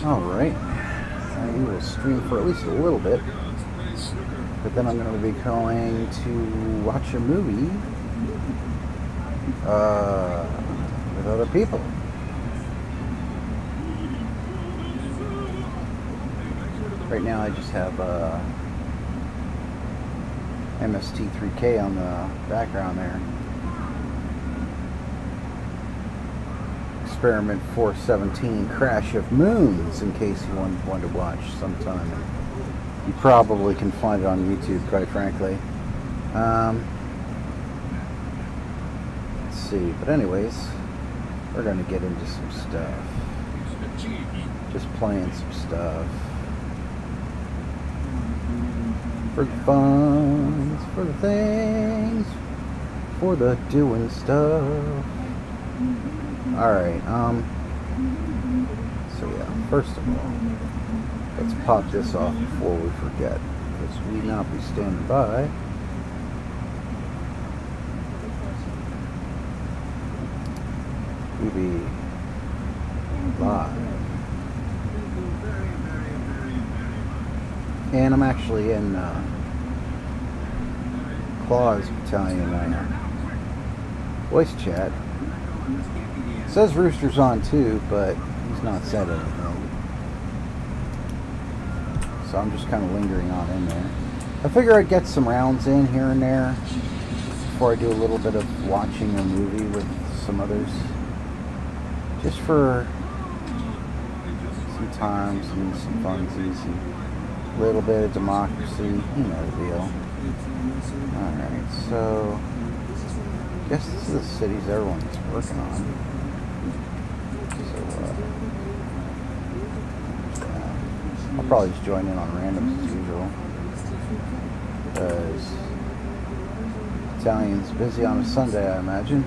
Alright. We will stream for at least a little bit. But then I'm going to be going to watch a movie with other people. Right now I just have MST3K on the background there. Experiment 417 Crash of Moons, in case you wanted to watch sometime. You probably can find it on YouTube, quite frankly. Let's see, but anyways, we're going to get into some stuff. Just playing some stuff. For the fun, for the things, for the doing stuff. Alright, so yeah, first of all, let's pop this off before we forget, because we not be standing by. We be live. And I'm actually in Claw's Battalion voice chat. It says Rooster's on too, but he's not said anything. So I'm just kind of lingering on in there. I figure I'd get some rounds in here and there before I do a little bit of watching a movie with some others. Just for some time, some funsies, and a little bit of democracy, you know the deal. Alright, so I guess this is the cities everyone's working on. I'll probably just join in on randoms as usual, because Italian's busy on a Sunday, I imagine.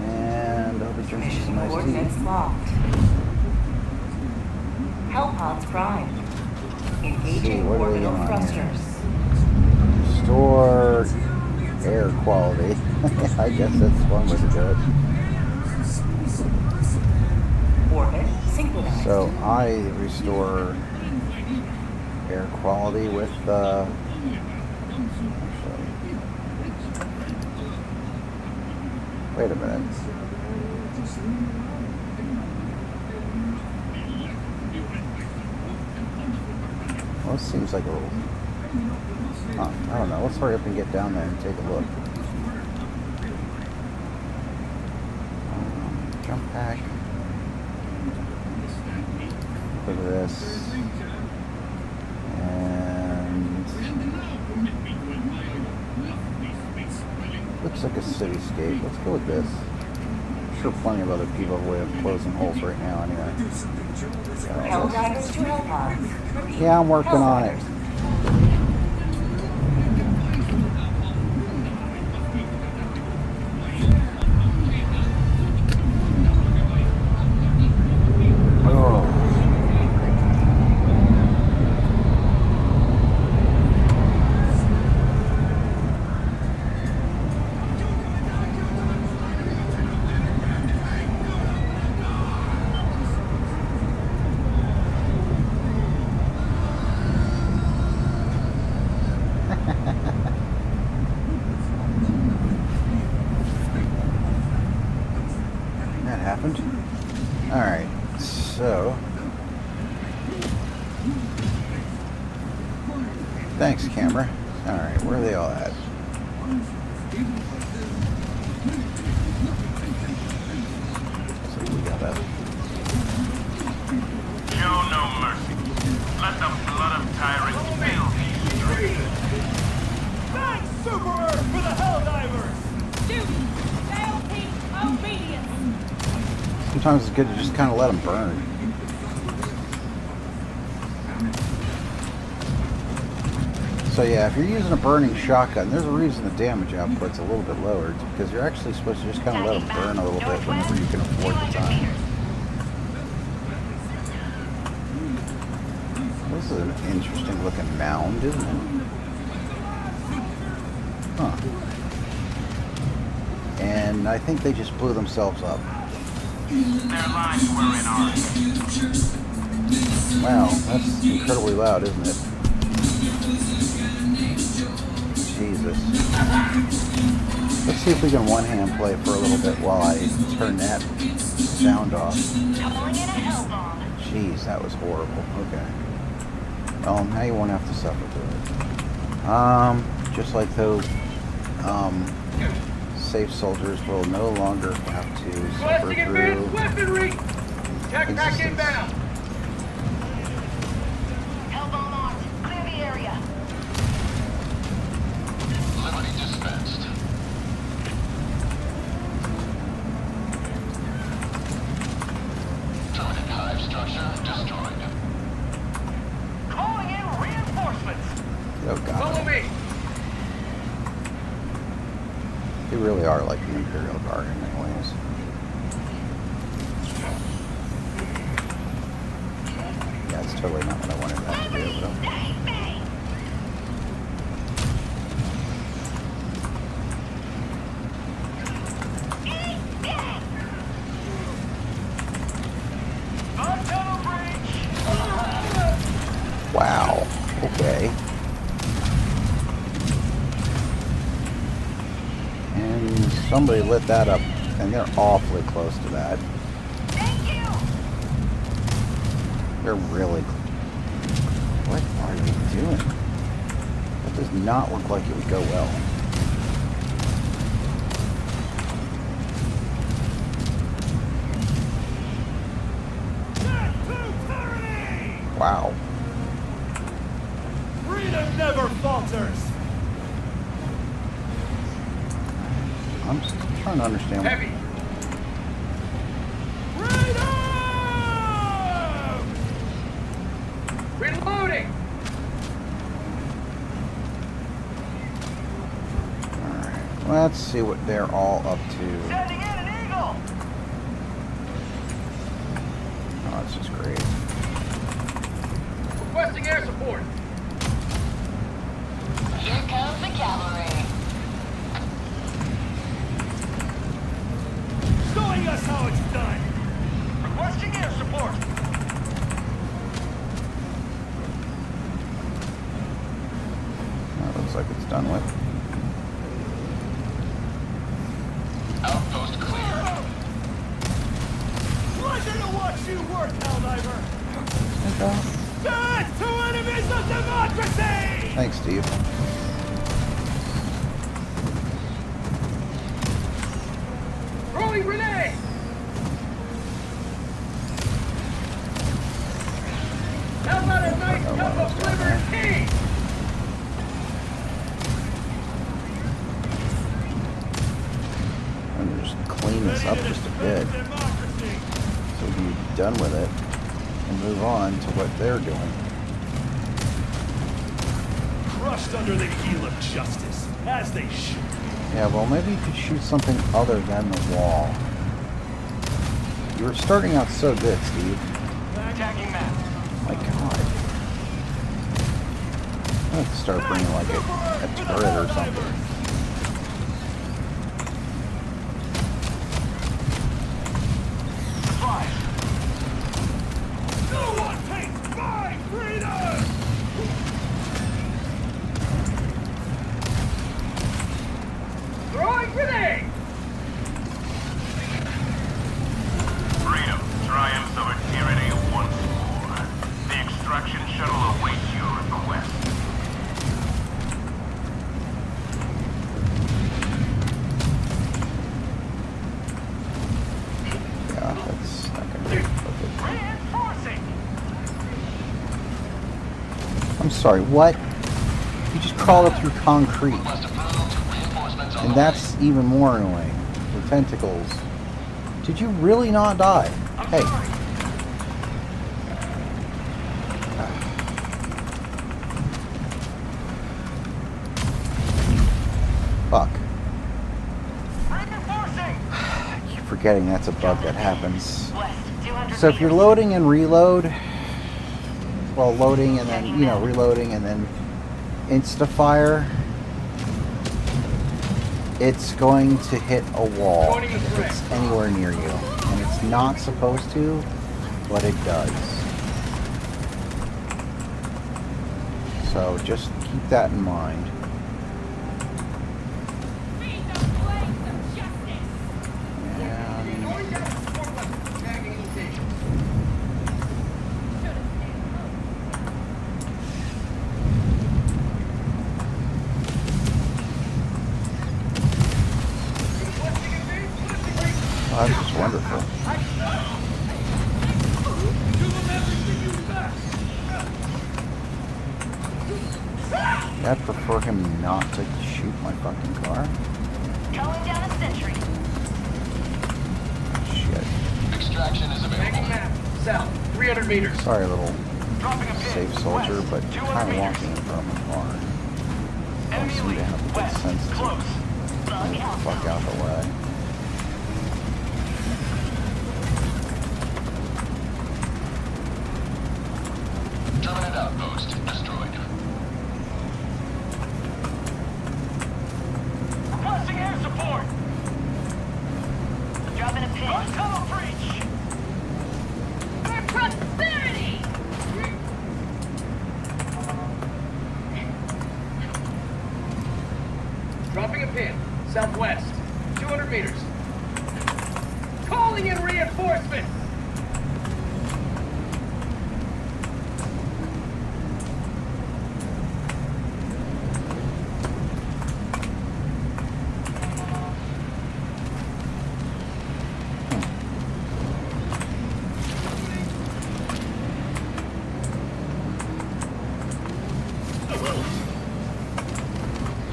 And I'll be drinking some nice tea. Hellpods primed. Engaging orbital thrusters. Restore air quality. I guess that's one way to do it. Orbit synchronized. So I restore air quality with actually, wait a minute. Well, this seems like a little, I don't know. Let's hurry up and get down there and take a look. Jump pack. Look at this. And looks like a cityscape. Let's go with this. I'm sure plenty of other people have closing holes right now anyway. Helldivers to Hellpods. Yeah, I'm working on it. Alright, so thanks, camera. Alright, where are they all at? So we got that. Show no mercy. Let the blood of tyrants fill these streets. Thanks, Super Earth, for the Helldivers! Duty! Loyalty! Obedience! Sometimes it's good to just kind of let them burn. So yeah, if you're using a burning shotgun, there's a reason the damage output's a little bit lower. It's because you're actually supposed to just kind of let them burn a little bit whenever you can afford the time. This is an interesting looking mound, isn't it? Huh. And I think they just blew themselves up. Their lines were in ours. Wow, that's incredibly loud, isn't it? Jesus. Let's see if we can one-hand play for a little bit while I turn that sound off. Calling in a hell bomb. Jeez, that was horrible. Okay. Well, now you won't have to suffer through it. Just like those, safe soldiers will no longer have to suffer Requesting through advanced weaponry! Check back existence. inbound! Hell bomb armed. Clear the area. Liberty dispensed. Terminate hive structure destroyed. Calling in reinforcements! Oh god. Follow me! They really are like the Imperial Guard in many ways. Yeah, it's totally not what I wanted that to do, but On tunnel breach! wow. Okay. And somebody lit that up, and they're awfully close to that. Thank you. They're really. What are you doing? That does not look like it would go well. Death to tyranny! Wow. Freedom never falters! I'm just trying to understand. Heavy! Freedom! Reloading! Alright. Let's see what they're all up to. Sending in an eagle! Oh, that's just great. Requesting air support! Here comes the cavalry. Showing us how it's done! Requesting air support! That looks like it's done with. Outpost cleared. Pleasure to watch you work, Helldiver! Okay. Death to enemies of democracy! Thanks, Steve. Throwing grenade! How about a nice cup of liberty? I'm gonna just clean this up just a bit Democracy! so we can be done with it and move on to what they're doing. Crushed under the heel of justice, as they should. Yeah, well, maybe you could shoot something other than the wall. You were starting out so good, Steve. Attacking map. My god. I have to start bringing like a turret or something. Supplies. No one takes my freedom! Throwing grenade! Freedom triumphs over tyranny once more. The extraction shuttle awaits your request. Yeah, that's not gonna be perfect. Reinforcing! I'm sorry, what? You just crawled up through concrete. Request approval to reinforcements on And the that's even more annoying. The tentacles. Did you really not die? Hey. Fuck. Reinforcing! I keep forgetting that's a bug that happens. West, 200 So if you're meters. loading and reload, well, loading and then, you know, reloading and then insta-fire, it's going to hit a wall if it's anywhere near you. And it's not supposed to, but it does. So just keep that in mind. Be the blades of justice. And Going down to support weapons. Tagging any station. Should have stayed home. Requesting advance lifting rate. oh, that's just wonderful. Give them everything you got. I'd prefer him not to shoot my fucking car. Calling down a sentry. Shit. Extraction is Tagging available. map. South. 300 meters. Sorry, little Dropping a pin. safe soldier, West, but 200 kind of meters. walking in front of my car. Don't Enemy seem to lead. have the good West. sense to Close. Bug out. fuck out the way. Terminate outpost destroyed. Requesting air support. Dropping a pin. Tunnel breach. For prosperity. Dropping a pin. Southwest. 200 meters. Calling in reinforcements.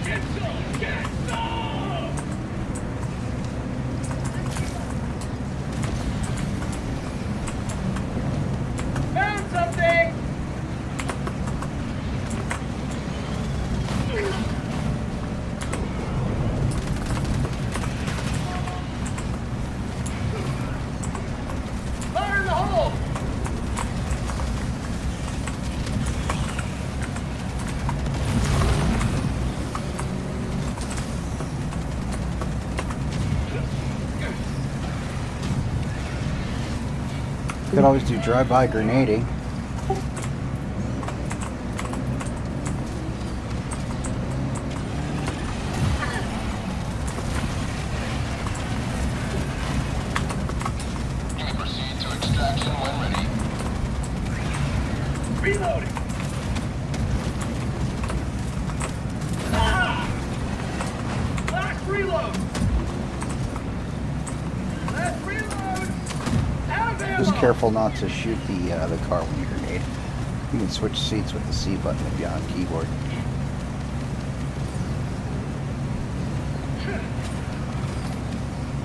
Get some! Get some! Found something! Fire in the hole! Could always do drive-by grenading. You may proceed to extraction when ready. Reloading! Ah! Last reload! Last reload! Out of ammo! Just careful not to shoot the car when you grenade. You can switch seats with the C button if you're on keyboard.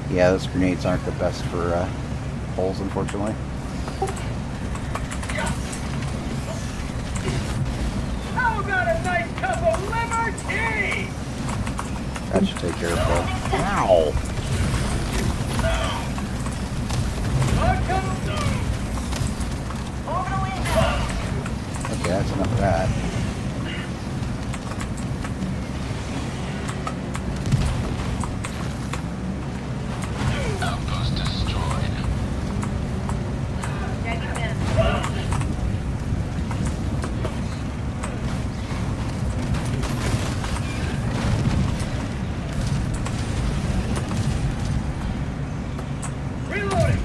Yeah, those grenades aren't the best for holes, unfortunately. How about a nice cup of liver tea? That should take care of both. Ow! A cup of Orbital inbound. Okay, that's enough of that. Outpost destroyed. Tagging in. reloading!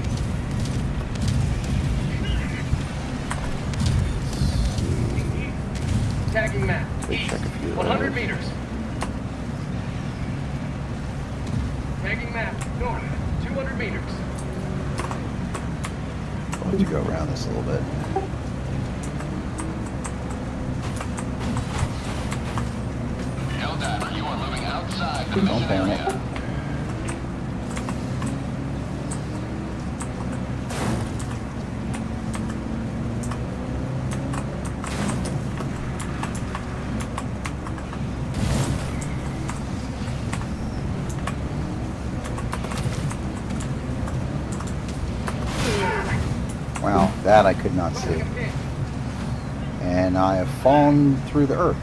Tagging map. Let's check a few of 100 those. meters. Tagging map. North. 200 meters. I'll have to go around this a little bit. Helldiver, you are moving outside the Don't mission panic. area. Wow, that I could not see. Tagging pin. And I have fallen through the earth.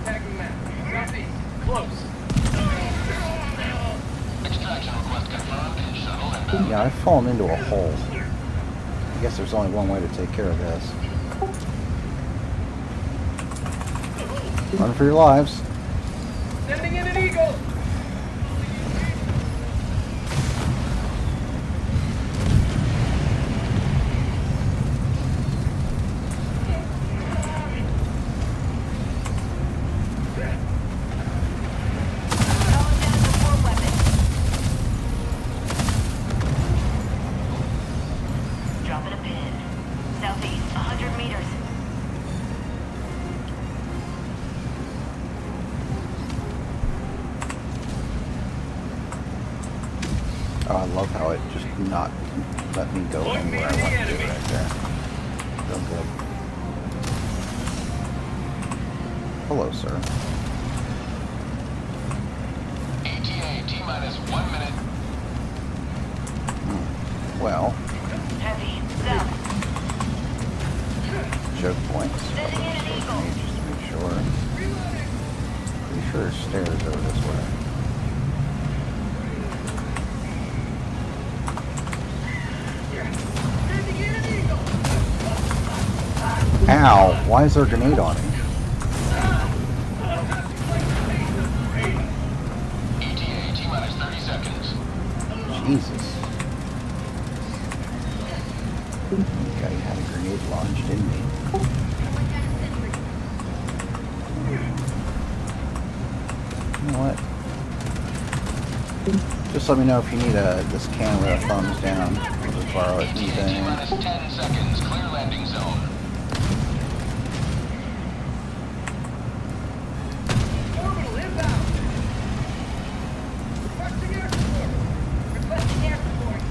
Tagging map. Southeast. Close. Yeah, I've fallen into a hole. I guess there's only one way to take care of this. Run for your lives. Sending in an eagle. Calling down support weapon. Dropping a pin. Southeast, 100 meters. Oh, I love how it just not let me go anywhere I want to do right there. Real good. Hello, sir. ETA T-minus 1 minute. Well, Heavy, south. choke points. Sending in an eagle. Just to make sure. Pretty sure there's stairs over this way. Ow! Why is there a grenade on him? ETA T-minus 30 seconds. Jesus. Guy had a grenade launched in me. You know what? Just let me know if you need this can with a thumbs down. I'll just borrow it. ETA T-minus 10 seconds. Clear landing zone. Orbital inbound. Requesting air support. Requesting air support.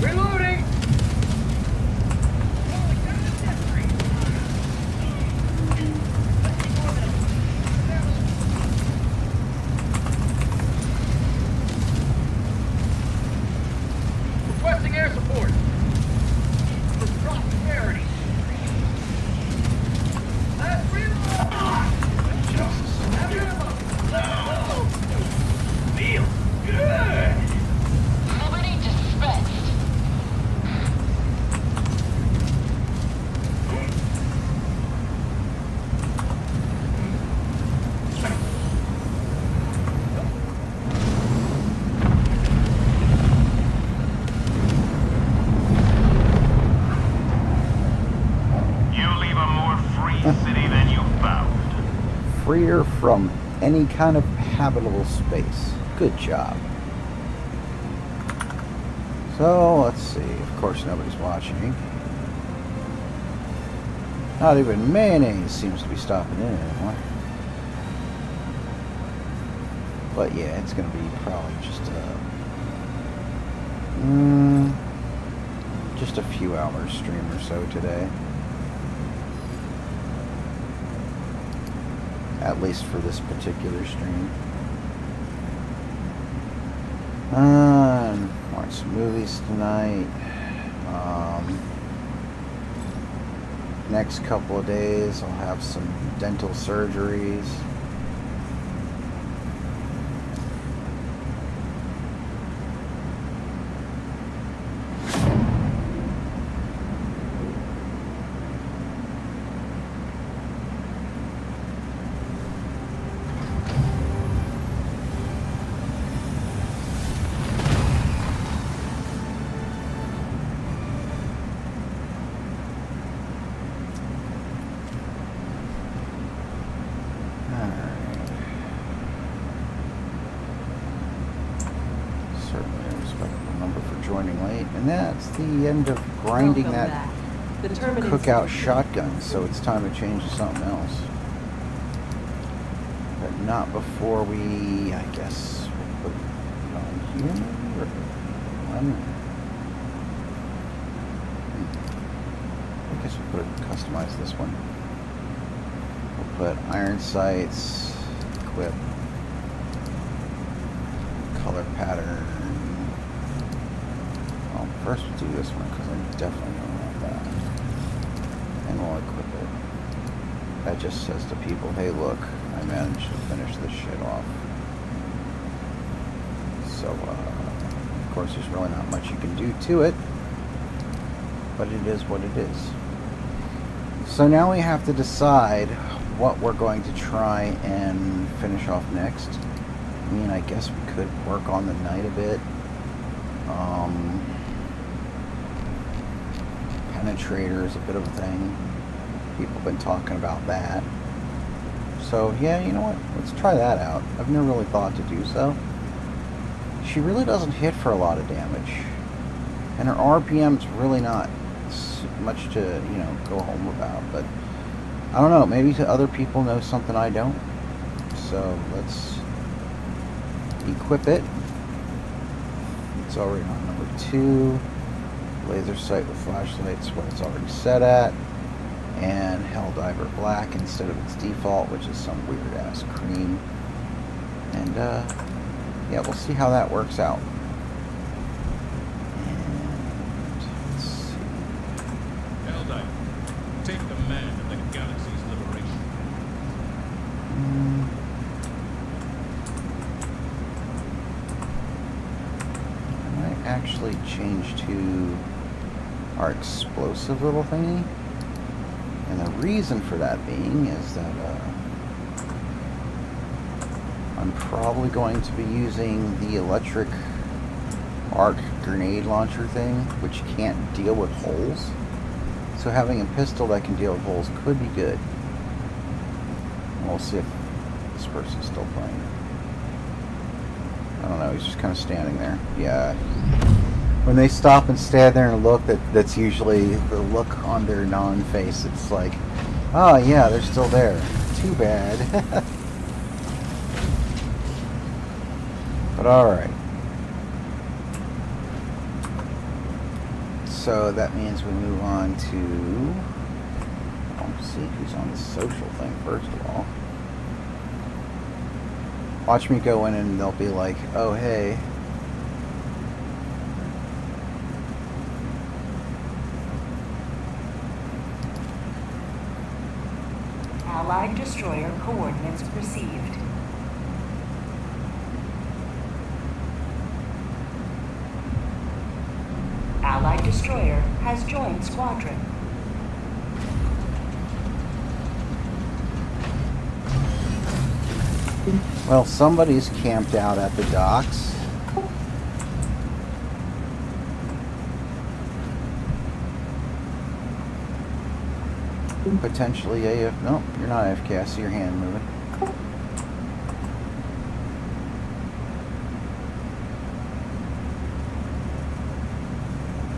Reloading. Rolling down the sentry. Requesting orbital. Requesting air support. Let's drop the parity. Let's reload. Have your ammo. Let's go. Feels good. Liberty dispensed. You leave a more free city than you found. Freer from any kind of habitable space. Good job. So, let's see. Of course, nobody's watching. Not even mayonnaise seems to be stopping in anymore. But yeah, it's going to be probably just a few hours stream or so today. At least for this particular stream. Watch some movies tonight. Next couple of days I'll have some dental surgeries. And that's the end of grinding Welcome that back. The terminus cookout is- shotgun, so it's time to change to something else. But not before we, I guess, we'll put it on here. Or on. I guess we'll customize this one. We'll put iron sights, equip, color pattern. First we'll do this one because I definitely don't want that. And we'll equip it. That just says to people, hey look, I I managed to finish this shit off. So, of course, there's really not much you can do to it, but it is what it is. So now we have to decide what we're going to try and finish off next. I mean, I guess we could work on the night a bit. Penetrator is a bit of a thing. People have been talking about that. So, yeah, you know what? Let's try that out. I've never really thought to do so. She really doesn't hit for a lot of damage. And her RPM's really not much to, you know, go home about. But, I don't know. Maybe other people know something I don't. So, let's equip it. It's already on number 2. Laser sight with flashlight's what it's already set at. And Helldiver Black instead of its default, which is some weird ass cream. And yeah, we'll see how that works out. And let's see. Helldiver, take command of the galaxy's liberation. I might actually change to our explosive little thingy. And the reason for that being is that I'm probably going to be using the electric arc grenade launcher thing, which can't deal with holes. So having a pistol that can deal with holes could be good. We'll see if this person's still playing. I don't know, he's just kind of standing there. Yeah. When they stop and stand there and look, that's usually the look on their non-face. It's like, oh yeah, they're still there. Too bad. But alright. So that means we move on to... I'll see who's on the social thing first of all. Watch me go in and they'll be like, oh hey. Allied destroyer coordinates received. Allied destroyer has joined squadron. Well, somebody's camped out at the docks. Potentially AF. Nope, you're not AFK. I see your hand moving.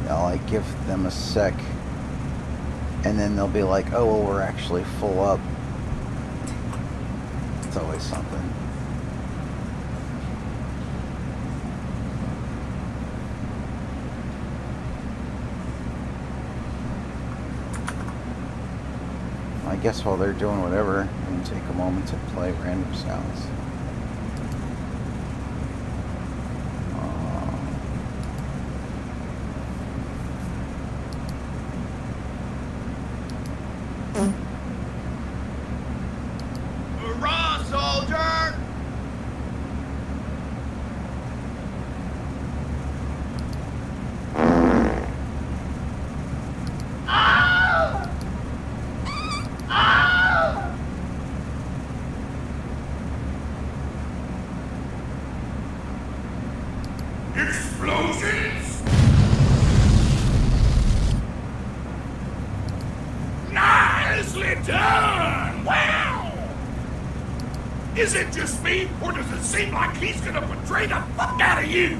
I'll like give them a sec, and then they'll be like, "Oh, well, we're actually full up." It's always something. I guess while they're doing whatever, I'm going to take a moment to play random sounds. Hurrah, soldier! Explosions! Nicely done! Wow! Is it just me, or does it seem like he's gonna betray the fuck out of you?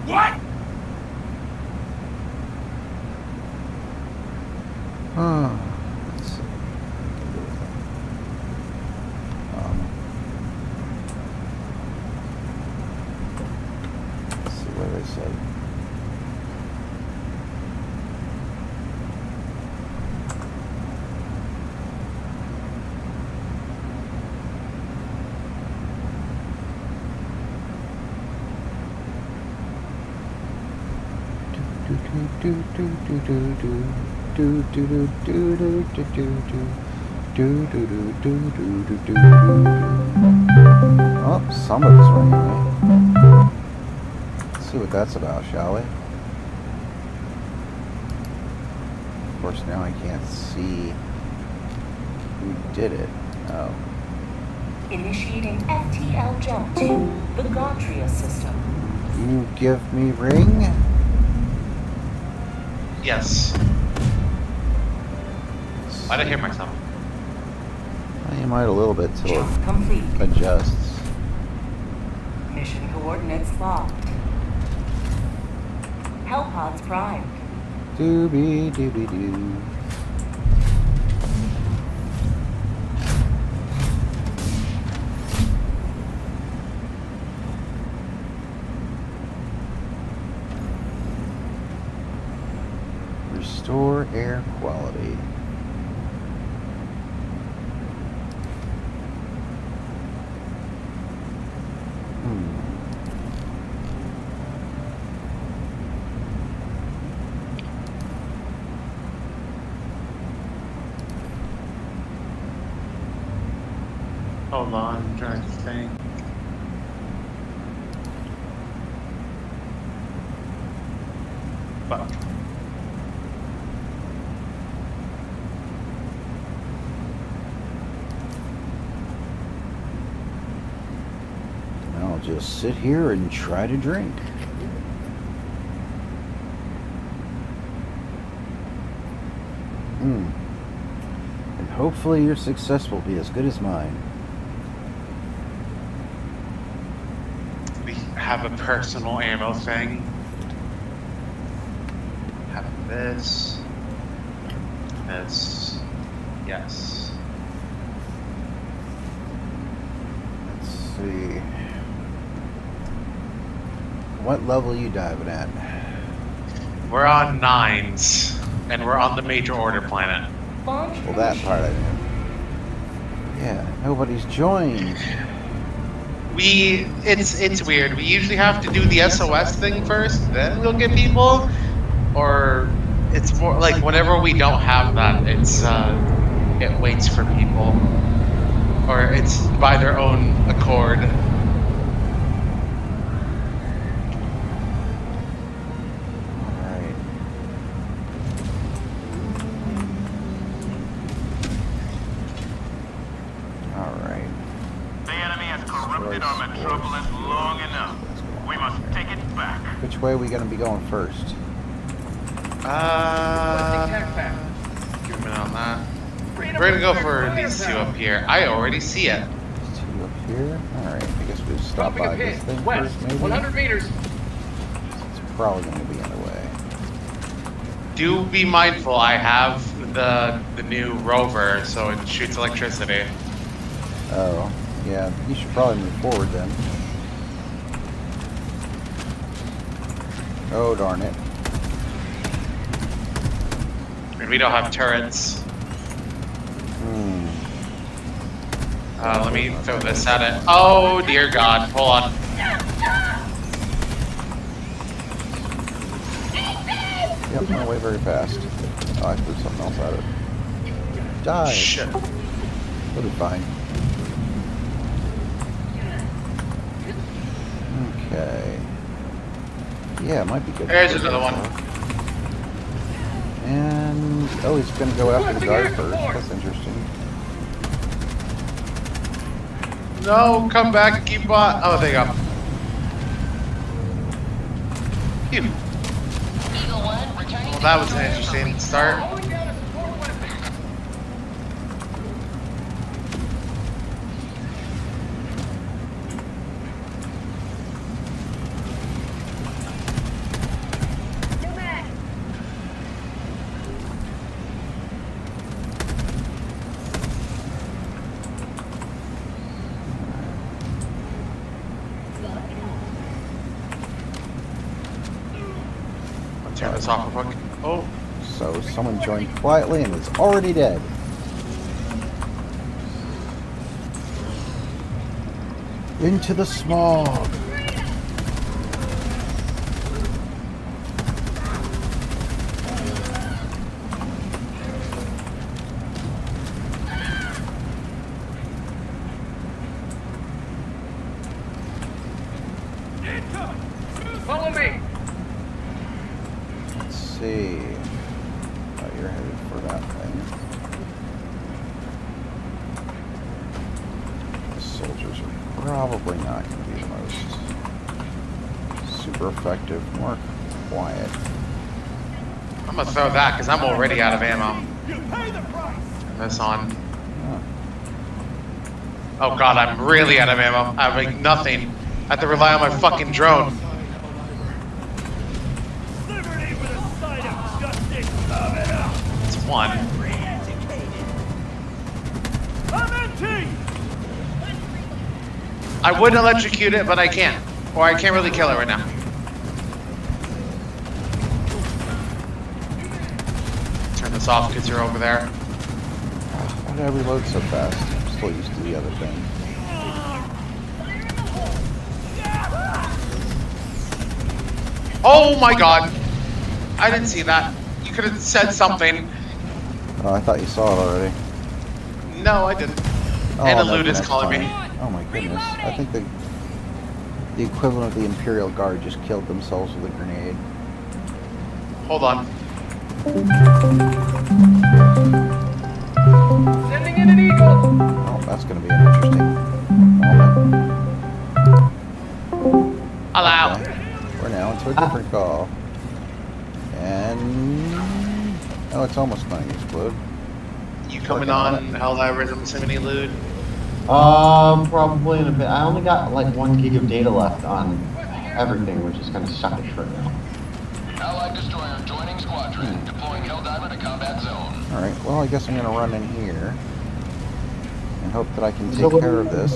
What? Let's see. Let's see what they say. Do, do, do, do, do, do, do. do do do do do do do do do do do do do do. Oh, somebody's ringing me. Let's see what that's about, shall we? Of course, now I can't see who did it. Oh. Initiating FTL jump to the Gautria system. You give me ring? Yes. Why'd I hear myself? You might a little bit till Jump it complete. adjusts. Mission coordinates locked. Hellpods primed. Doobie doobie doo. Restore air quality. Hold on, I'm trying to think. Fuck. I'll just sit here and try to drink. And hopefully your success will be as good as mine. We have a personal ammo thing. Have this. This. Yes. Let's see. What level are you diving at? We're on 9s, and we're on the major order planet. Launch Well, that part I knew. Yeah, nobody's joined. It's weird. We usually have to do the SOS thing first, then we'll get people. Or it's more like whenever we don't have that, it waits for people. Or it's by their own accord. Alright. Alright. The enemy has corrupted our metropolis long enough. We must take it back. Which way are we going to be going first? Give a minute on that. We're gonna go for these two up here. I already see it. These two up here? Alright, I guess we'll stop by this thing first, maybe? 100 meters. It's probably going to be in the way. Do be mindful. I have the new rover, so it shoots electricity. Oh, yeah, you should probably move forward then. Oh, darn it. And we don't have turrets. Let me throw this at it. Oh dear God! Hold on. Yep, went away very fast. Oh, I threw something else at it. Die! Shit. It'll be fine. Okay. Yeah, it might be good. There's another one. And oh, he's gonna go after the guard first. That's interesting. No, come back, keep on. Oh, there you go. Phew. Eagle 1, returning Well, to that was an control interesting room. start. Turn this off real quick. Oh, So someone joined quietly and is already dead. Into the smog. probably not going to be the most super effective. More quiet. I'm gonna throw that because I'm already out of ammo. You pay the price. This on. Oh. Oh god, I'm really out of ammo. I have like nothing. I have to rely on my fucking drone. Liberty with a side of justice. Sum it up. It's one. I'm empty. I would electrocute it, but I can't. Or I can't really kill it right now. Turn this off because you're over there. Why did I reload so fast? I'm still used to the other thing. Oh my god! I didn't see that. You could have said something. Oh, I thought you saw it already. No, I didn't. Oh, And a no, loot is next calling me. time. Oh my goodness. I think the equivalent of the Imperial Guard just killed themselves with a grenade. Hold on. Sending in an eagle. Oh, that's going to be an interesting moment. Allow. Okay. We're now into a different call. And... oh, it's almost going to explode. You coming on Helldivers? I'm assuming you loot. Probably in a bit. I only got like 1 gig of data left on everything, which is kind of suckish right now. Allied destroyer joining squadron. Deploying Helldiver to combat zone. Alright, well, I guess I'm going to run in here. And hope that I can So take care of this.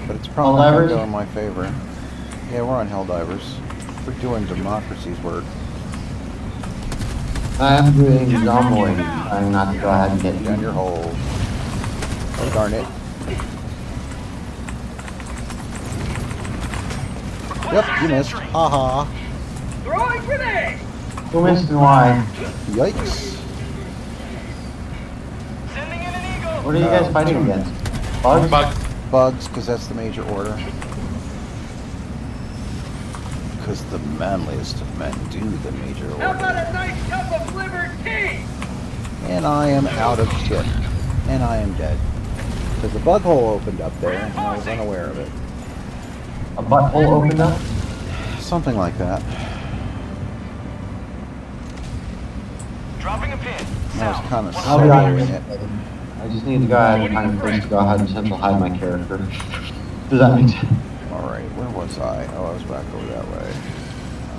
But it's probably not going to Helldivers? go in my favor. Yeah, we're on Helldivers. We're doing democracy's work. I am doing Zomboid. I'm not to go ahead and get Down your hole. Oh, darn it. Yep, you missed. Haha. Throwing grenade. Who missed and why? Yikes. Sending in an eagle. What are you guys fighting against? Bugs? Bug. Bugs, because that's the major order. Because the manliest of men do the major How about order. a nice cup of liver tea? And I am out of shit. And I am dead. Because the bug hole opened up there, and I was unaware of it. A butthole opened up? Something like that. Dropping a pin. I was kind of I'll be soloing honest. it. I just need to go ahead and find a place to go ahead and central hide my character. Does that make sense? Alright, where was I? Oh, I was back over that way.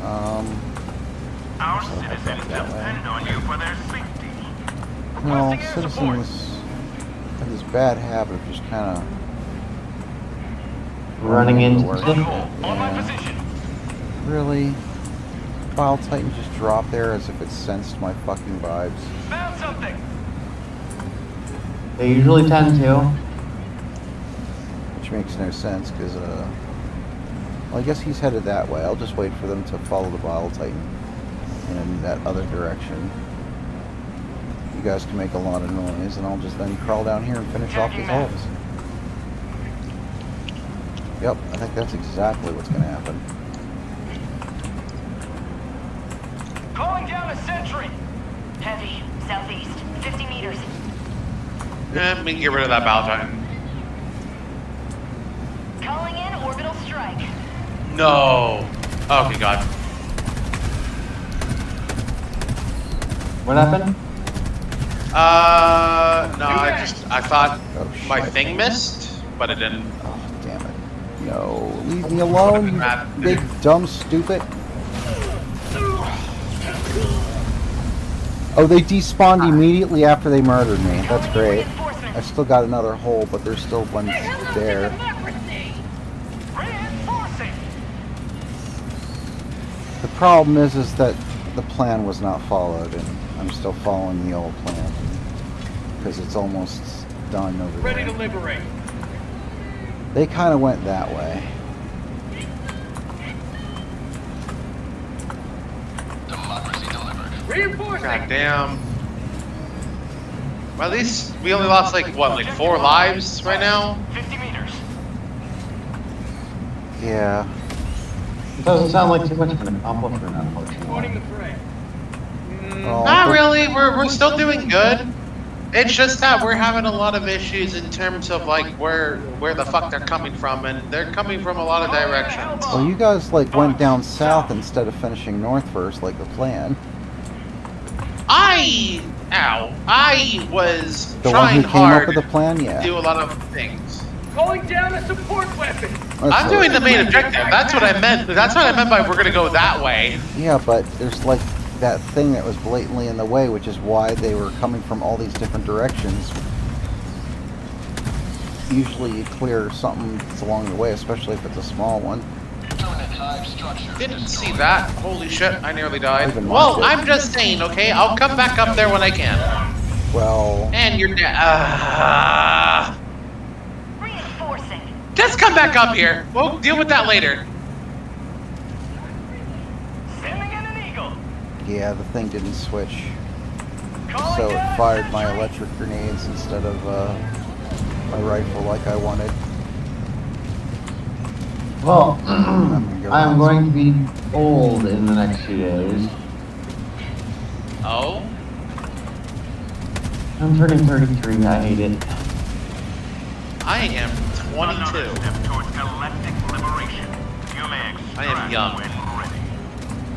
Our So I'll head citizens back that way. depend on you for their safety. Well, Requesting air support. citizens have this bad habit of just kind of Running into work. stuff? On my Yeah. position. Really? Wild Titan just dropped there as if it sensed my fucking vibes. Found something. They usually tend to. Which makes no sense, because, well, I guess he's headed that way. I'll just wait for them to follow the Wild Titan in that other direction. You guys can make a lot of noise, and I'll just then crawl down here and finish off these holes. Yep, I think that's exactly what's going to happen. Calling down a sentry. Heavy, southeast, 50 meters. We can get rid of that Battle Titan. Calling in orbital strike. No. Okay, God. What happened? No, I thought Oh, my shit. thing missed, but it didn't. Oh, damn it. No, leave me alone, you big, dumb, stupid. Oh, they despawned immediately after they murdered me. That's great. I still got another hole, but there's still one there. Reinforcing. The problem is that the plan was not followed, and I'm still following the old plan. Because it's almost done over Ready to there. liberate. They kind of went that way. Democracy delivered. Reinforcing. God damn. Well, at least we only lost like what, like 4 lives right now? 50 meters. Yeah. It doesn't sound like too much of an accomplishment, Reporting unfortunately. the fray. Oh, Not really. We're still doing good. It's just that we're having a lot of issues in terms of like where the fuck they're coming from, and they're coming from a lot of directions. Well, you guys like went down south instead of finishing north first, like the plan. I was The one trying who came up hard with the plan, to yeah. do a lot of things. Calling down a support weapon. I'm doing the main objective. That's what I meant. That's what I meant by we're gonna go that way. Yeah, but there's like that thing that was blatantly in the way, which is why they were coming from all these different directions. Usually you clear something that's along the way, especially if it's a small one. Didn't see that. Holy shit! I nearly died. Even Well, marked it. I'm just saying. Okay, I'll come back up there when I can. Well, And you're dead. Reinforcing. Just come back up here. We'll deal with that later. Sending in an eagle. yeah, the thing didn't switch. Calling So it down fired my sentry. electric grenades instead of my rifle like I wanted. Well, gonna go I'm down. going to be old in the next few days. Oh. I'm turning 33. I hate it. I am 22. Step towards galactic liberation. You may I am young.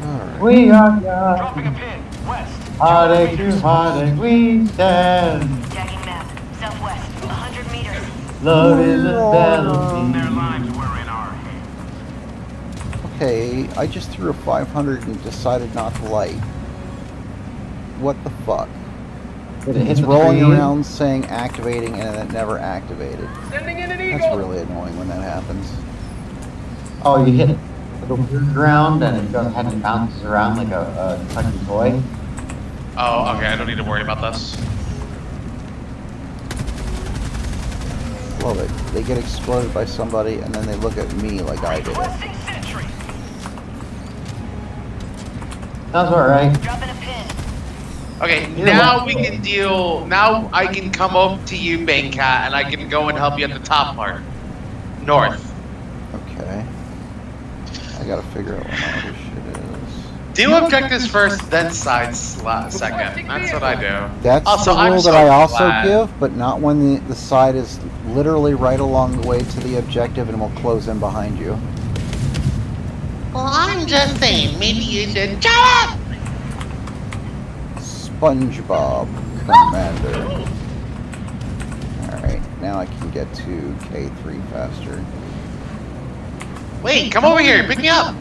Alright. We are Dropping a young. pin. West. Heartache to heartache we stand. Tagging map. Southwest. 100 meters. Love is a Their battlefield. lives were in our hands. Okay, I just threw a 500 and decided not to light. What the fuck? Did it hit It's the rolling tree? around saying activating and it never activated. Sending in an eagle. That's really annoying when that happens. Oh, you hit the ground and it had to bounce around like a Kentucky toy. Oh, okay. I don't need to worry about this. Love it. They get exploded by somebody and then they look at me like I did it. Requesting sentry. Sounds alright. Dropping a pin. Okay, You're now welcome. we can deal. Now I can come up to you, Banecat, and I can go and help you at the top part. North. Okay. I gotta figure out what my other shit is. Do objectives first, then sides second. That's what I do. That's Also, the I'm rule so that I also glad. give, but not when the side is literally right along the way to the objective and will close in behind you. Well, I'm just saying, maybe you should shut up! SpongeBob Commander. Alright, now I can get to K3 faster. Wait, come over here, pick me up!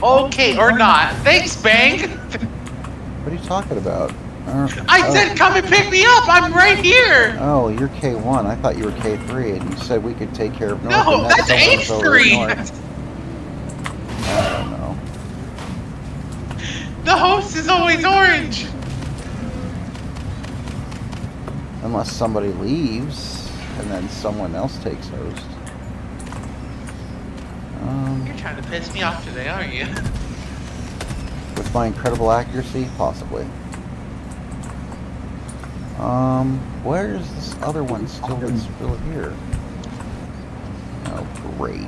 Okay, or not. Thanks, Bang! What are you talking about? I said come and pick me up! I'm right here! Oh, you're K1. I thought you were K3, and you said we could take care of North. No, and that's someone's over at H3! North. I don't know. The host is always orange! Unless somebody leaves, and then someone else takes host. You're trying to piss me off today, aren't you? With my incredible accuracy, possibly. Where's this other one still here? Oh, great.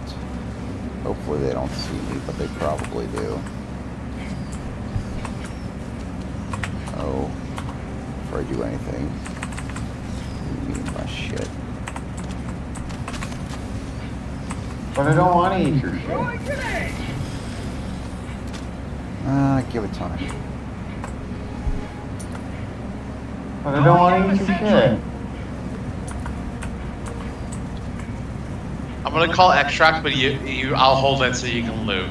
Hopefully they don't see me, but they probably do. Oh, before I do anything, give me my shit. But I don't want to eat your shit. Throwing grenade. Give it time. But I don't want to eat your shit. I'm gonna call extract, but I'll hold it so you can loot.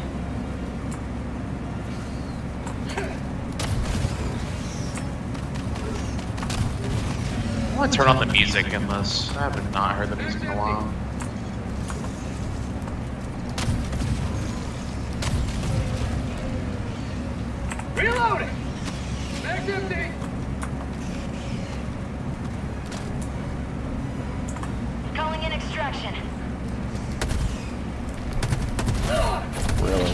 I want to turn on the music in this. I have not heard the music in a while. Reloading. Mag's empty. Calling in extraction. Really.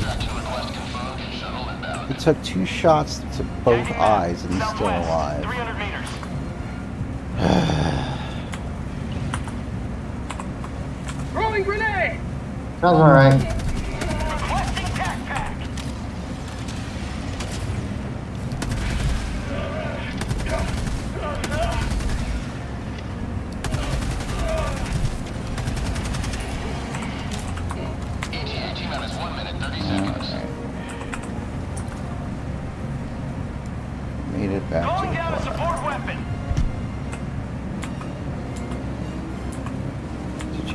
It took 2 shots to both eyes, and he's still alive. 300 meters. Throwing grenade. Sounds alright. Requesting tac pack.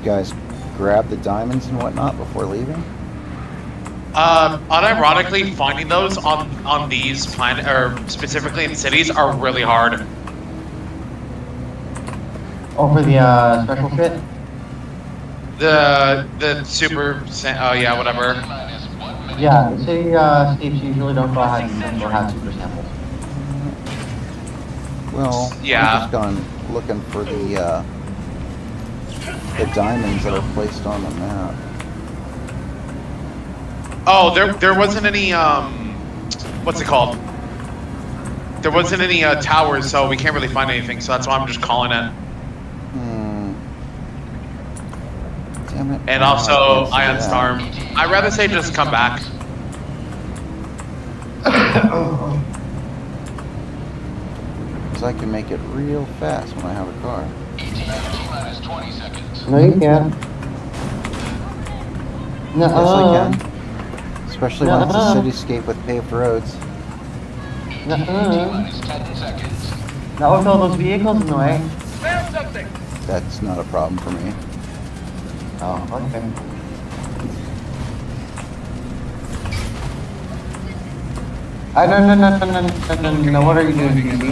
guys grab the diamonds and whatnot before leaving? Unironically, finding those on these planet or specifically in cities are really hard. Oh, for the special shit? The super oh yeah, whatever. Yeah, the city states usually don't go ahead and go have super samples. Well, Yeah. I've just gone looking for the diamonds that are placed on the map. Oh, there wasn't any what's it called? There wasn't any towers, so we can't really find anything. So that's why I'm just calling it. Damn it. And Oh, also I can't see Ion that. Storm. I'd rather say just come back. Because I can make it real fast when I have a car. T-minus 20 seconds. No, you can't. No, Yes, I can. Especially when it's a cityscape with paved roads. T-minus 10 seconds. Not with all those vehicles in the way. Found something. That's not a problem for me. Oh, okay. No, what are you doing, BB?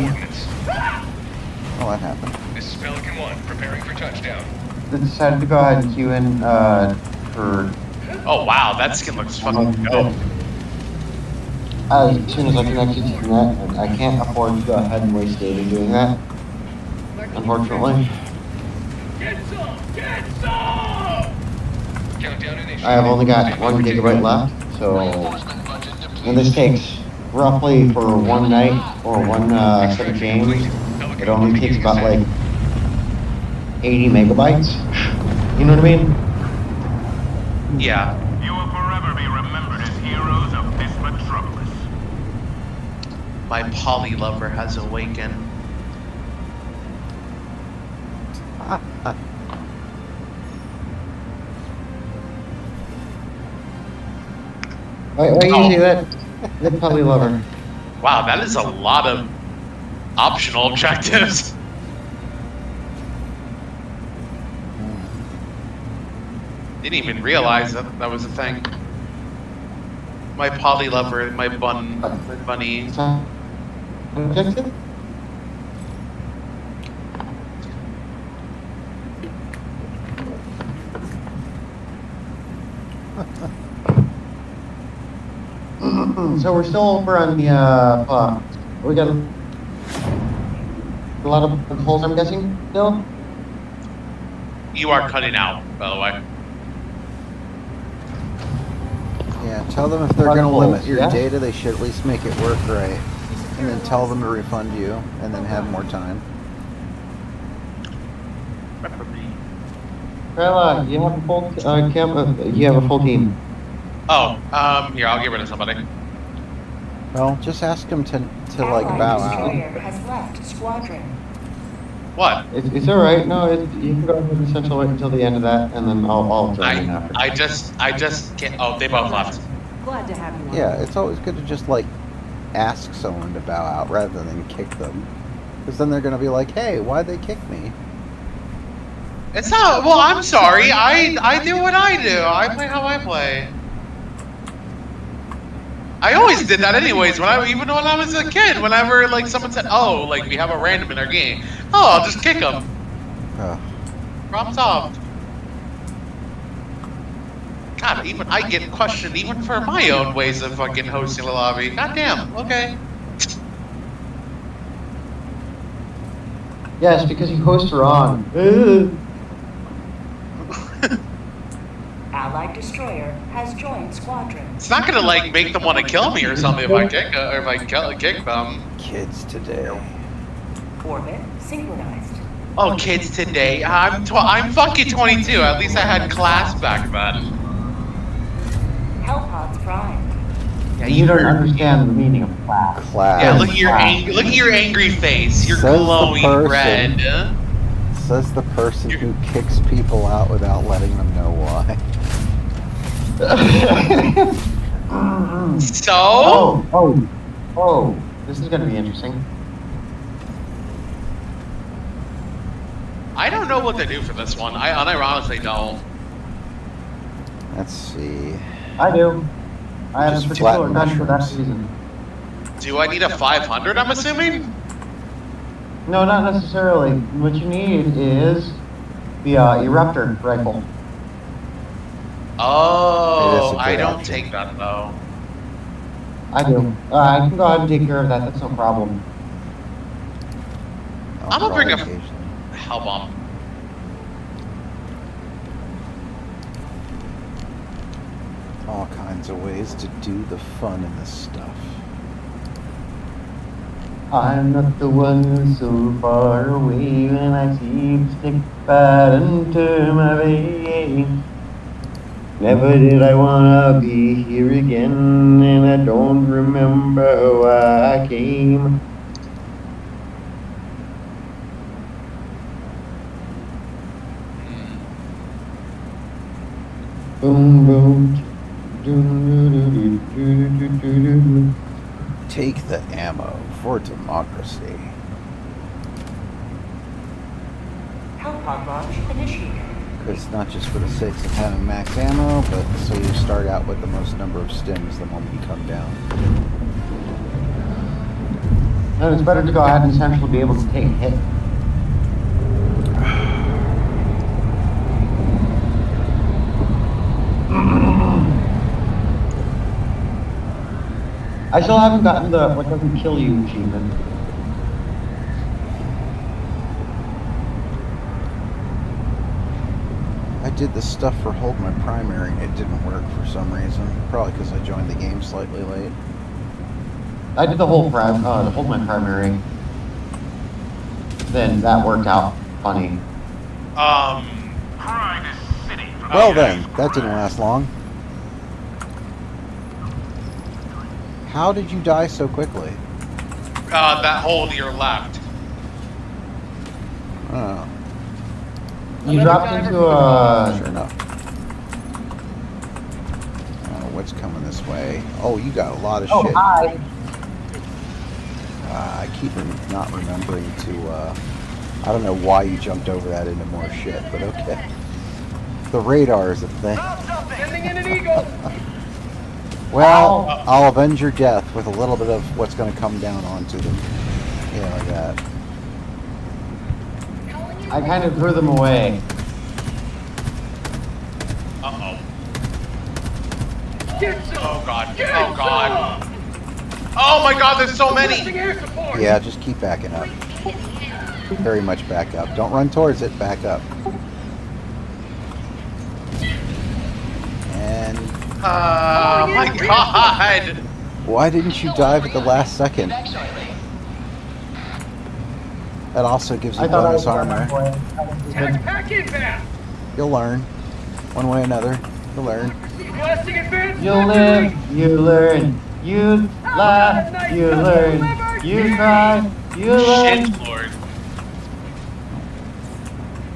Oh, that happened. This is Pelican 1, preparing for touchdown. They decided to go ahead and queue in, for... Oh wow, that skin looks fucking dope. As soon as I connect it to the net, and I can't afford to go ahead and waste data doing that. Unfortunately. Get some! Get some! Countdown initiated. I have only got 1 gigabyte left, so... Reinforcement budget depleted. And this takes roughly for one night or one set of games, it only takes about like 80 megabytes. You know what I mean? Yeah. You will forever be remembered as heroes of this metropolis. My poly lover has awakened. Why you say that? That probably love her. Wow, that is a lot of optional objectives. Didn't even realize that that was a thing. My poly lover, my bunny. Objective? So we're still over on the, we got a lot of holes, I'm guessing, still? You are cutting out, by the way. Yeah, tell them if they're Front going to holes, limit your yeah? data, they should at least make it work right. And then tell them to refund you, and then have more time. Well, you have a full, you have a full team. Oh, here, I'll get rid of somebody. Well, just ask them to like, bow out. Destroyer has left squadron. What? It's alright, no, you can go ahead and essentially wait until the end of that, and then I'll join in after. I just can't. Oh, they both left. Glad to have you on. Yeah, it's always good to just, like, ask someone to bow out rather than kick them. Because then they're going to be like, hey, why'd they kick me? It's not. Well, I'm sorry. I do what I do. I play how I play. I always did that anyways. Even when I was a kid, whenever like someone said, "Oh, like we have a random in our game," oh, I'll just kick them. Problem solved. God, even I get questioned even for my own ways of fucking hosting the lobby. God damn. Okay. Yes, because you host wrong. Allied destroyer has joined squadron. It's not gonna like make them want to kill me or something if I kick or if I kick them. Kids today. Orbit synchronized. Oh, kids today. I'm fucking 22. At least I had class back then. Hellpods primed. Yeah, You don't understand the meaning of class. Class. Yeah, look at your angry face. You're Says the glowing person. red. Says the person who kicks people out without letting them know why. So? Oh, this is gonna be interesting. I don't know what to do for this one. I unironically don't. Let's see. I do. I have Just a particular flatten gun for that mushrooms. reason. Do I need a 500, I'm assuming? No, not necessarily. What you need is the eruptor rifle. Oh, It is a I good don't option. take that though. I do. I can go ahead and take care of that. That's no problem. I'm gonna bring a Occasionally. hell bomb. All kinds of ways to do the fun in this stuff. I'm not the one who's so far away when I see the stick bite into my vein. Never did I wanna be here again, and I don't remember why I came. Boom boom. Do-do-do-do-do-do-do-do-do. Take the ammo for democracy. Hellpod launch initiated. Because not just for the sake of having max ammo, but so you start out with the most number of stims the moment you come down. And it's better to go ahead and essentially be able to take a hit. I still haven't gotten the what doesn't kill you achievement. I did the stuff for hold my primary and it didn't work for some reason. Probably because I joined the game slightly late. I did the whole hold my primary. Then that worked out funny. Crime is city. Well then, that didn't last long. How did you die so quickly? That hole to your left. Oh, You dropped into a. sure enough. What's coming this way? Oh, you got a lot of Oh, shit. hi. I keep not remembering to, I don't know why you jumped over that into more shit, but okay. The radar is a thing. Sending in an eagle. Well, I'll avenge your death with a little bit of what's going to come down onto them. Yeah, like that. I kind of threw them away. Uh-oh. Get some. Oh god. Get Oh god. some. Oh my god, there's so Requesting many! air support. Yeah, just keep backing up. Very much back up. Don't run towards it, back up. And Oh my god! why didn't you dive at the last second? That also gives you I thought I bonus was armor. Pack inbound. You'll learn. One way or another. You'll learn. Requesting advance. You live, you learn, you laugh, you learn, you cry, you learn. Shit, Lord.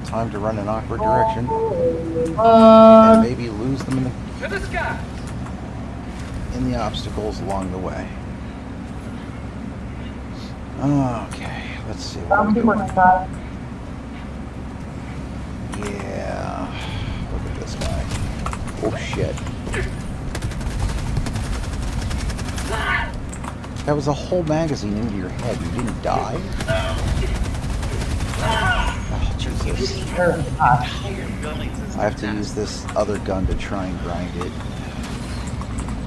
Time to run in awkward direction. And Uh, maybe lose them To the sky. in the obstacles along the way. Okay, let's see what we're doing. Yeah. Look at this guy. Oh shit. That was a whole magazine into your head. You didn't die? Oh, Jesus. I have to use this other gun to try and grind it.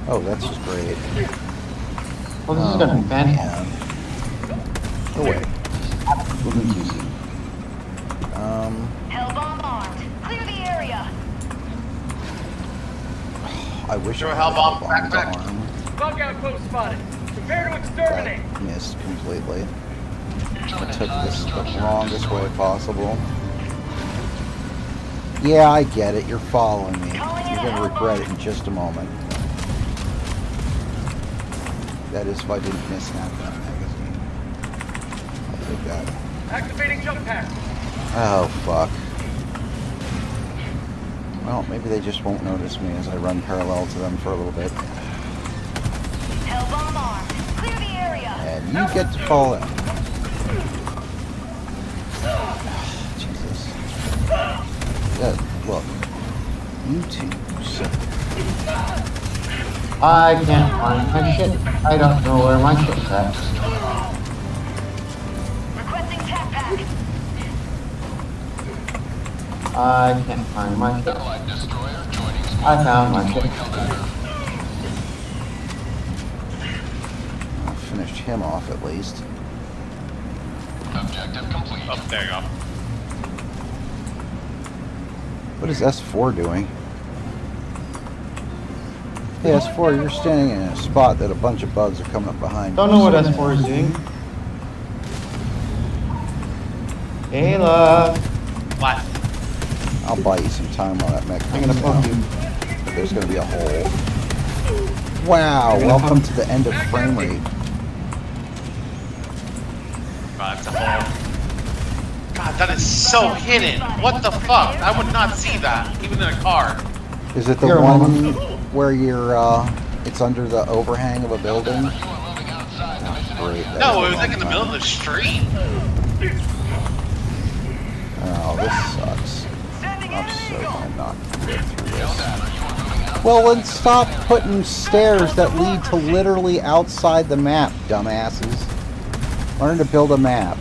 Oh, that's just great. well, this is gonna be fantastic. Man. Go away. Absolutely juicy. Hellbomb armed. Clear the area. I wish Throw I a had hell bomb, a back, back. arm. Bug outpost spotted. Prepare to exterminate. That missed completely. I took this the longest way possible. Yeah, I get it. You're following me. You're going to regret it in just a moment. That is if I didn't miss half that magazine. I'll take that. Activating jump pack. Oh, fuck. Well, maybe they just won't notice me as I run parallel to them for a little bit. Hellbomb armed. Clear the area. And you get to fall in. Jesus. Look. YouTube. I can't find my shit. I don't know where my shit's at. Requesting tap pack. I can't find my shit. Allied destroyer joining squadron. I found my shit. I finished him off at least. Objective complete. Oh, there you go. What is S4 doing? Hey S4, you're standing in a spot that a bunch of bugs are coming up behind you. Don't know what S4 is doing. Ayla, What? I'll buy you some time on that mech. I'm gonna poke you. But there's gonna be a hole. Wow, welcome to the end of frame rate. God, it's a hole. God, that is so hidden. What the fuck? I would not see that, even in a car. Is it the Here, one Mama. where you're, it's under the overhang of a building? Oh, great. that No, is it was like in the middle of the street. Oh, this sucks. I'm so gonna not get through this. Well, then stop putting stairs that lead to literally outside the map, dumbasses. Learn to build a map.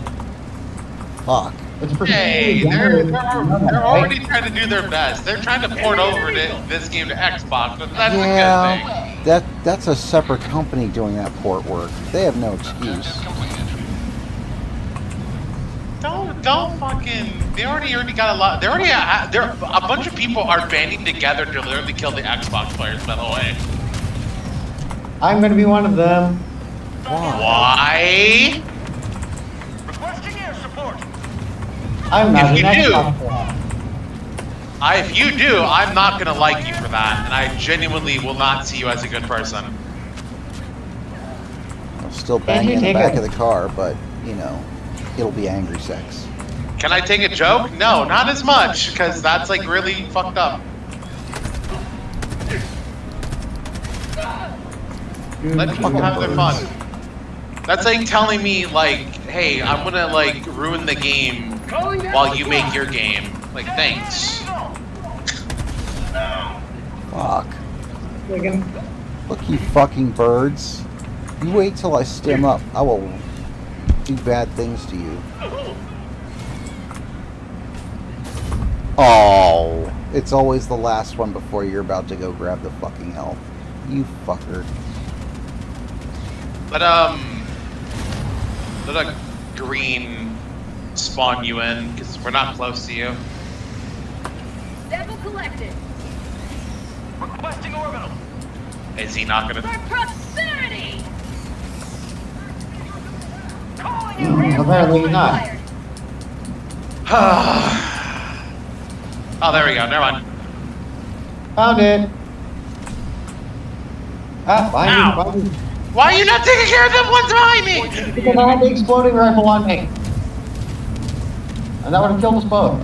Fuck. It's Hey, they're already trying to do their best. They're trying to port over this game to Xbox, but that's a good thing. That's a separate company doing that port work. They have no excuse. Don't fucking. They already got a lot. They're a bunch of people are banding together to literally kill the Xbox players. By the way, I'm gonna be one of them. why? Requesting air support. I'm not If an you do- Xbox player. If you do, I'm not gonna like you for that, and I genuinely will not see you as a good person. I'll still Can bang you you in the take back a- of the car, but, you know, it'll be angry sex. Can I take a joke? No, not as much, because that's like really fucked up. Let people have their fun. That's like telling me like, hey, I'm gonna like ruin the game while you make your game. Like, thanks. Fuck. Look, you fucking birds. You wait till I stim up. I will do bad things to you. Oh, it's always the last one before you're about to go grab the fucking health. You fucker. Let a green spawn you in, because we're not close to you. Sample collected. Requesting orbital. Is he not gonna? For proximity! Calling in Apparently not. Oh, there we go. Never mind. Found it. Ah, Ow. find you. Why are you not taking care of them ones behind me? Because I had the exploding rifle on me. And that would have killed us both.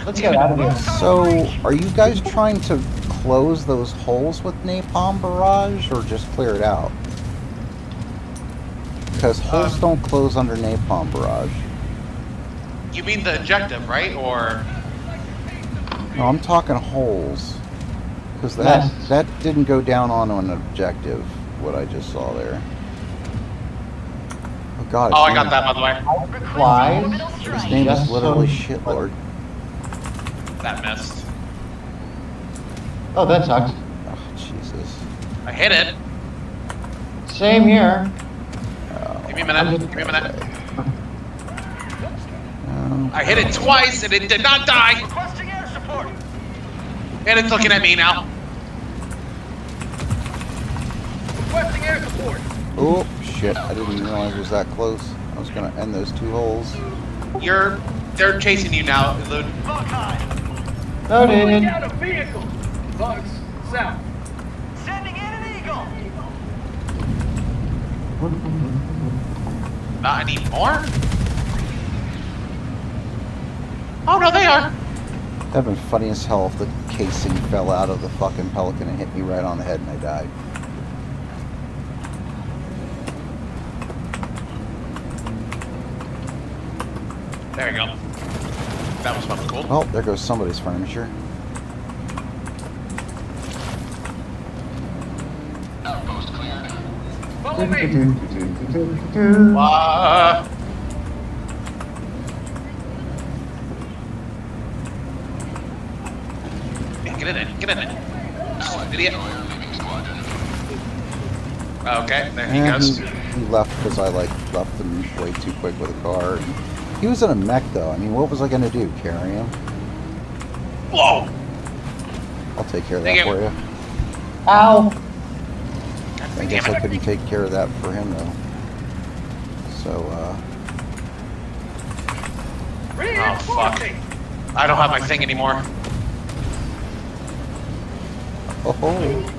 Let's get out of here. So, are you guys trying to close those holes with napalm barrage, or just clear it out? Because holes don't close under napalm barrage. You mean the objective, right? Or No, I'm talking holes. Because Yes. that didn't go down on an objective, what I just saw there. Oh god, oh, I his got name- that by the way. Flies. His name is Just literally so- Shitlord. That missed. Oh, that sucks. Oh, Jesus. I hit it. Same here. Oh, Give me a minute. Give me a minute. no. I hit it twice and it did not die. Requesting air support. And it's looking at me now. Requesting air support. Oh, shit. I didn't even realize it was that close. I was going to end those two holes. They're chasing you now, Lude. Bug high. Loaded. Down a vehicle. Bugs south. Sending in an eagle. Not anymore? Oh no, they are. That'd been funny as hell if the casing fell out of the fucking Pelican and hit me right on the head and I died. There you go. That was fucking cool. Oh, there goes somebody's furniture. Outpost cleared. Follow me. Yeah, get in it. Get in it. Allied Idiot. destroyer leaving squadron. Okay, there he And goes. he left because I left him way too quick with a car. He was in a mech though. I mean, what was I gonna do? Carry him? Whoa! I'll take care of Thank that you. for you. Ow! I guess I couldn't take care of that for him though. So, Oh, fuck. I don't have my thing anymore. oh,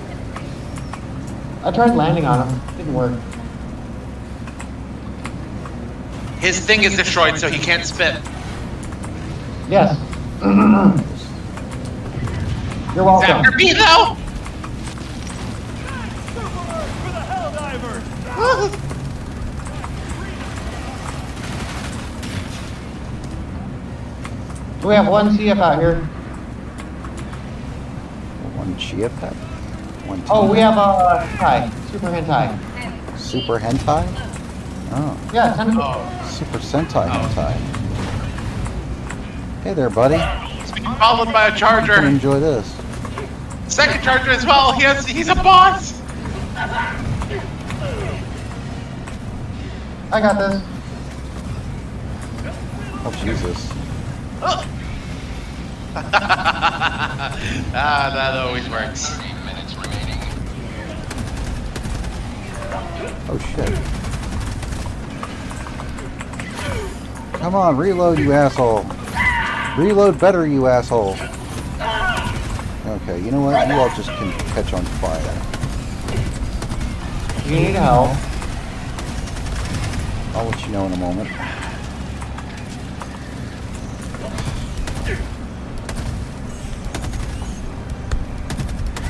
I tried landing on him. Didn't work. His thing is destroyed, so he can't spit. Yes. You're Is that welcome. for me, though? For the Helldivers. So we have one CF out here. one chia pet, one. Oh, we tea. have a hentai. Super hentai. Super hentai. Oh, Yeah, tentacle. Oh, Super sentai hentai. Hey there, buddy. he's being followed by a You can charger. enjoy this. Second charger as well. He's a boss. I got this. Oh Jesus. That always works. 30 minutes remaining. Oh shit. Come on, reload, you asshole. Reload better, you asshole. Okay, you know what? You all just can catch on fire. You need help. I'll let you know in a moment.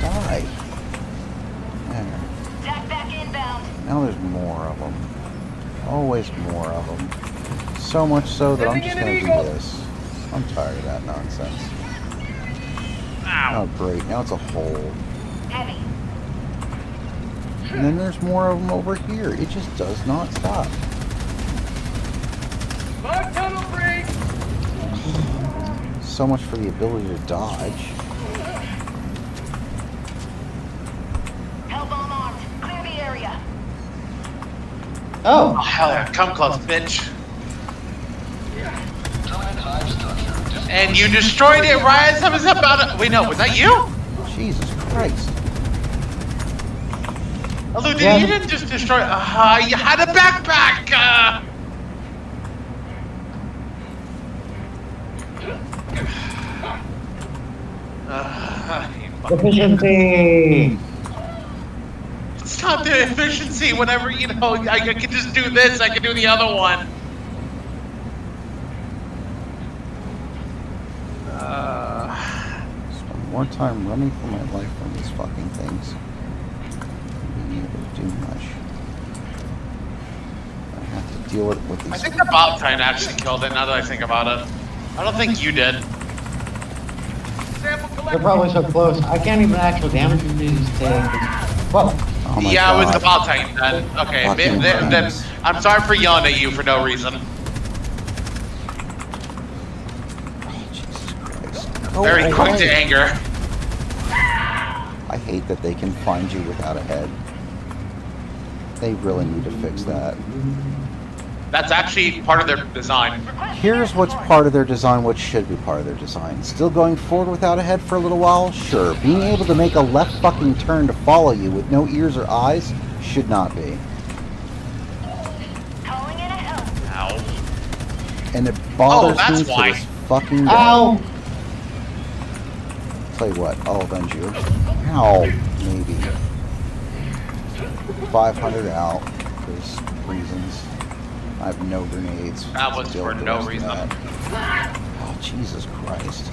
Die. There. Tack back inbound. Now there's more of them. Always more of them. So much so that I'm just going to do this. I'm tired of that nonsense. Ow. Oh great, now it's a hole. Heavy. And then there's more of them over here. It just does not stop. 5 tunnel break. So much for the ability to dodge. Hellbomb armed. Clear the area. Oh, Oh, hell yeah. Come close, bitch. Terminate hive structure. And you destroyed it right as I was about to... Wait, no, was that you? Jesus Christ. Alu, Yeah. you didn't just destroy... you had a backpack! You fuck- efficiency. It's not the efficiency whenever, you know, I can just do this, I can do the other one. Spend more time running for my life from these fucking things. Being able to do much. I have to deal with these. I think the Bob Titan actually killed it now that I think about it. I don't think you did. Sample They're collected. probably so close. I can't even actually damage these things. Whoa. Oh my Yeah, it was the God. Bob Titan then. Okay, Fucking then things. I'm sorry for yelling at you for no reason. Oh, Jesus Christ. Go Very quick away. to anger. I hate that they can find you without a head. They really need to fix that. That's actually part of their design. Here's what's part of their design, what should be part of their design. Still going forward without a head for a little while? Sure. Being able to make a left fucking turn to follow you with no ears or eyes should not be. Calling in a hell. Ow. And it bothers that's me to why. this fucking day. Ow. Tell you what, I'll avenge you. Ow, maybe. 500 out for reasons. I have no grenades. That was to deal for with the no rest of reason. that. Oh, Jesus Christ.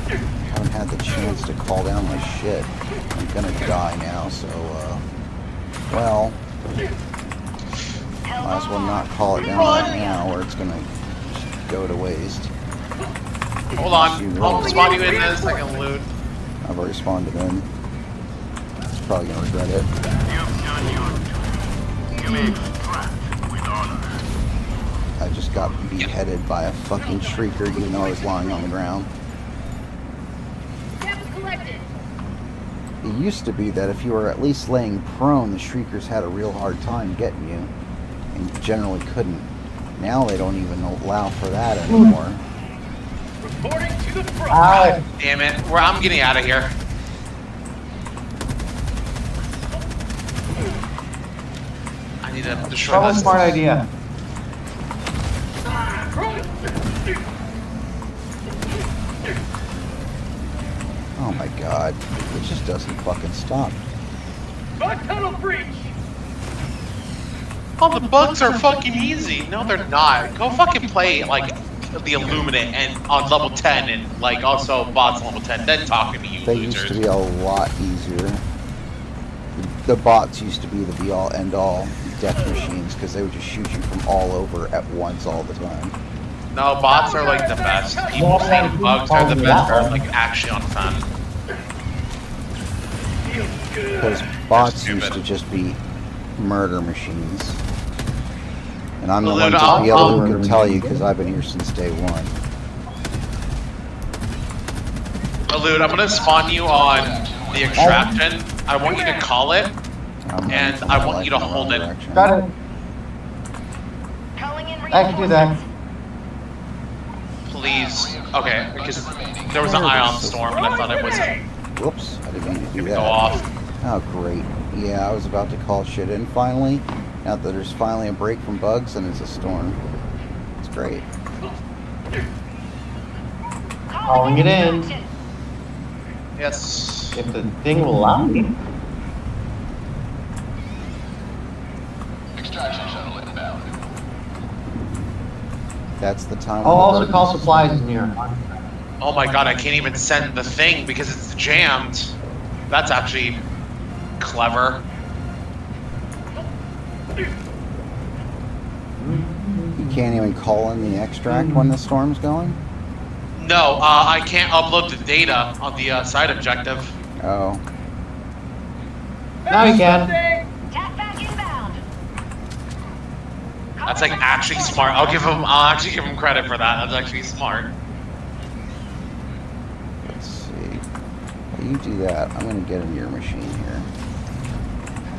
I haven't had the chance to call down my shit. I'm gonna die now, so, well, Might as well not call it down right now, or it's gonna just go to waste. Hold on. I'll spawn you in a second, Loot. I've already spawned it in. It's probably gonna regret it. I just got beheaded by a fucking shrieker, even though I was lying on the ground. It used to be that if you were at least laying prone, the shriekers had a real hard time getting you, and generally couldn't. Now they don't even allow for that anymore. Reporting to the front. God damn it. I'm getting out of here. I need to destroy Probably a this. smart idea. Oh my god, it just doesn't fucking stop. Bug tunnel breach. Oh, the bugs are fucking easy. No, they're not. Go fucking play, like, the Illuminate and on level 10 and, like, also bots level 10. Then talking to you They losers. used to be a lot easier. The bots used to be the be-all, end-all death machines, because they would just shoot you from all over at once all the time. No, bots are, like, the best. People saying bugs are the best are, like, actually on fun. Because bots Stupid. used to just be murder machines. And I'm the Well, one then to I'll- be able I'll- who can tell you, because I've been here since day one. Elude, I'm gonna spawn you on the extraction. I want you to call it, I'm running and for I my want life you to in the hold wrong it. direction. Got it. Calling in I can do that. reinforcements. Please. Okay, because there was an ion storm, and I thought it was Whoops, I didn't mean to do gonna that. go off. Oh, great. Yeah, I was about to call shit in finally. Now that there's finally a break from bugs and it's a storm. It's great. Calling it in. instruction. Yes. If the thing will allow me. Extraction shuttle inbound. That's the time. I'll when the also bugs- call supplies in here. Oh my god, I can't even send the thing because it's jammed. That's actually clever. You can't even call in the extract when the storm's going? No, I can't upload the data on the side objective. Oh. Now you can. Tap back inbound. That's like actually smart. I'll actually give him credit for that. That's actually smart. Let's see. While you do that, I'm going to get in your machine here.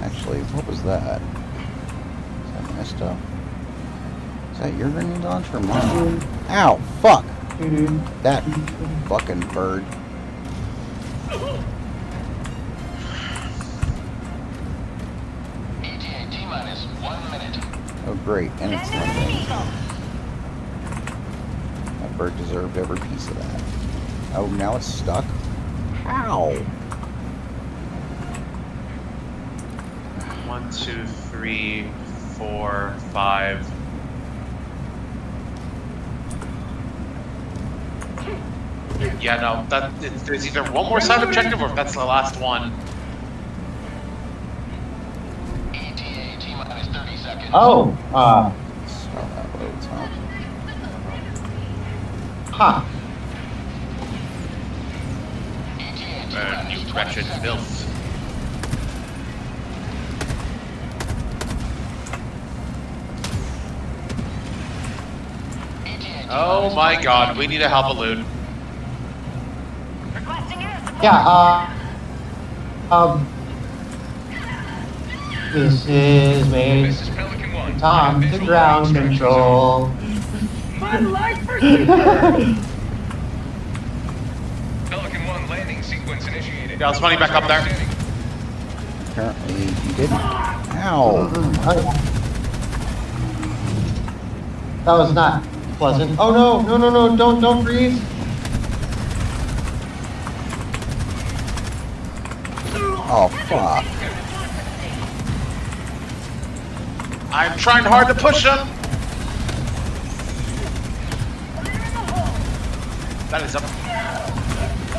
Actually, what was that? Is that messed up? Is that your grenade launcher or mine? Ow! Fuck! That fucking bird. ETA T-minus 1 minute. Oh great, and it's Send in an London. eagle. That bird deserved every piece of that. Oh, now it's stuck? How? 1, 2, 3, 4, 5. Yeah, no, there's either one more side objective or if that's the last one. ETA T-minus 30 seconds. Oh, So that loads, huh? huh. ETA Burn, you T-minus 20 wretched seconds. filth. ETA Oh my god, we need to help Elude. Requesting air support. Yeah, this is made This is Pelican 1. Tom to Visual ground extraction. control. My life for super. Pelican 1 landing sequence initiated. Yeah, let's money back up there. Apparently you didn't. Ow! That was not pleasant. Oh no, don't breathe. Oh, fuck. I'm trying hard to push him. That is up.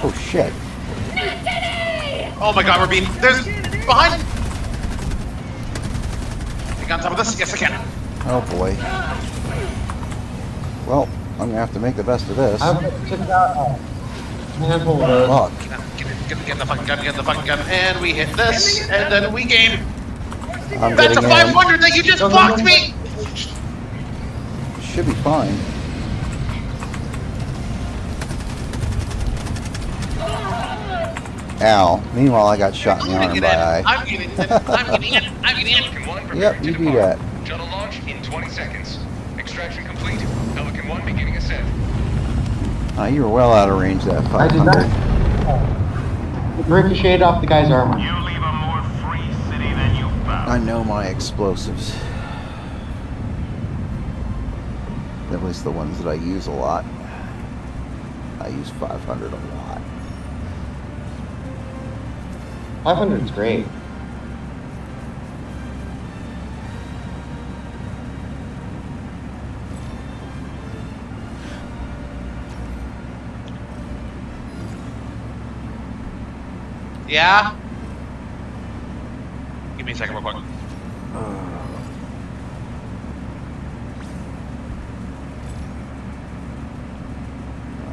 Oh, shit. Oh my god, we're being. There's. Behind! Get on top of this? Yes, I can. Oh boy. Well, I'm gonna have to make the best of this. I've took out a handful of those. Fuck. Get in the fucking gun, get in the fucking gun, and we hit this, and then we gain. I'm That's a getting in. 500 that you just blocked me! Should be fine. Ow. Meanwhile, I got shot in the arm by I'm getting in. I'm getting in. I'm getting in. Pelican 1 preparing Yep, to you do depart. that. Shuttle launch in 20 seconds. Extraction complete. Pelican 1 beginning ascent. You were well out of range that I did 500. not. Ricocheted off the guy's armor. You leave a more free city than you found. I know my explosives. At least the ones that I use a lot. I use 500 a lot. 500 is great. Yeah? Give me a second real quick.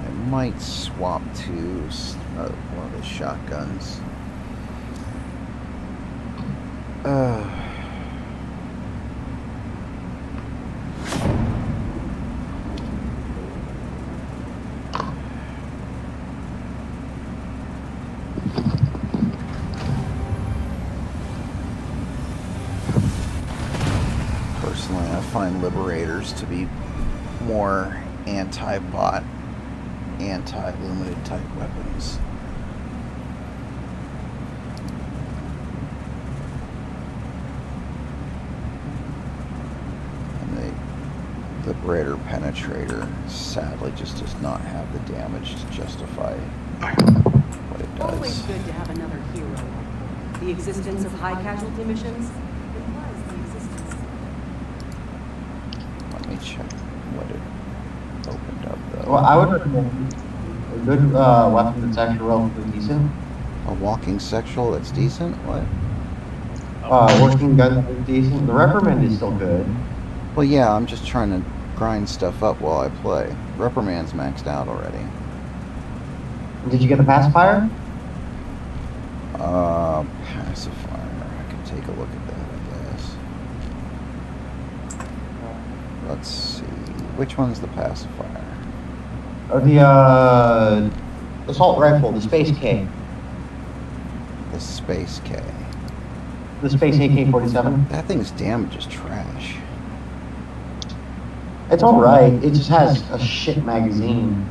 I might swap to one of the shotguns. Personally, I find Liberators to be more anti-bot, anti-limited type weapons. And the Liberator Penetrator sadly just does not have the damage to justify what it Always does. good to have another hero. The existence of high casualty missions implies the existence. Let me check what it opened up though. Well, I would recommend a good weapon that's actually relatively decent. A walking sexual that's decent? What? Working gun is decent. The reprimand is still good. Well, yeah, I'm just trying to grind stuff up while I play. Reprimand's maxed out already. Did you get the pacifier? Pacifier. I can take a look at that, I guess. Let's see. Which one's the pacifier? The assault rifle, the Space K, The Space K. the Space AK-47. That thing's damage is trash. It's all right. It just has a shit magazine.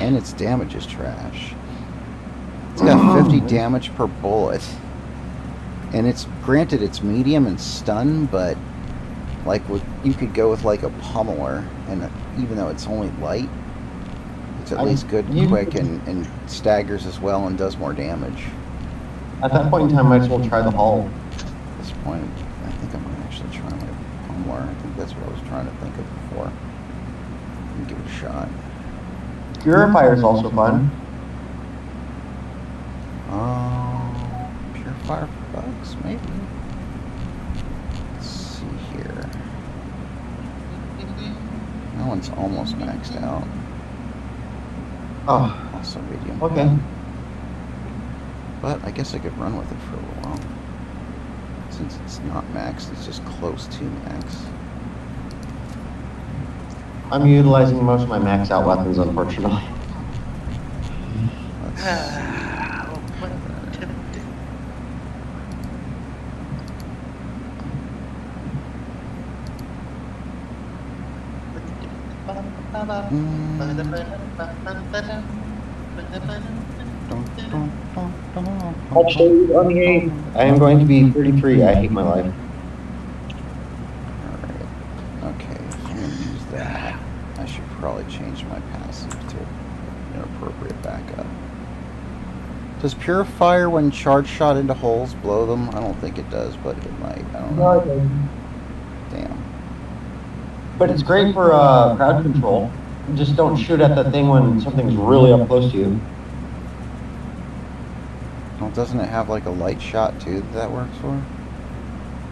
And its damage is trash. It's got 50 damage per bullet. And it's, granted, it's medium and stun, but like you could go with like a pummeler, and even though it's only light, it's at least good, quick, and staggers as well and does more damage. At that point in time, I might as well try the hull. At this point, I think I might actually try my pummeler. I think that's what I was trying to think of before. And give it a shot. Purifier is also fun. Purifier for bugs, maybe. Let's see here. That one's almost maxed out. Oh, Also medium. okay. But I guess I could run with it for a little while. Since it's not maxed, it's just close to max. I'm utilizing most of my max out weapons, unfortunately. Let's see. I'll show you on the 8th. I am going to be 33. I hate my life. Alright. Okay, if I'm gonna use that, I should probably change my passive to an appropriate backup. Does Purifier, when charge shot into holes, blow them? I don't think it does, but it might. I don't know. Damn. But it's great for crowd control. Just don't shoot at the thing when something's really up close to you. Well, doesn't it have like a light shot too that works for?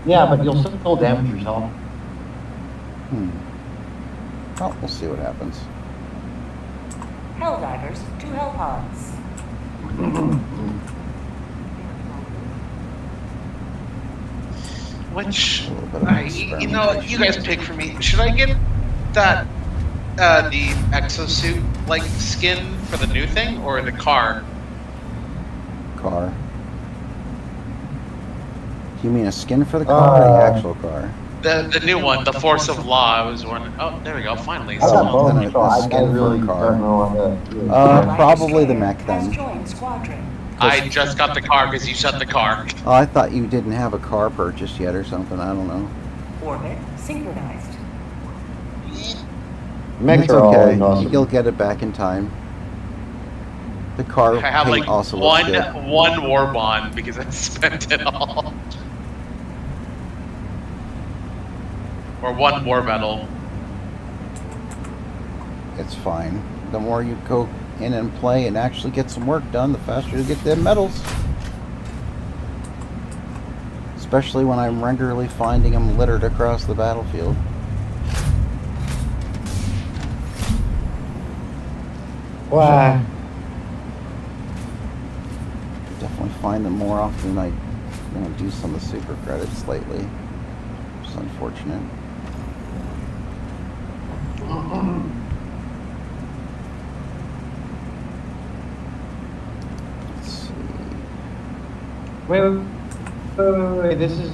Yeah, but you'll still damage yourself. Oh, we'll see what happens. Helldivers to Hellpods. Which, A little bit of you know, you guys pick for me. Should I get that, the exosuit like skin for the new thing, or the car? Car. You mean a skin for the car or the actual car? The new one, the Force of Law. I was wondering. Oh, there we go. Finally, I got someone. both, Then so a I skin for a really car. don't know what to... Probably the mech Has then. joined squadron. I just got the car because you said the car. Oh, I thought you didn't have a car purchased yet or something. I don't know. Orbit synchronized. Mechs It's are okay. all awesome. You'll get it back in time. The car I have paint like also looks good. one war bond because I spent it all. Or one war medal. It's fine. The more you go in and play and actually get some work done, the faster you get them medals. Especially when I'm regularly finding them littered across the battlefield. Wow. Definitely find them more often than I do some of the super credits lately. Which is unfortunate. Let's see. Wait. This is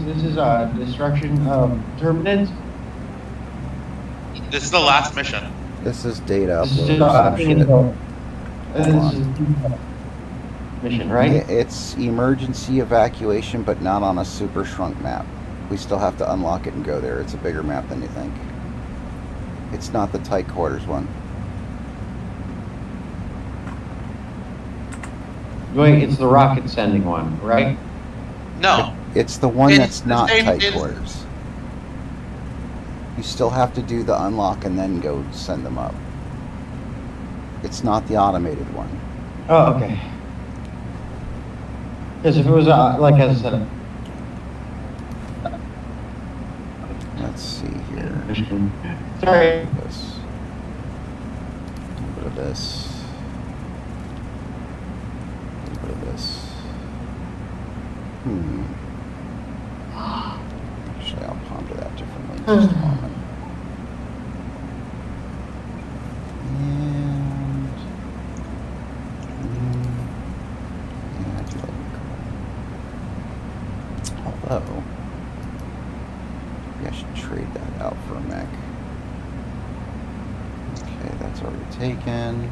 destruction of Terminus. This is the last mission. This is data This is upload just or some shit. this is mission, right? It's emergency evacuation, but not on a super shrunk map. We still have to unlock it and go there. It's a bigger map than you think. It's not the tight quarters one. Wait, it's the rocket sending one, right? No. It's the one It's that's the not same- tight it's- quarters. You still have to do the unlock and then go send them up. It's not the automated one. Oh, okay. Because if it was like as I said, Let's see here. sorry. This. A little bit of this. A little bit of this. Actually, I'll ponder that differently in just a moment. And yeah, I do like the car. Although, maybe I should trade that out for a mech. Okay, that's already taken.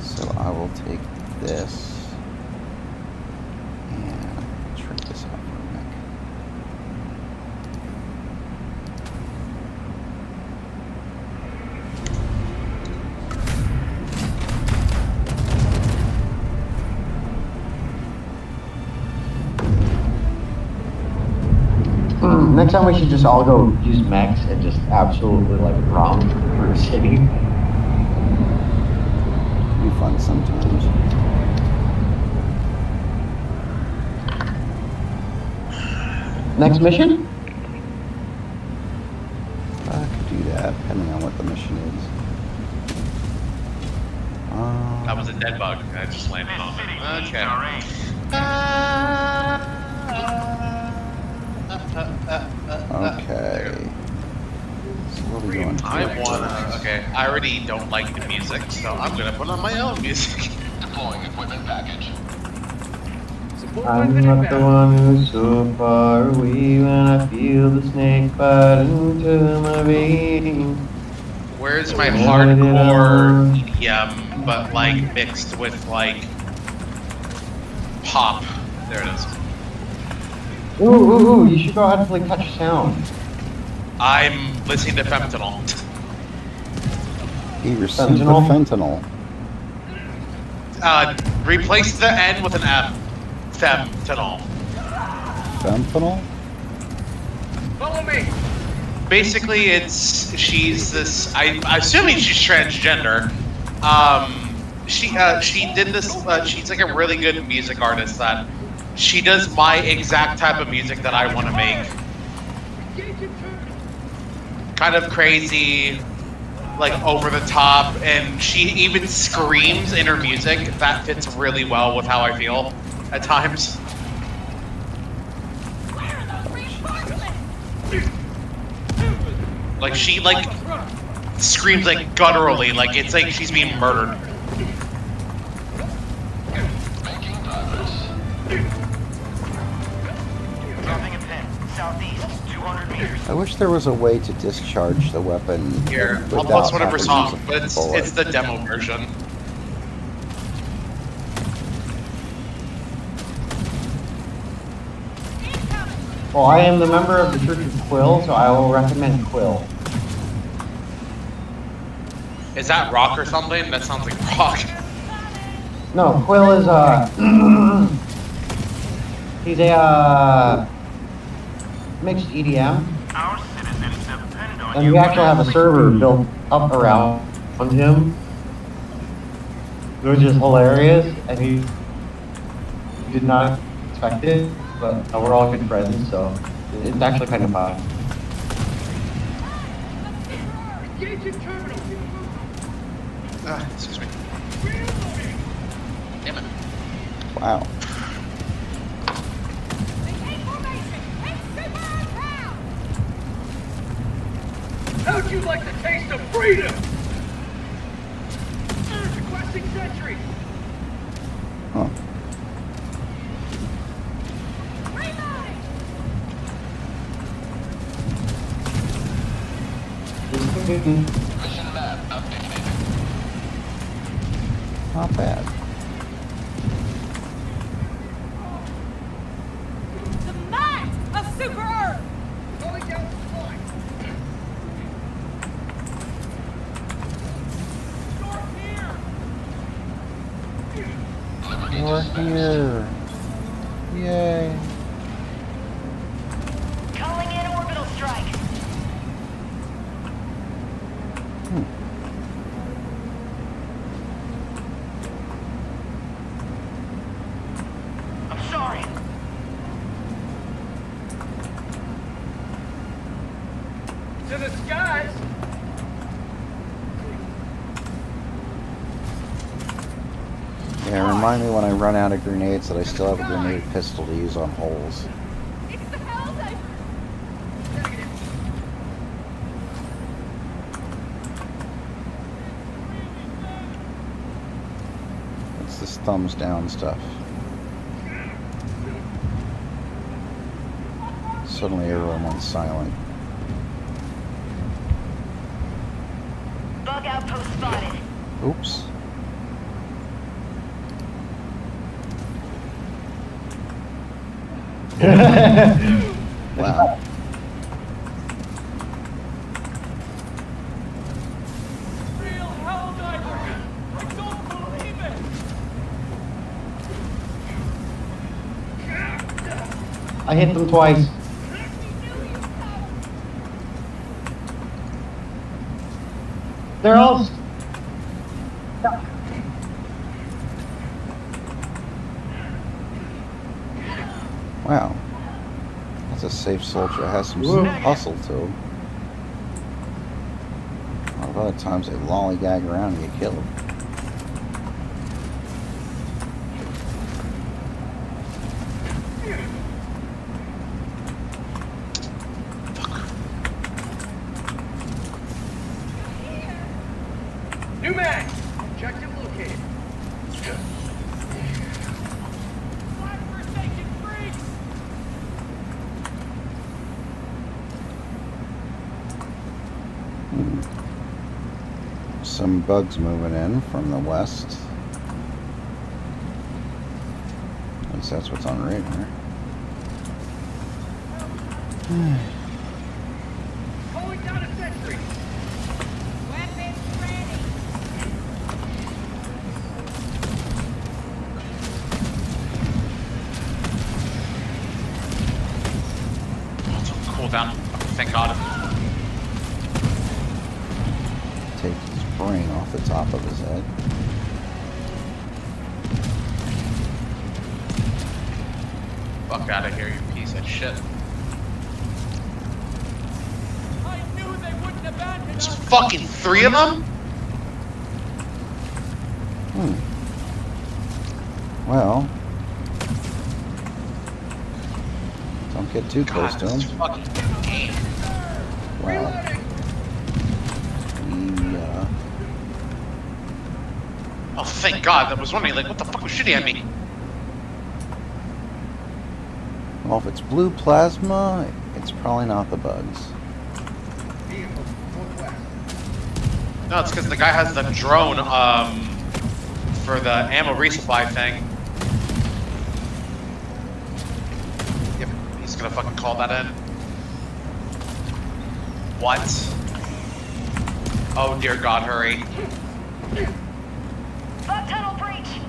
So I will take this and trade this out for a mech. Next time we should just all go use mechs and just absolutely like romp through a city. Can be fun sometimes. Next mission? I could do that, depending on what the mission is. That was a dead bug. I just landed on it. Okay. Okay. So what are we going to do? I wanna. Okay, I already don't like the music, so I'm gonna put on my own music. Deploying equipment package. I'm not the one who's so far away when I feel the snake bite into my vein. Where's my hardcore EDM, but like mixed with like pop? There it is. Ooh, you should go out and play Touch Sound. I'm listening to Fentanyl. He received the fentanyl. Replace the N with an M. Fentanyl. Fentanyl? Follow me. Basically, she's this. I'm assuming she's transgender. She did this. She's like a really good music artist that she does my exact type of music that I want to make. kind of crazy, like over the top, and she even screams in her music. That fits really well with how I feel at times. Like she like screams like gutturally, like it's like she's being murdered. Making progress. Dropping a pin. Southeast, 200 meters. I wish there was a way to discharge the weapon Here, I'll without post whatever having to song, use a but bullet. it's the demo version. Well, I am the member of the Church of Quill, so I will recommend Quill. Is that rock or something? That sounds like rock. No, Quill is he's a mixed EDM, Our citizens depend on and you. we actually have a server built up around him, which is hilarious, and he did not expect it, but we're all good friends, so it's actually kind of fun. Engaging terminal. Excuse me. Damn it. Wow. How'd you like the taste of freedom? Requesting sentry. Huh. Mission map updated. Not bad. The might of Super Earth! Going down the line. Liberty You're dispatched. here. Yay. Calling in orbital strike. I'm sorry. To the skies. Yeah, remind me when I run out of grenades that I still have a grenade pistol to use on holes. It's the HELLDIVERs! It's this thumbs down stuff. Suddenly everyone went silent. Bug outpost spotted. Oops. Wow. Real Helldivers. I don't believe it. I hit them twice. They're all stuck. Wow. That's a safe soldier. It has some Whoa. hustle to him. A lot of times they lollygag around and get killed. New mag. Objective located. Forsaken freaks. Some bugs moving in from the west. At least that's what's on radar. Calling down a sentry. Weapons ready! Cool down. Thank God. Take his brain off the top of his head. Fuck out of here, you piece of shit. I knew they would There's fucking 3 of them? Well, don't get too close God, to this him. fucking game. Wow. Oh, thank God. I was wondering, like, what the fuck was shooting at me? Well, if it's blue plasma, it's probably not the bugs. No, it's because the guy has the drone, for the ammo resupply thing. Yep, he's gonna fucking call that in. What? Oh, dear God, hurry. Bug tunnel breach.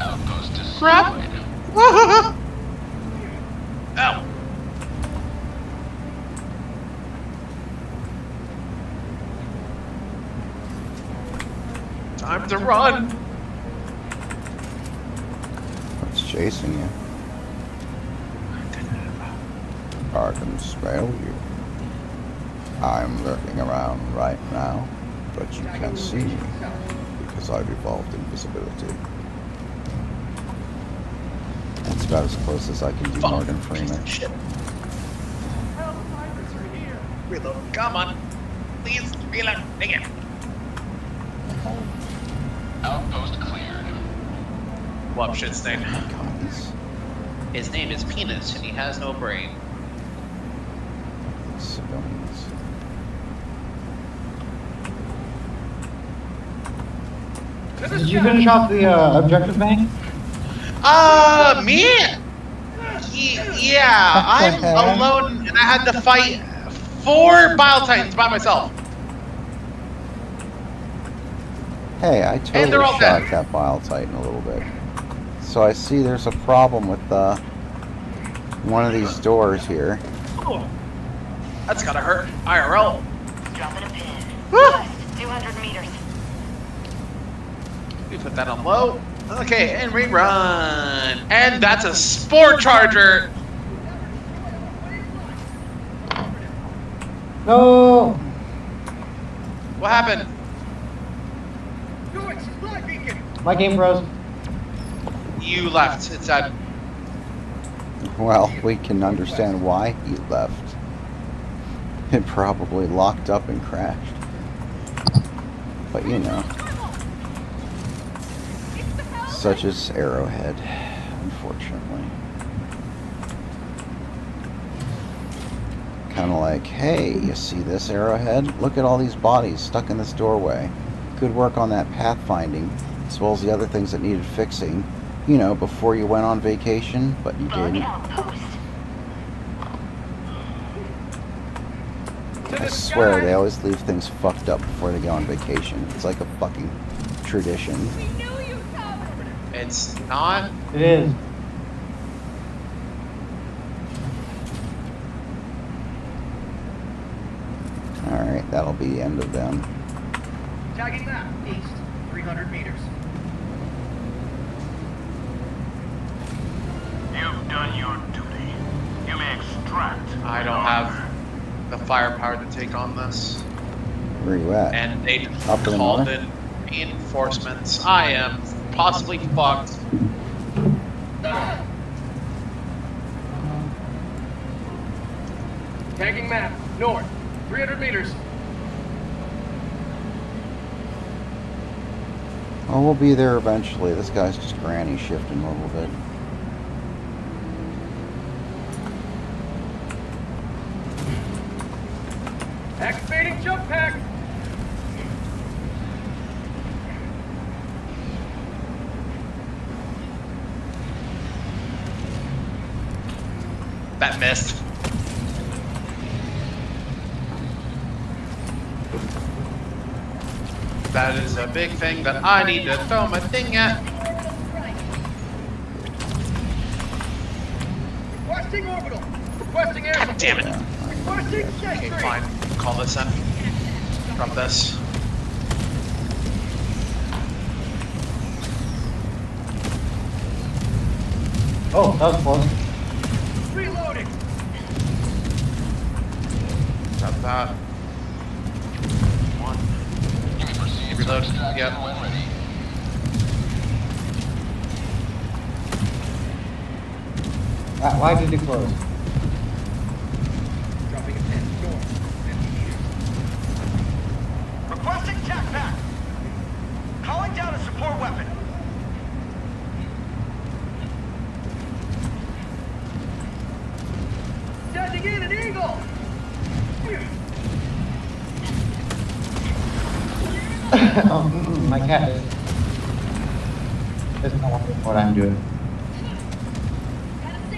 Outpost destroyed. Crap! Ow! Time to run! What's chasing you? I can smell you. I'm lurking around right now, but you can't see me because I've evolved invisibility. That's about as close as I can do Morgan Freeman. Shit. Reload. Come on. Please reload. Again. Outpost cleared. Love shit stain. Oh my God, these His name is Penis and he has no brain. civilians. Did you finish off the objective bank? Me? Yeah, I'm alone and I had to fight 4 Bile Titans by myself. Hey, I And totally they're all shot dead. that Bile Titan a little bit. So I see there's a problem with one of these doors here. Oh, that's gotta hurt. IRL. Dropping a pin. Ah! West, 200 meters. We put that on low. Okay, and rerun. And that's a Spore Charger. No! What happened? Do it, supply beacon. My game froze. You left. It said. Well, we can understand why he left. It probably locked up and crashed. But you know, such as Arrowhead, unfortunately. Kind of like, hey, you see this, Arrowhead? Look at all these bodies stuck in this doorway. Good work on that pathfinding, as well as the other things that needed fixing, you know, before you went on vacation, but you Bug didn't. outpost. I swear, they always leave things fucked up before they go on vacation. It's like a fucking tradition. We knew you'd come. It's not. It is. Alright, that'll be the end of them. Tagging map, east, 300 meters. You've done your duty. You may extract. I don't have the firepower to take on this. Where are you at? And they Up in the called north? in reinforcements. I am possibly fucked. Tagging map, north, 300 meters. Oh, we'll be there eventually. This guy's just granny shifting a little bit. Activating jump pack. That missed. That is a big thing that I need to throw my thing at. Requesting orbital. Requesting air support. Damn it. Yeah. Requesting Okay, sentry. fine. Call this in. Drop this. Oh, that was close. Reloading. Drop that. One. You may proceed to Reload. extraction Yep. when ready. Why did it close? Dropping a pin. North. 50 meters. Requesting tac pack. Calling down a support weapon. Sending in an eagle. Oh, my cat doesn't know what I'm doing.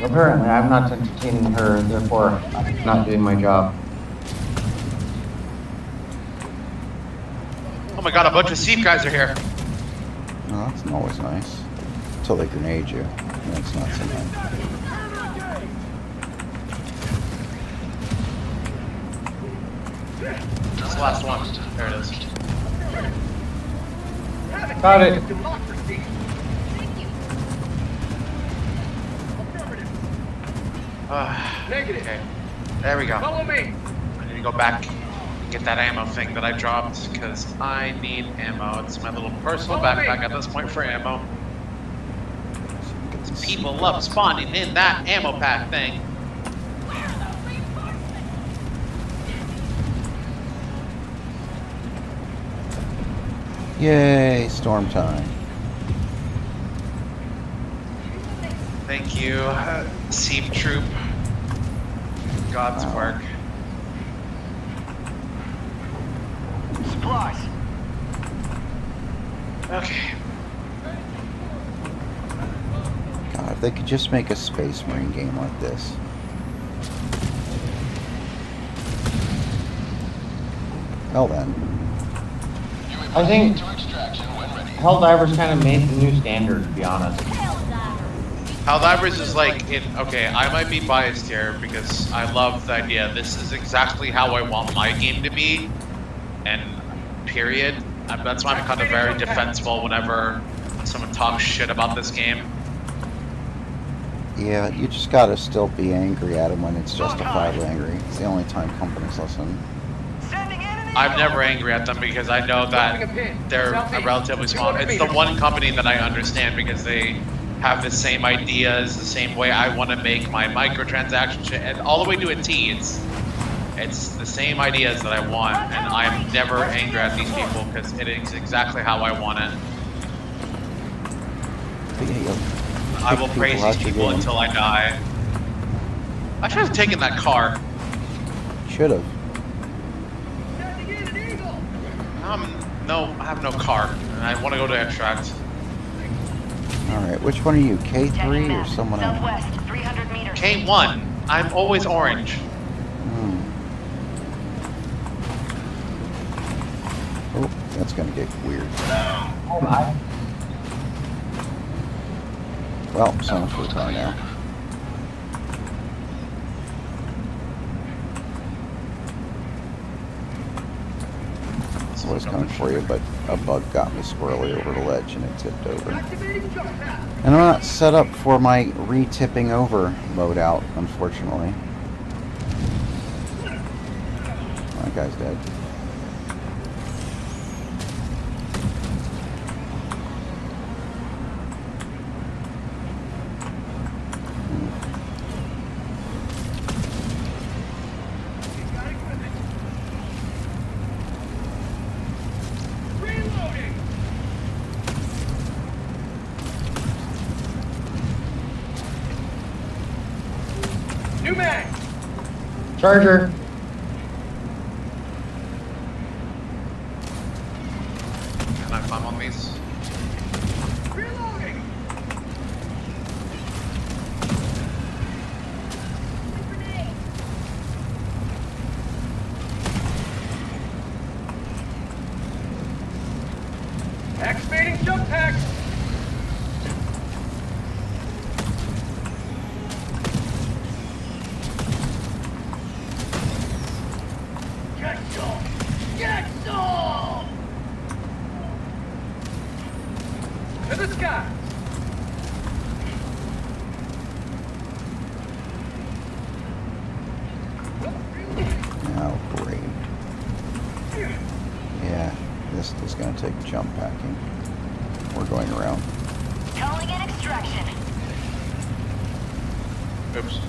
Apparently, I'm not entertaining her, therefore, I'm not doing my job. Oh my god, a bunch of Steve guys are here. No, that's always nice. Until they grenade you. That's not so nice. That's the last one. There it is. Got it. Democracy. Negative. Okay. There we go. Follow me. I need to go back and get that ammo thing that I dropped because I need ammo. It's my little personal backpack at this point for ammo. People love spawning in that ammo pack thing. Yay, storm time. Thank you, Seep Troop. God's work. Supplies. Okay. God, if they could just make a Space Marine game like this. Well then. I think To extraction when ready. Helldivers kind of made the new standard, to be honest. Helldivers is like, okay, I might be biased here because I love the idea. This is exactly how I want my game to be, and period. That's why I'm kind of very defensible whenever someone talks shit about this game. Yeah, you just gotta still be angry at them when it's justifiably angry. It's the only time companies listen. Sending in an eagle. I'm never angry at them because I know that they're a relatively small. It's the one company that I understand because they have the same ideas, the same way I want to make my microtransaction shit, and all the way to a T. It's the same ideas that I want, and I'm never angry at these people because it is exactly how I want it. But yeah, you'll I will kick praise out these your people game. until I die. I should have taken that car. Should have. Sending in an eagle. No, I have no car, and I want to go to extract. Alright, which one are you? Tagging K3 or map. someone else? Southwest, 300 meters. K1. I'm always orange. Hmm. Oh, that's gonna get weird. Well, so much for the car now. I was coming for you, but a bug got me squirrely over the ledge and it tipped over. Activating jump pad. And I'm not set up for my re-tipping over loadout, unfortunately. That guy's dead. Reloading. New mag. Charger. Can I climb on these? Reloading. Activating jump pack. Get some! Get some! To the sky! Oh, great. is going to take jump packing. We're going around. Calling in extraction. Oops.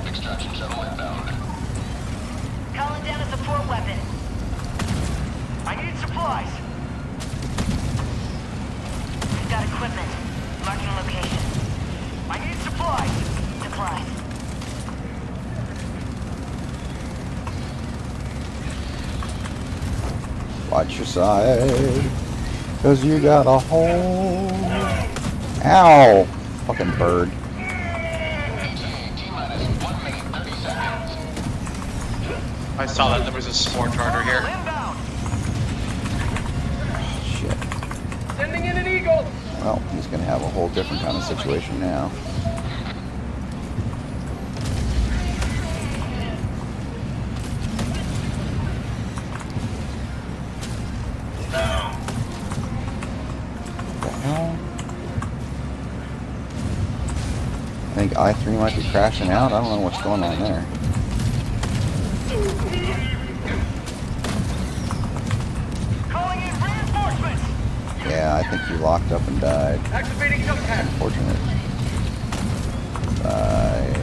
Extraction shuttle inbound. Calling down a support weapon. I need supplies. We've got equipment. Marking location. I need supplies. Decline. Watch your side, cause you got a hole. Ow! Fucking bird. T-minus 1 minute 30 seconds. I saw that there was a spore charter here. Inbound. Shit. Sending in an eagle. Well, he's gonna have a whole different kind of situation now. I think I-3 might be crashing out. I don't know what's going on there. Calling in reinforcements. Yeah, I think he locked up and died. Activating jump pad. Unfortunate. Bye.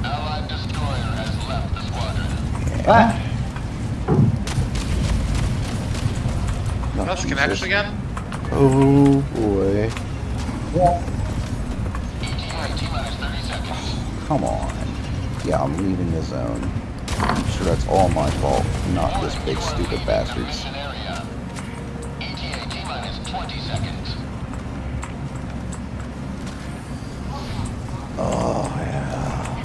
Allied destroyer has left the squadron. Ah! No, That's Jesus. connection again? Oh boy. T-minus 30 seconds. Come on. Yeah, I'm leaving the zone. I'm sure that's all my fault, not this big stupid bastards. Mission area. ETA T-minus 20 seconds. Oh yeah.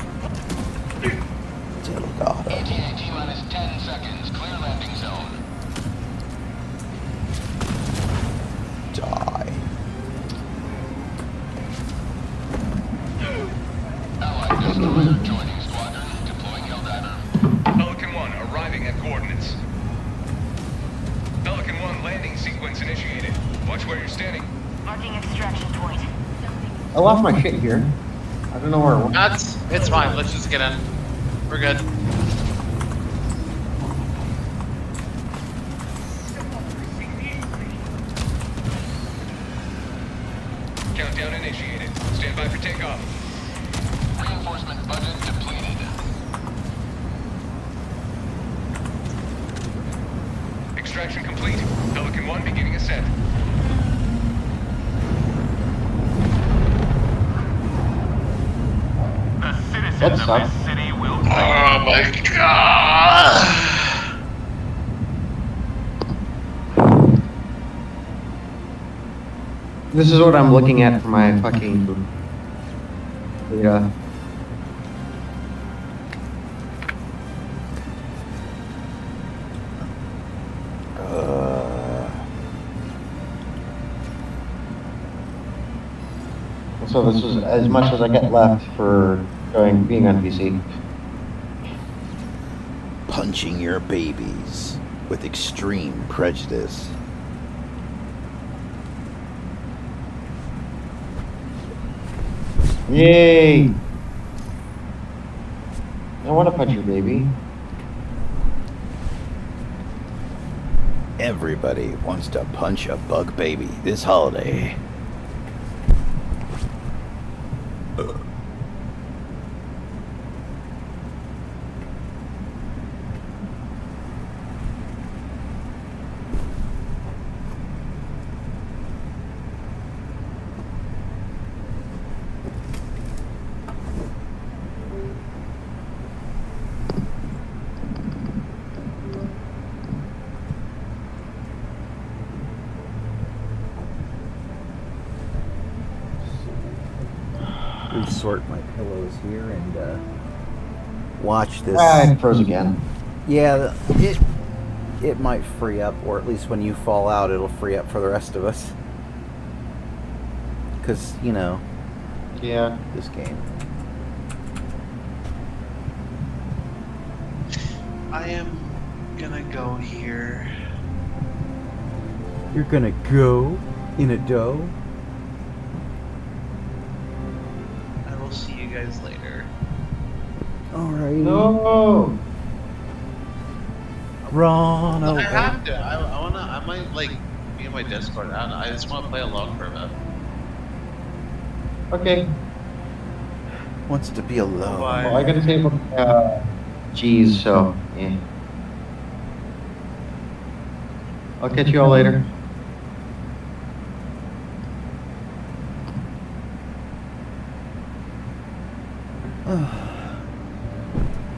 Delgado. ETA T-minus 10 seconds. Clear landing zone. Die. Allied destroyer joining squadron. Deploying Helldiver. Pelican 1 arriving at coordinates. Pelican 1 landing sequence initiated. Watch where you're standing. Marking extraction point. I lost my shit here. I don't know where it went. It's fine. Let's just get in. We're good. Countdown initiated. Stand by for takeoff. Reinforcement budget depleted. Extraction complete. Pelican 1 beginning ascent. The citizens That of sucks. this city will Oh my god! This is what I'm looking at for my fucking. Yeah. So this is as much as I get left for being on PC. Punching your babies with extreme prejudice. Yay! I want to punch your baby. Everybody wants to punch a bug baby this holiday. Resort my pillows here and watch this. Ah, it froze again. Yeah, it might free up, or at least when you fall out, it'll free up for the rest of us. Because, you know, Yeah. this game. I am gonna go here. You're gonna go in a dough? I will see you guys later. Alright. No. Run I away. have to. I wanna. I might like be in my Discord. I don't know. I just want to play alone for a bit. Okay. Wants to be alone. Bye. Well, I gotta save up cheese, so yeah. I'll catch you all later.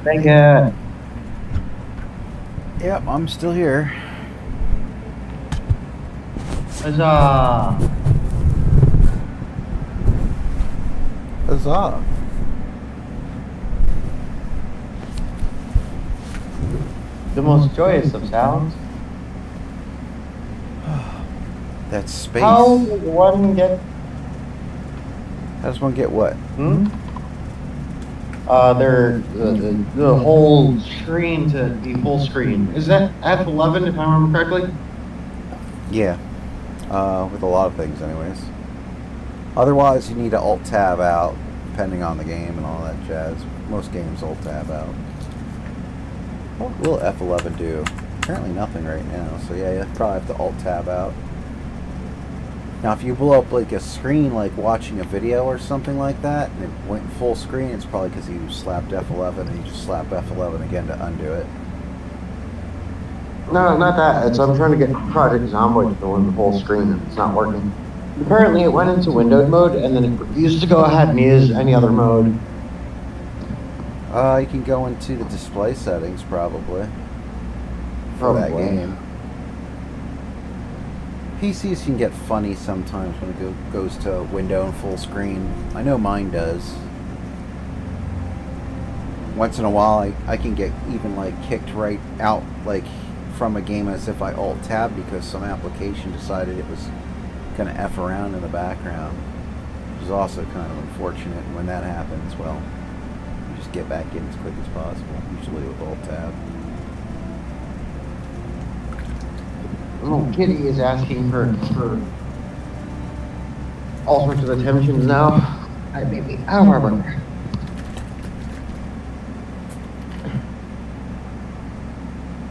Thank you. Yep, I'm still here. Huzzah! Huzzah. The most joyous of sounds. That's space. How does one get? How does one get what? The whole screen to be full screen. Is that F11 if I remember correctly? Yeah. With a lot of things anyways. Otherwise you need to Alt-Tab out, depending on the game and all that jazz. Most games Alt-Tab out. What will F11 do? Apparently nothing right now, so yeah, you probably have to Alt-Tab out. Now if you blow up like a screen like watching a video or something like that, and it went full screen, it's probably because you slapped F11 and you just slap F11 again to undo it. No, not that. I'm trying to get Project Zomboid to go into full screen and it's not working. Apparently it went into windowed mode and then it refused to go ahead and use any other mode. You can go into the display settings probably for that game. PCs can get funny sometimes when it goes to window and full screen. I know mine does. Once in a while I can get even like kicked right out like from a game as if I Alt-Tab because some application decided it was going to F around in the background. Which is also kind of unfortunate. And when that happens, well, you just get back in as quick as possible, usually with Alt-Tab. Little kitty is asking for all sorts of attentions now. Hi, baby. How are you?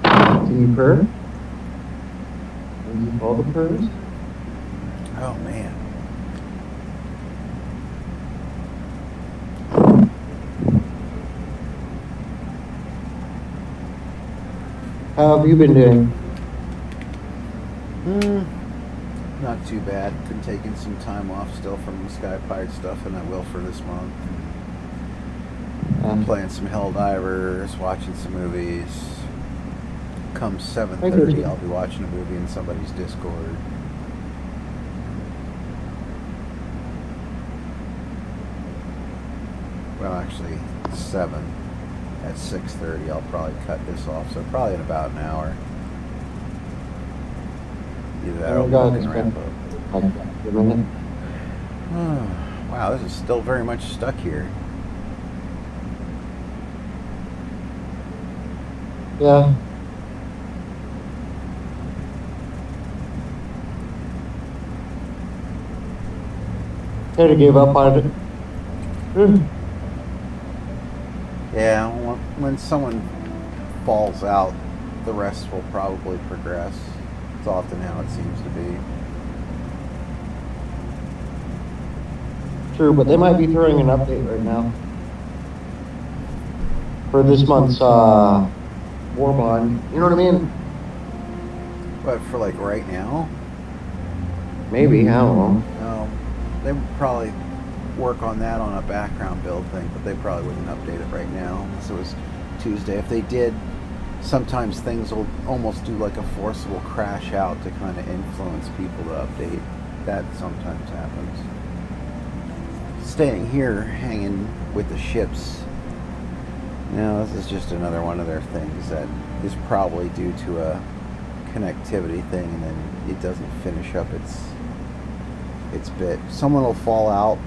Can you purr? Can you all the purrs? Oh man. How have you been doing? Not too bad. Been taking some time off still from the Sky Pirate stuff, and I will for this month. Playing some Helldivers, watching some movies. Come 7:30, I'll be watching a movie in somebody's Discord. Well, actually, 7. At 6:30, I'll probably cut this off, so probably in about an hour. Either that or we can wrap up. Wow, this is still very much stuck here. Yeah. Kind of gave up on it. Yeah, when someone falls out, the rest will probably progress. It's often how it seems to be. True, but they might be throwing an update right now. For this month's War Bond. You know what I mean? But for like right now? Maybe, I don't know. No, they would probably work on that on a background build thing, but they probably wouldn't update it right now unless it was Tuesday. If they did, sometimes things will almost do like a forcible crash out to kind of influence people to update. That sometimes happens. Staying here, hanging with the ships. Now, this is just another one of their things that is probably due to a connectivity thing, and then it doesn't finish up its bit. Someone will fall out,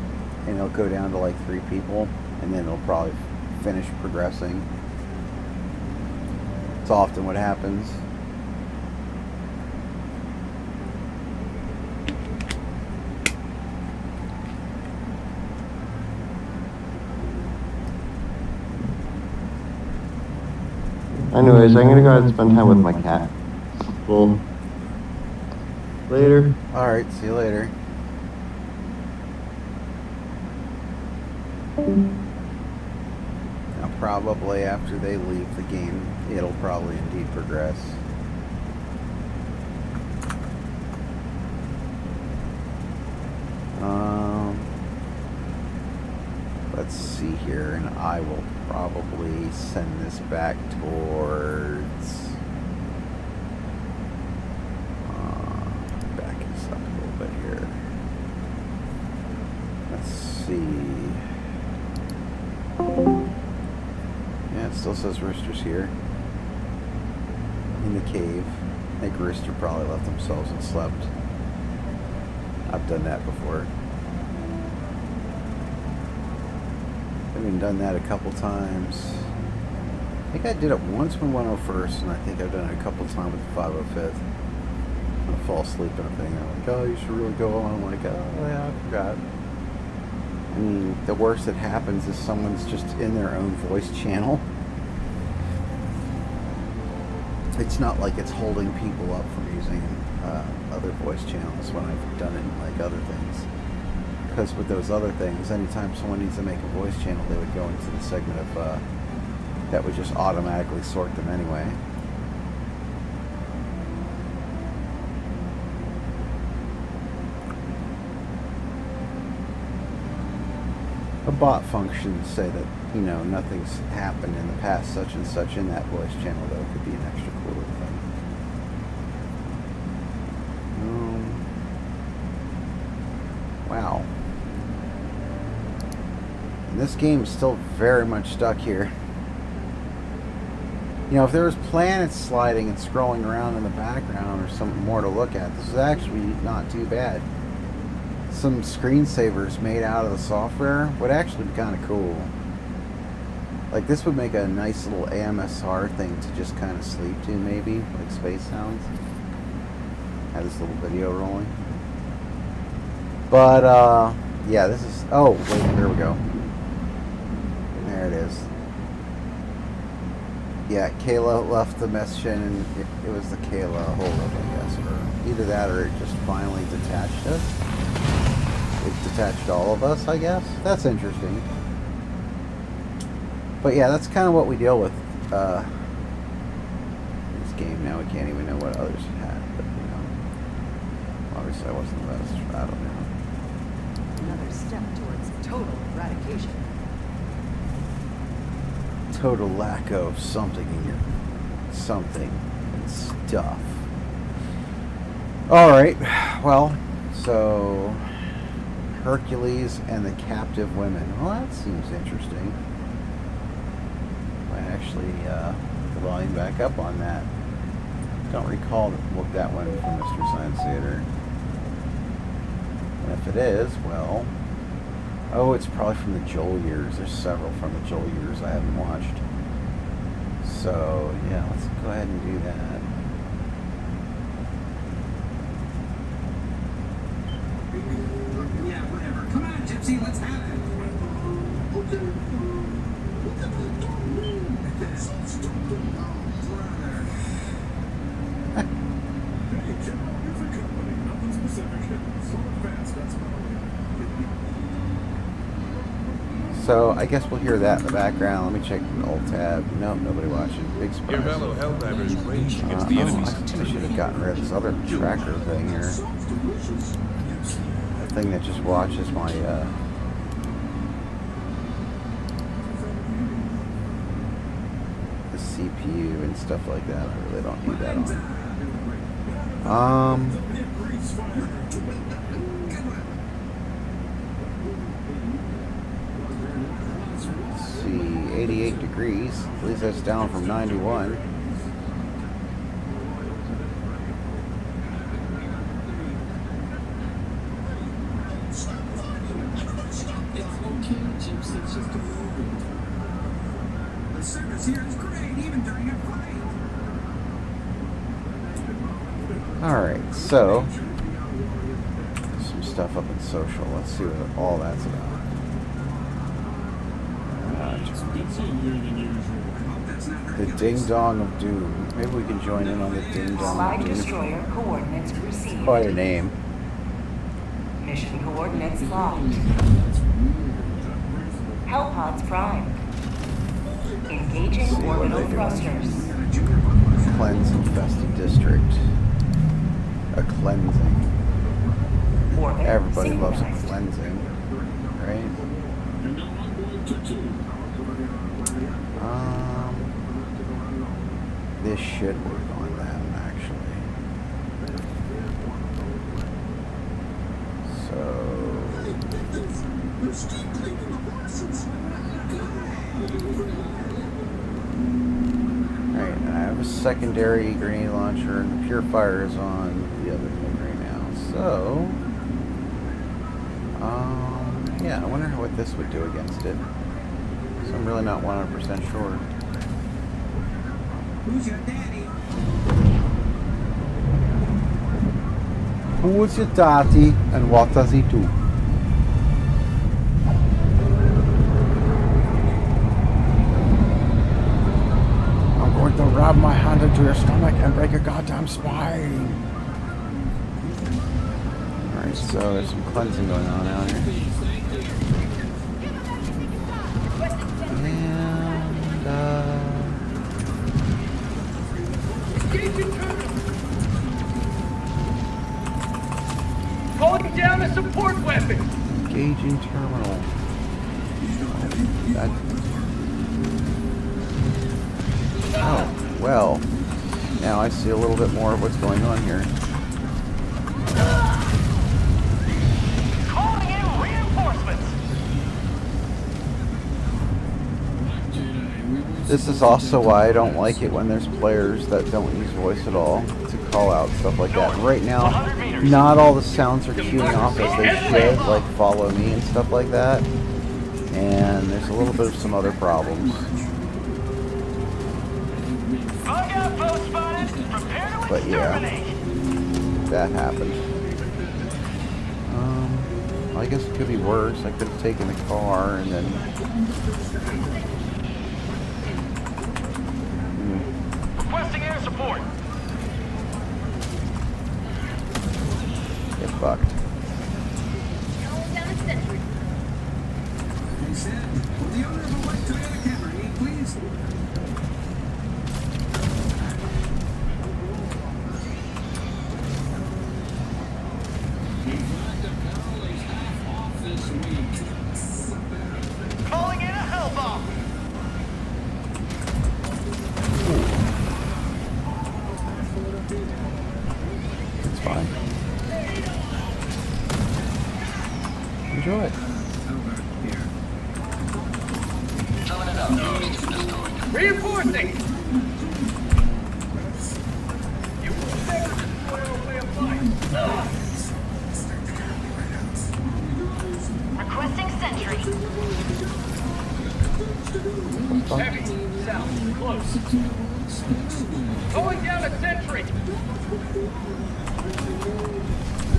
and it'll go down to like 3 people, and then it'll probably finish progressing. It's often what happens. Anyways, I'm gonna go out and spend time with my cat. Well, later. Alright, see you later. Now, probably after they leave the game, it'll probably indeed progress. Let's see here, and I will probably send this back towards... back this up a little bit here. Let's see. Yeah, it still says roosters here. In the cave. I think rooster probably left themselves and slept. I've done that before. I've even done that a couple times. I think I did it once with 101st, and I think I've done it a couple times with 505th. I fall asleep in a thing. I'm like, oh, you should really go on. I'm like, oh, yeah, I forgot. I mean, the worst that happens is someone's just in their own voice channel. It's not like it's holding people up from using other voice channels when I've done it in like other things. Because with those other things, anytime someone needs to make a voice channel, they would go into the segment of that would just automatically sort them anyway. A bot function say that, you know, nothing's happened in the past such and such in that voice channel, though. It could be an extra cool thing. Wow. And this game is still very much stuck here. You know, if there was planets sliding and scrolling around in the background or something more to look at, this is actually not too bad. Some screensavers made out of the software would actually be kind of cool. Like, this would make a nice little AMSR thing to just kind of sleep to, maybe, like space sounds. Have this little video rolling. But, yeah, this is... Oh, wait, there we go. There it is. Yeah, Kayla left the message in, and it was the Kayla holdup, I guess. Or either that or it just finally detached us. It detached all of us, I guess. That's interesting. But yeah, that's kind of what we deal with in this game now. We can't even know what others had, but you know, obviously I wasn't the best. I don't know. Another step towards total eradication. Total lack of something in your and stuff. All right, well, so Hercules and the captive women. Well, that seems interesting. Might actually put the volume back up on that. Don't recall that one from Mr. Science Theater. And if it is, well, oh, it's probably from the Joel years. There's several from the Joel years I haven't watched. So, yeah, let's go ahead and do that. Yeah, whatever. Come on, Gypsy, let's have it. So, I guess we'll hear that in the background. Let me check the alt tab. Nope, nobody watching. Big surprise. Your fellow Helldivers rage against the enemy. I should have gotten rid of this other tracker thing here. The thing that just watches my, the CPU and stuff like that. I really don't need that on. Let's see, 88 degrees. At least that's down from 91. The service here is great, even during a fight. Alright, so some stuff up in social. Let's see what all that's about. I hope that's not The Ding Dong of Doom. Maybe we can join in on the Ding Dong Allied of Doom. destroyer coordinates received. Quite a name. Mission coordinates locked. Hellpods prime. Engaging See what orbital they do. thrusters. Cleanse infested district. A cleansing. Orbit Everybody loves a synchronized. cleansing, right? This should work on them, actually. So, alright, and I have a secondary grenade launcher, and the purifier is on the other thing right now. So, yeah, I wonder what this would do against it. So I'm really not 100% sure. Who's your daddy? Who is your daddy and what does he do? I'm going to rub my hand into your stomach and break your goddamn spine. Alright, so there's some cleansing going on out here. And, Calling down a support weapon. engaging terminal. Oh, well. Now I see a little bit more of what's going on here. Calling in reinforcements. This is also why I don't like it when there's players that don't use voice at all to call out stuff like that. And right now, not all the sounds are queuing off as they should, like follow me and stuff like that. And there's a little bit of some other problems. But yeah, that happened. I guess it could be worse. I could have taken the car and then... Requesting air support. Get fucked. He said, will the owner of a white Toyota Camry, please? Calling in a hell bomb. It's fine. Enjoy it. Terminate out. Ghost destroyed. Reinforcing. You will never destroy our way of life. Requesting sentry. Heavy. South. Close. Calling down a sentry.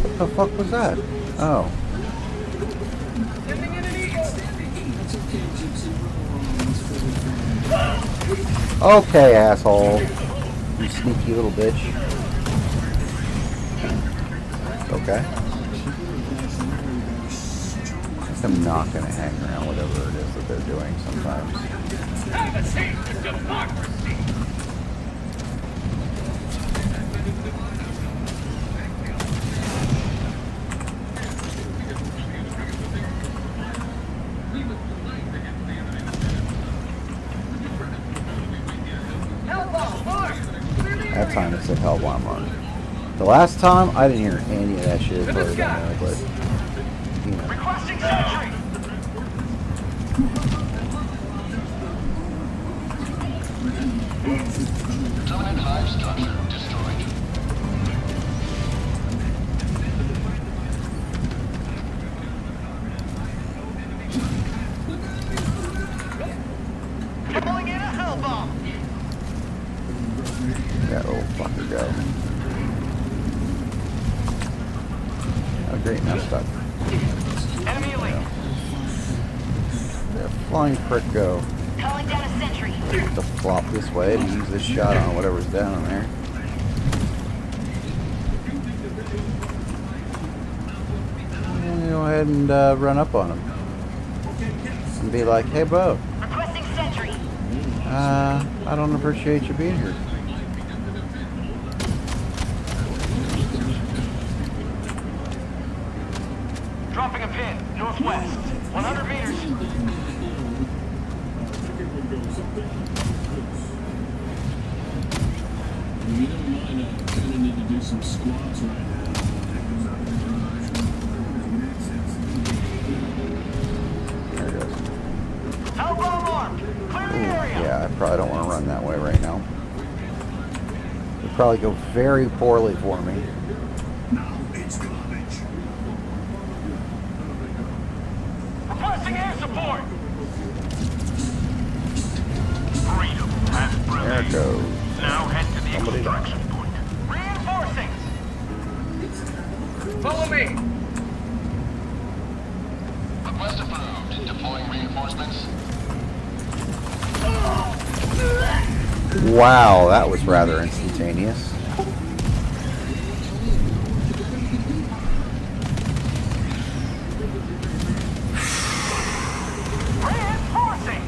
What the fuck was that? Oh. Sending in an eagle. Okay, asshole. You sneaky little bitch. Okay. I'm not gonna hang around whatever it is that they're doing sometimes. Have a taste of democracy. That time it said hell bomb on. The last time I didn't hear any of that shit as far as I know, but you know. Requesting sentry. Terminate hive structure destroyed. Calling in a hell bomb. That little fucker go. Oh great, now stuck. Enemy elite. Yeah, flying prick go. Calling down a sentry. Have to flop this way to use this shot on whatever's down there. And go ahead and run up on him. And be like, hey, Bo. Requesting sentry. I don't appreciate you being here. Dropping a pin, northwest. 100 meters. You don't mind, I kind of need to do some squats right now. There it goes. Hell bomb armed. Clear the area. Yeah, I probably don't want to run that way right now. It'd probably go very poorly for me. Now it's garbage. Requesting air support. Freedom has There it prevailed. goes. Now head to the Somebody extraction point. Reinforcing. Follow me. Request approved. Deploying reinforcements. Wow, that was rather instantaneous. Reinforcing.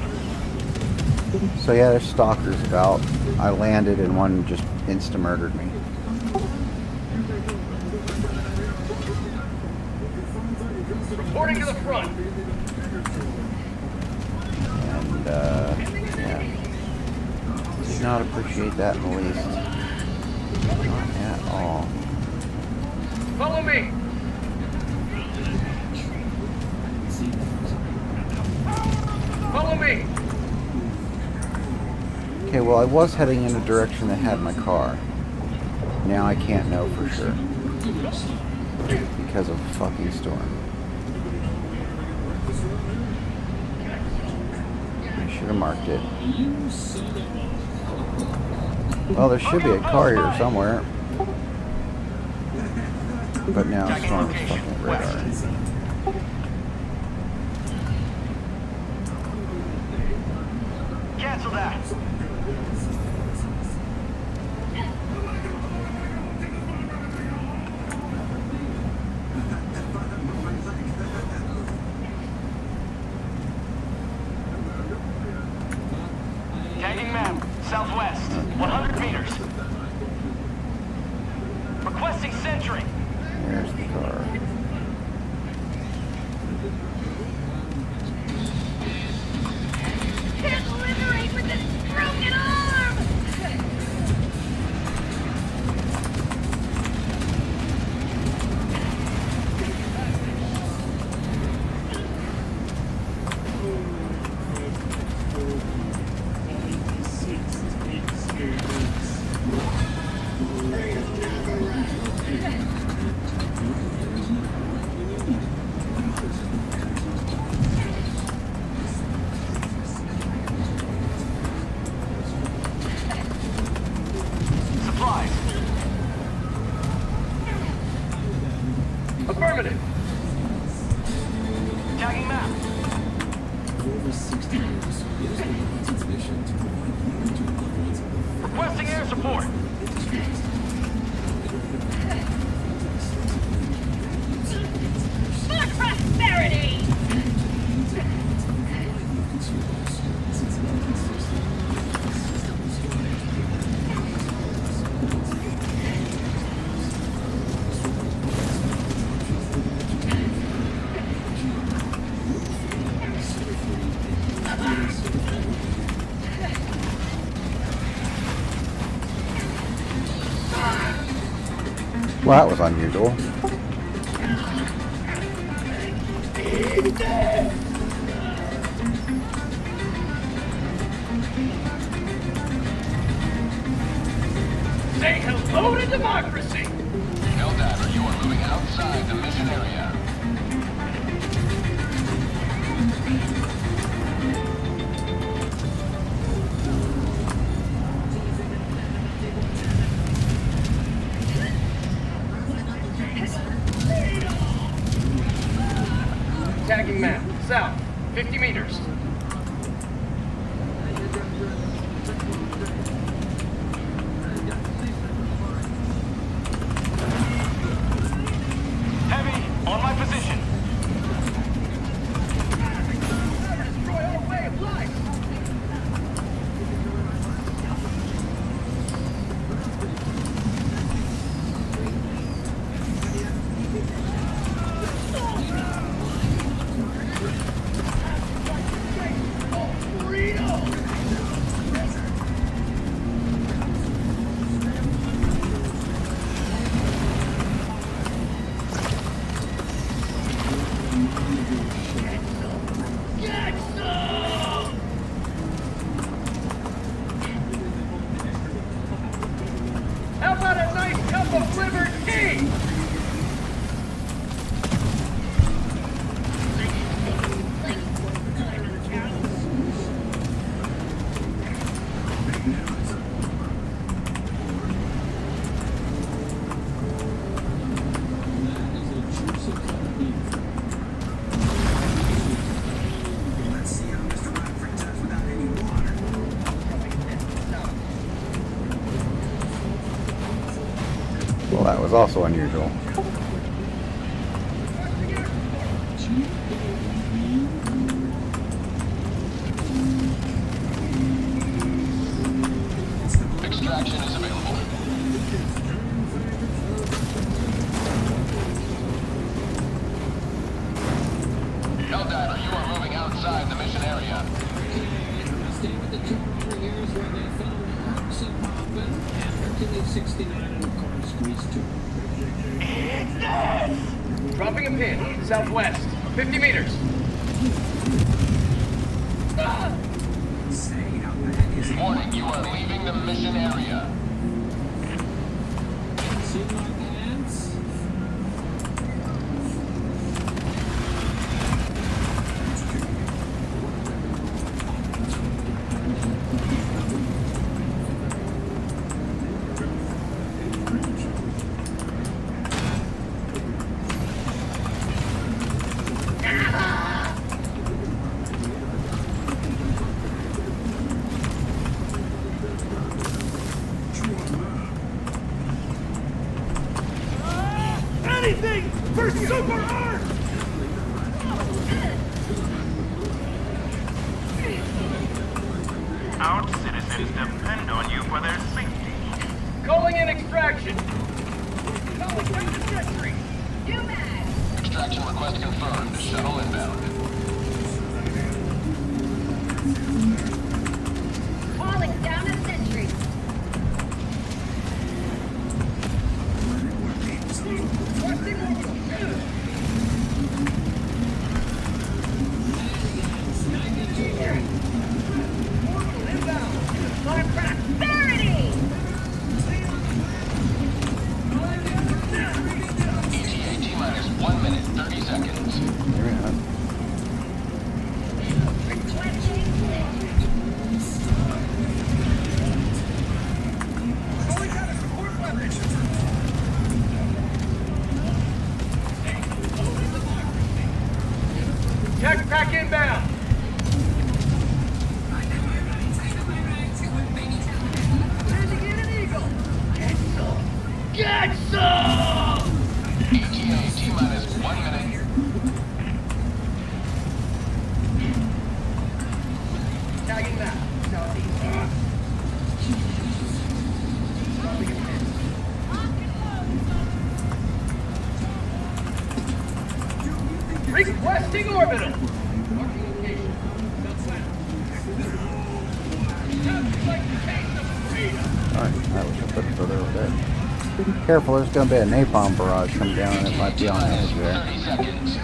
So yeah, there's stalkers about. I landed and one just insta-murdered me. Reporting to the front. And yeah. Did not appreciate that in the least. Not at all. Follow me. Follow me. Okay, well I was heading in a direction that had my car. Now I can't know for sure. Because of a fucking storm. I should have marked it. Well, there should be a car here somewhere. But now storm's fucking radar. Cancel that. Tagging map, southwest, 100 meters. Requesting sentry. There's the car. Can't liberate with this broken arm! Supplies. Affirmative. Tagging map. For over 60 years, it has been Hudson's mission to provide human to upgrades of the Requesting air support. For prosperity! consumers. Since 1960, the system was Well, that was unusual. Say hello to democracy. Helldiver, you are moving outside the mission area. Tagging map, south, 50 meters. was also unusual. Extraction is available. Helldiver, you are moving outside the mission area. Stay with the tour over here is where they found Herxy poppin' and Hercules 69 and of course Grease 2. Dropping a pin, southwest, 50 meters. Warning, you are leaving the mission area. See my pants? Anything for Super Art! Our citizens depend on you for their safety. Calling in extraction. Extraction request confirmed. Shuttle inbound. Calling down a sentry. Prosperity! ETA T-minus 1 minute, 30 seconds. Here we are. Tech pack inbound. Get some! ETA T-minus 1 minute. Tagging map, southeast. Requesting orbital. Marking location. Alright, that was a bit further over there. Be careful, there's going to be a napalm barrage come down and it might be on the edge there. 30 seconds.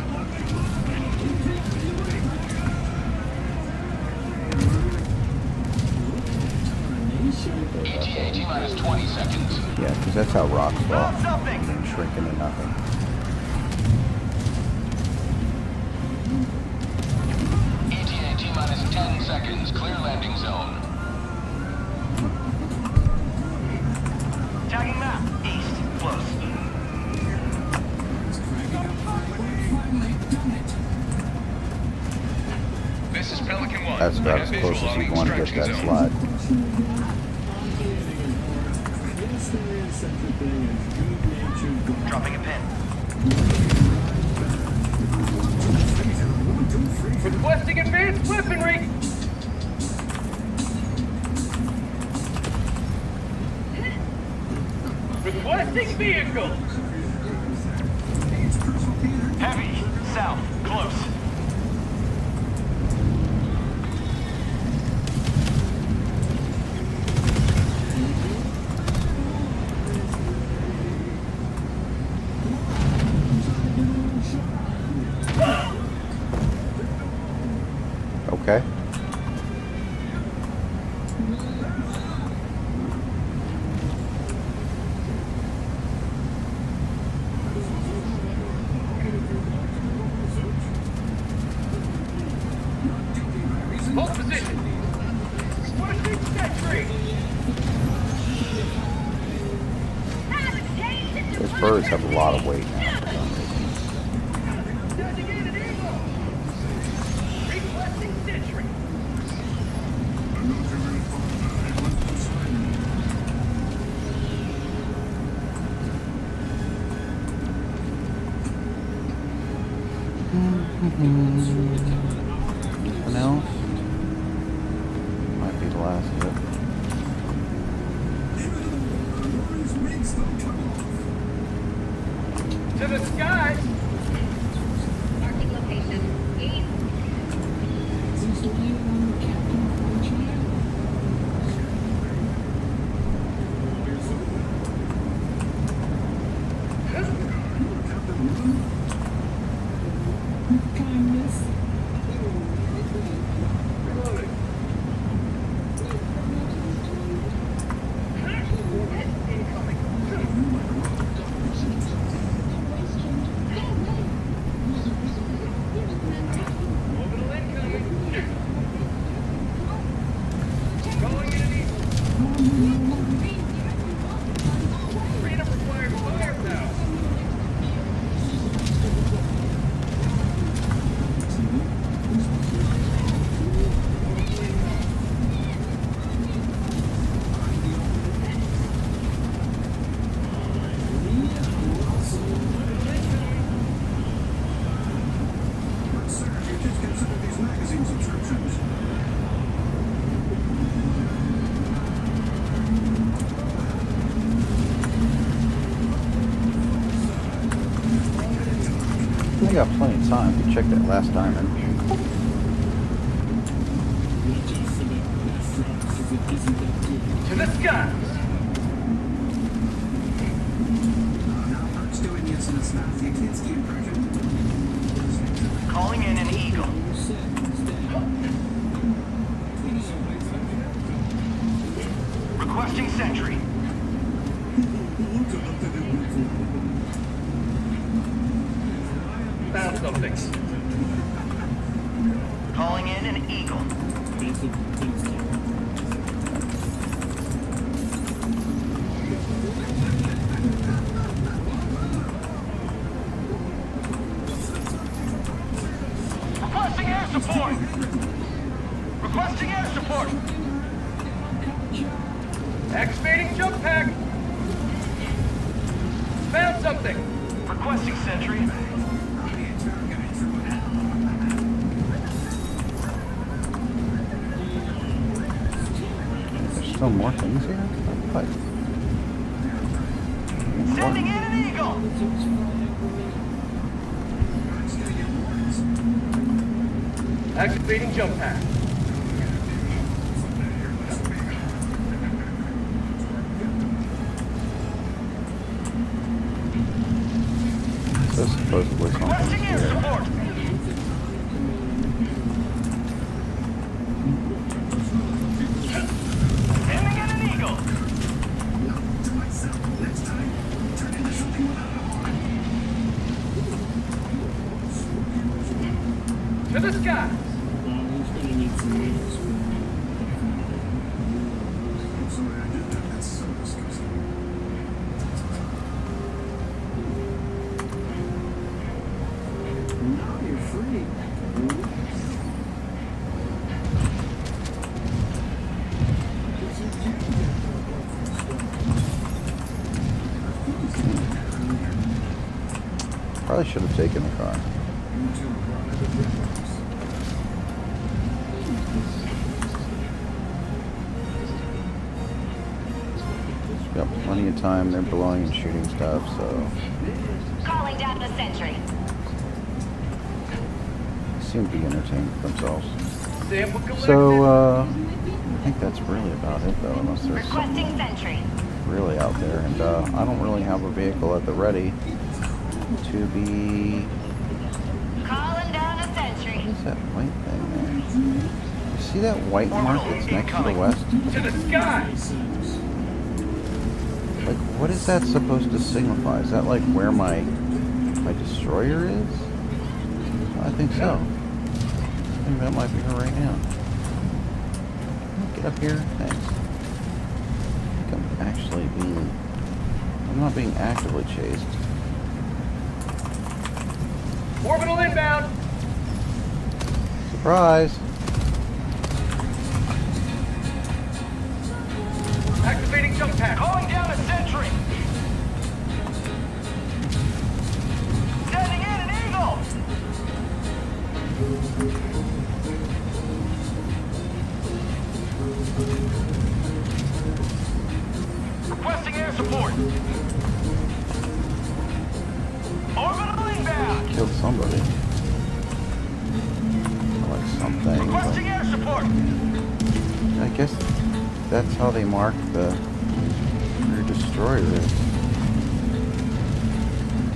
ETA T-minus 20 seconds. Yeah, because that's how rocks fall. And then shrink into nothing. ETA T-minus 10 seconds. Clear landing zone. Tagging map. East. Close. This is Pelican 1. That's about as close as you want to get that slide. Dropping a pin. Requesting advanced weaponry. Requesting vehicle. Heavy. South. Close. Okay. Hold position. Requesting sentry. Those birds have a lot of weight now for some reason. Designated Eagle. Requesting sentry. Nothing else? Might be the last of it. To the sky! Marking location. East. He's laying on the captain of our child. Kindness. Orbital incoming. Going in an eagle. Freedom requires firepower. I got plenty of time to check that last diamond. To the skies. Calling in an eagle. Requesting sentry. Found something. Calling in an eagle. Requesting air support. Requesting air support. Activating jump pack. Found something. Requesting sentry. There's still more things here? What? Sending in an eagle. Activating jump pack. So supposedly something's Requesting air here. support. Sending in an eagle. To the skies. Probably should have taken the car. Got plenty of time. They're blowing and shooting stuff, so Calling down the sentry. they seem to be entertaining themselves. Sample collected. So, I think that's really about it, though, unless there's Requesting something sentry. really out there. And I don't really have a vehicle at the ready to be... Calling down a sentry. What is that white thing there? You see that white mark that's next to the west? To the skies. Like, what is that supposed to signify? Is that like where my destroyer is? I think so. I think that might be her right now. Get up here. Thanks. I think I'm not being actively chased. Orbital inbound. Surprise! Activating jump pack. Calling down a sentry. Sending in an eagle. support. Orbital inbound. Killed somebody. Like something. Requesting air support. I guess that's how they mark where your destroyer is.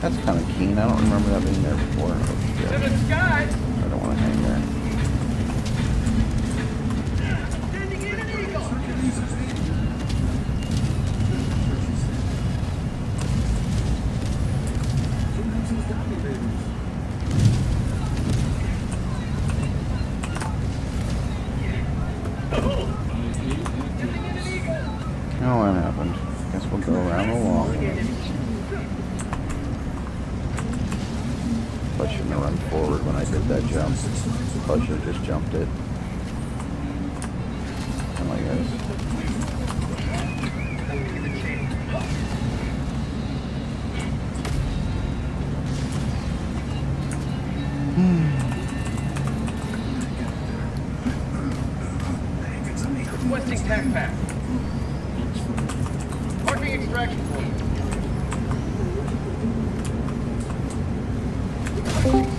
That's kind of keen. I don't remember that being there before. Oh, shit. To the sky. I don't want to hang there. Sending in an eagle. Oh, what happened? Guess we'll go around the wall. I shouldn't have run forward when I did that jump. I should have just jumped it. Come on, guys. Requesting tac pack. Marking extraction point.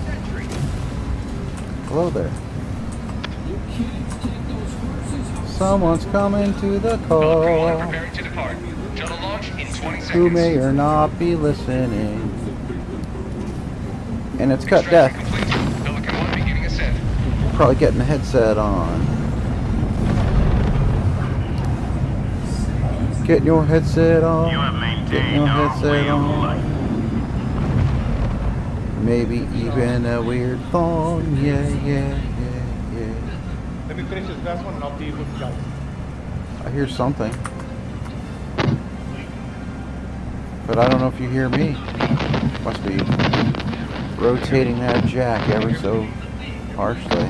Sentry. Hello there. Someone's coming to the call. Preparing to depart. Shuttle launch in 20 seconds. Who may or not be listening. And it's cut death. Pelican 1 beginning ascent. Probably getting the headset on. Getting your headset on. Getting your headset on. Maybe even a weird thong. Yeah, yeah, yeah, yeah. Let me finish this last one and I'll be with you guys. I hear something. But I don't know if you hear me. Must be rotating that jack ever so harshly.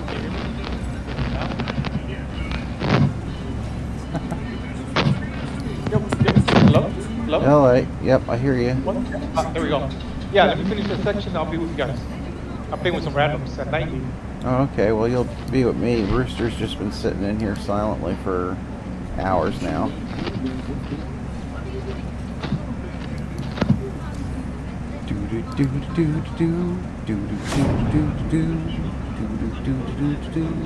Hello? Hello? Alright, yep, I hear you. There we go. Yeah, let me finish this section and I'll be with you guys. I'm playing with some randoms at night. Oh, okay, well you'll be with me. Rooster's just been sitting in here silently for hours now.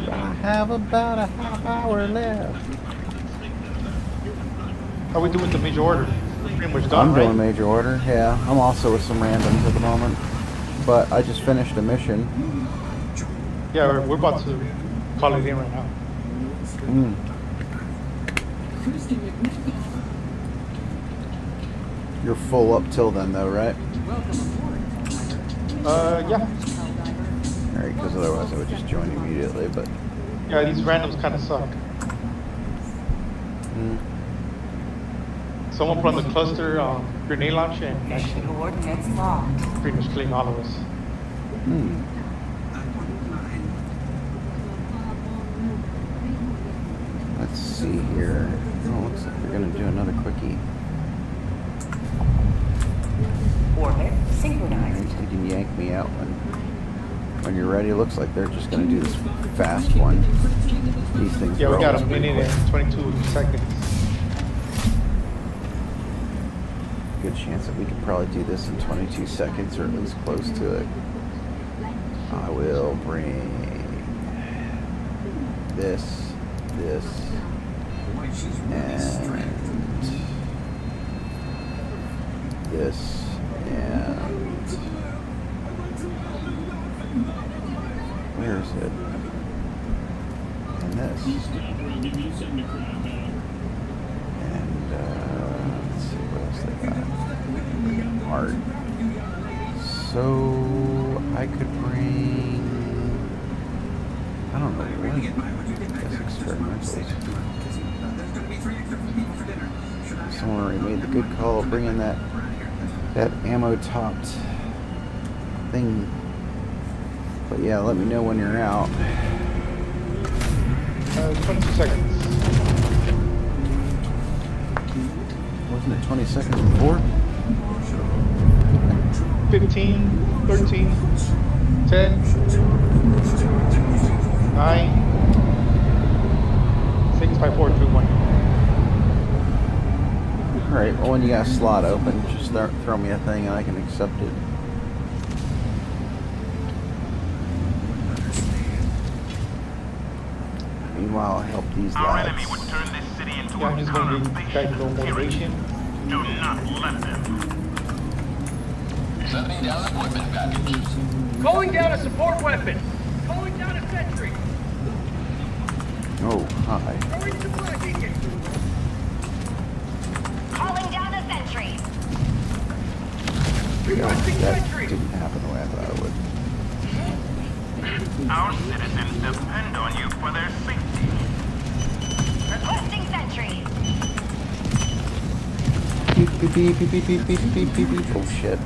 I have about a half hour left. How are we doing the major order? Pretty much done, I'm right? doing major order, yeah. I'm also with some randoms at the moment. But I just finished a mission. Yeah, we're about to call it in right now. Mm. You're full up till then though, right? Yeah. Alright, because otherwise I would just join immediately, but... Yeah, these randoms kind of suck. Mm. Someone put on the cluster grenade launcher and Mission coordinates locked. pretty much killing all of us. Hmm. Let's see here. Oh, looks like they're gonna do another quickie. Orbit synchronized. You can yank me out when you're ready. Looks like they're just gonna do this fast one. These things. Yeah, we got a always pretty minute and 22 seconds. Good chance that we could probably do this in 22 seconds or at least close to it. I will bring this, and this, and where is it? And this. And let's see what else they got. Art. So I could bring, I don't know what. I guess experimentals. Someone already made the good call of bringing that ammo topped thing. But yeah, let me know when you're out. 22 seconds. Wasn't it 20 seconds before? 15, 13, 10, 9, 6, 5, 4, 3, 1. Alright, well when you got a slot open, just throw me a thing and I can accept it. Meanwhile, I'll help these Our lads. enemy would turn this city into Yeah, I'm a just going to give you guys a little motivation. Do not let them. Sending down equipment package. Calling down a support weapon. Calling down a sentry. Oh, hi. Throwing supply beacon. Calling down a sentry. God, that didn't happen the way I thought it would. Our citizens depend on you for their safety. Requesting sentry. Beep, beep, beep, beep, beep, beep, beep, beep, beep, beep. Oh, shit.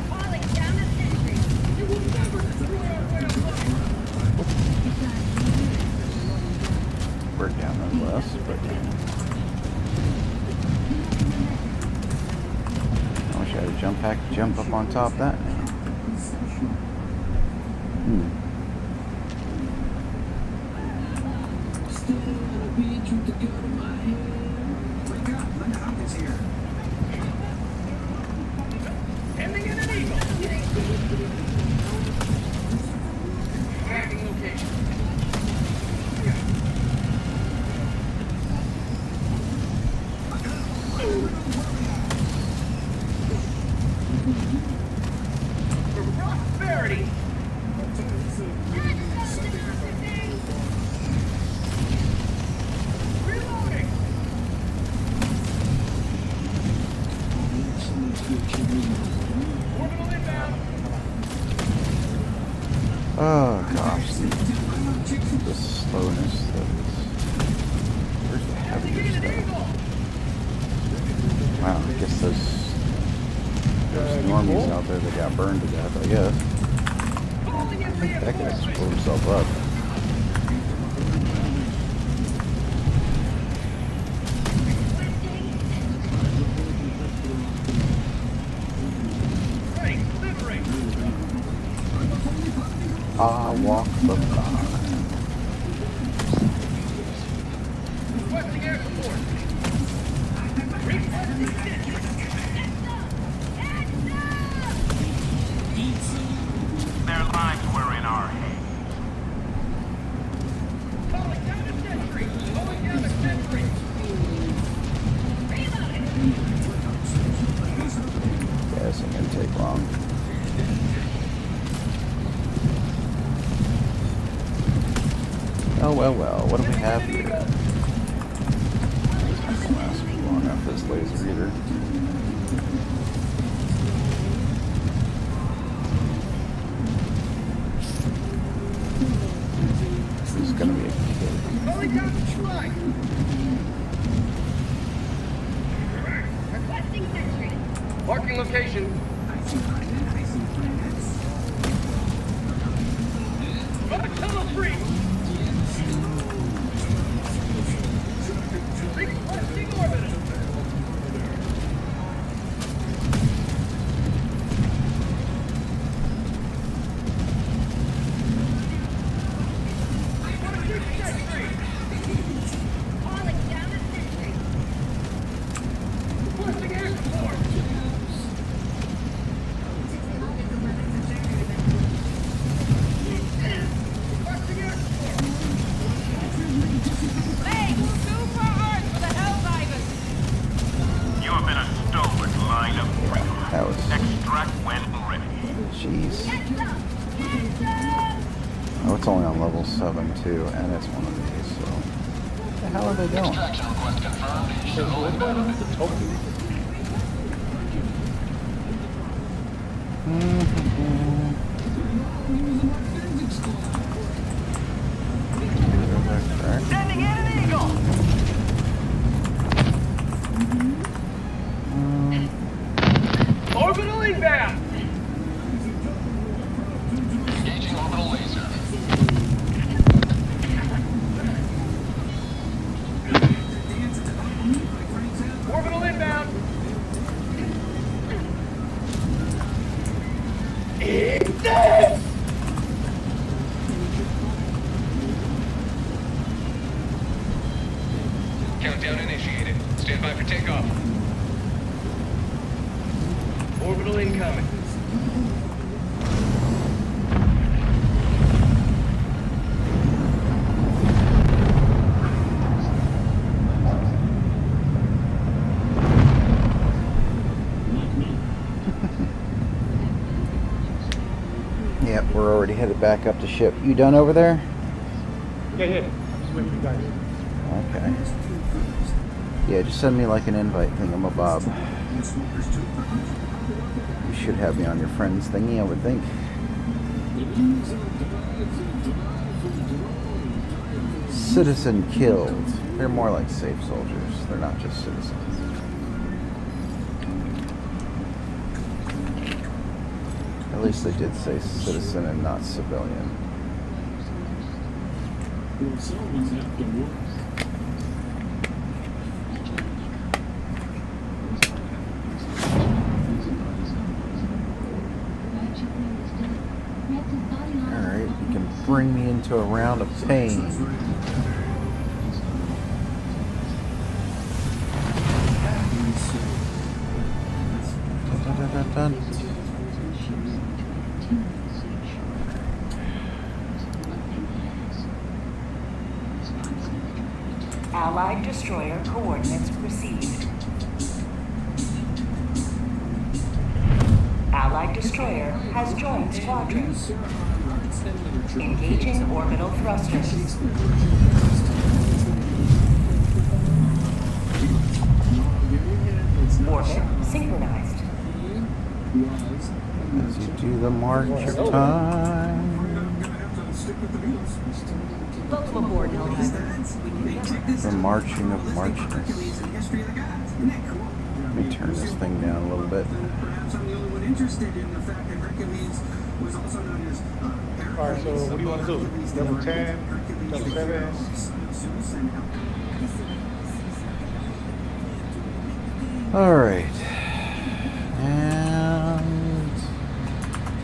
Calling down a sentry. You will never destroy our way of life. We're down nonetheless, but I wish I had a jump up on top of that now. Sending in an eagle. Tracking location. For prosperity. Reloading. Orbital inbound. Oh gosh, the slowness that is. Where's the heavier stuff? Wow, I guess there's normies out there that got burned to death, I guess. I think that guy just blew himself up. I walk the line. Requesting air support. Requesting sentry. Their lives were in our hands. Calling down a sentry. Calling down a sentry. Yeah, this ain't gonna take long. Oh well, what do we have here? It's not gonna last me long enough, this laser either. This is gonna be a kid. Calling down the flag. Requesting sentry. Marking location. Tunnel free. Requesting orbit. Calling down a sentry. Requesting air support. Requesting air support. Hey, super hard for the HELLDIVERs. You have been a stalwart line of recruits. That was. Extract when ready. Jeez. Get up! Get up! Oh, it's only on level 7 too, and it's one of these, so. What the hell are they doing? Extraction request confirmed. Shuttle inbound. Sending in an eagle. Orbital inbound. Engaging orbital laser. Orbital inbound. Eat this! family. Yep, we're already headed back up to ship. You done over there? Yeah. I'm just waiting for you guys. Okay. Yeah, just send me like an invite thingamabob. You should have me on your friends thingy, I would think. Citizen killed. They're more like safe soldiers. They're not just citizens. At least they did say citizen and not civilian. Someone's have to work. Alright, you can bring me into a round of pain. Dun, dun, dun, dun. Allied destroyer coordinates received. Allied destroyer has joined squadron. Engaging orbital thrusters. Orbit synchronized. As you do the march of time. Welcome aboard, Helldiver. The marching of marchness. Let me turn this thing down a little bit. Alright, so what do you want to do? Level 10, level 7? Alright. And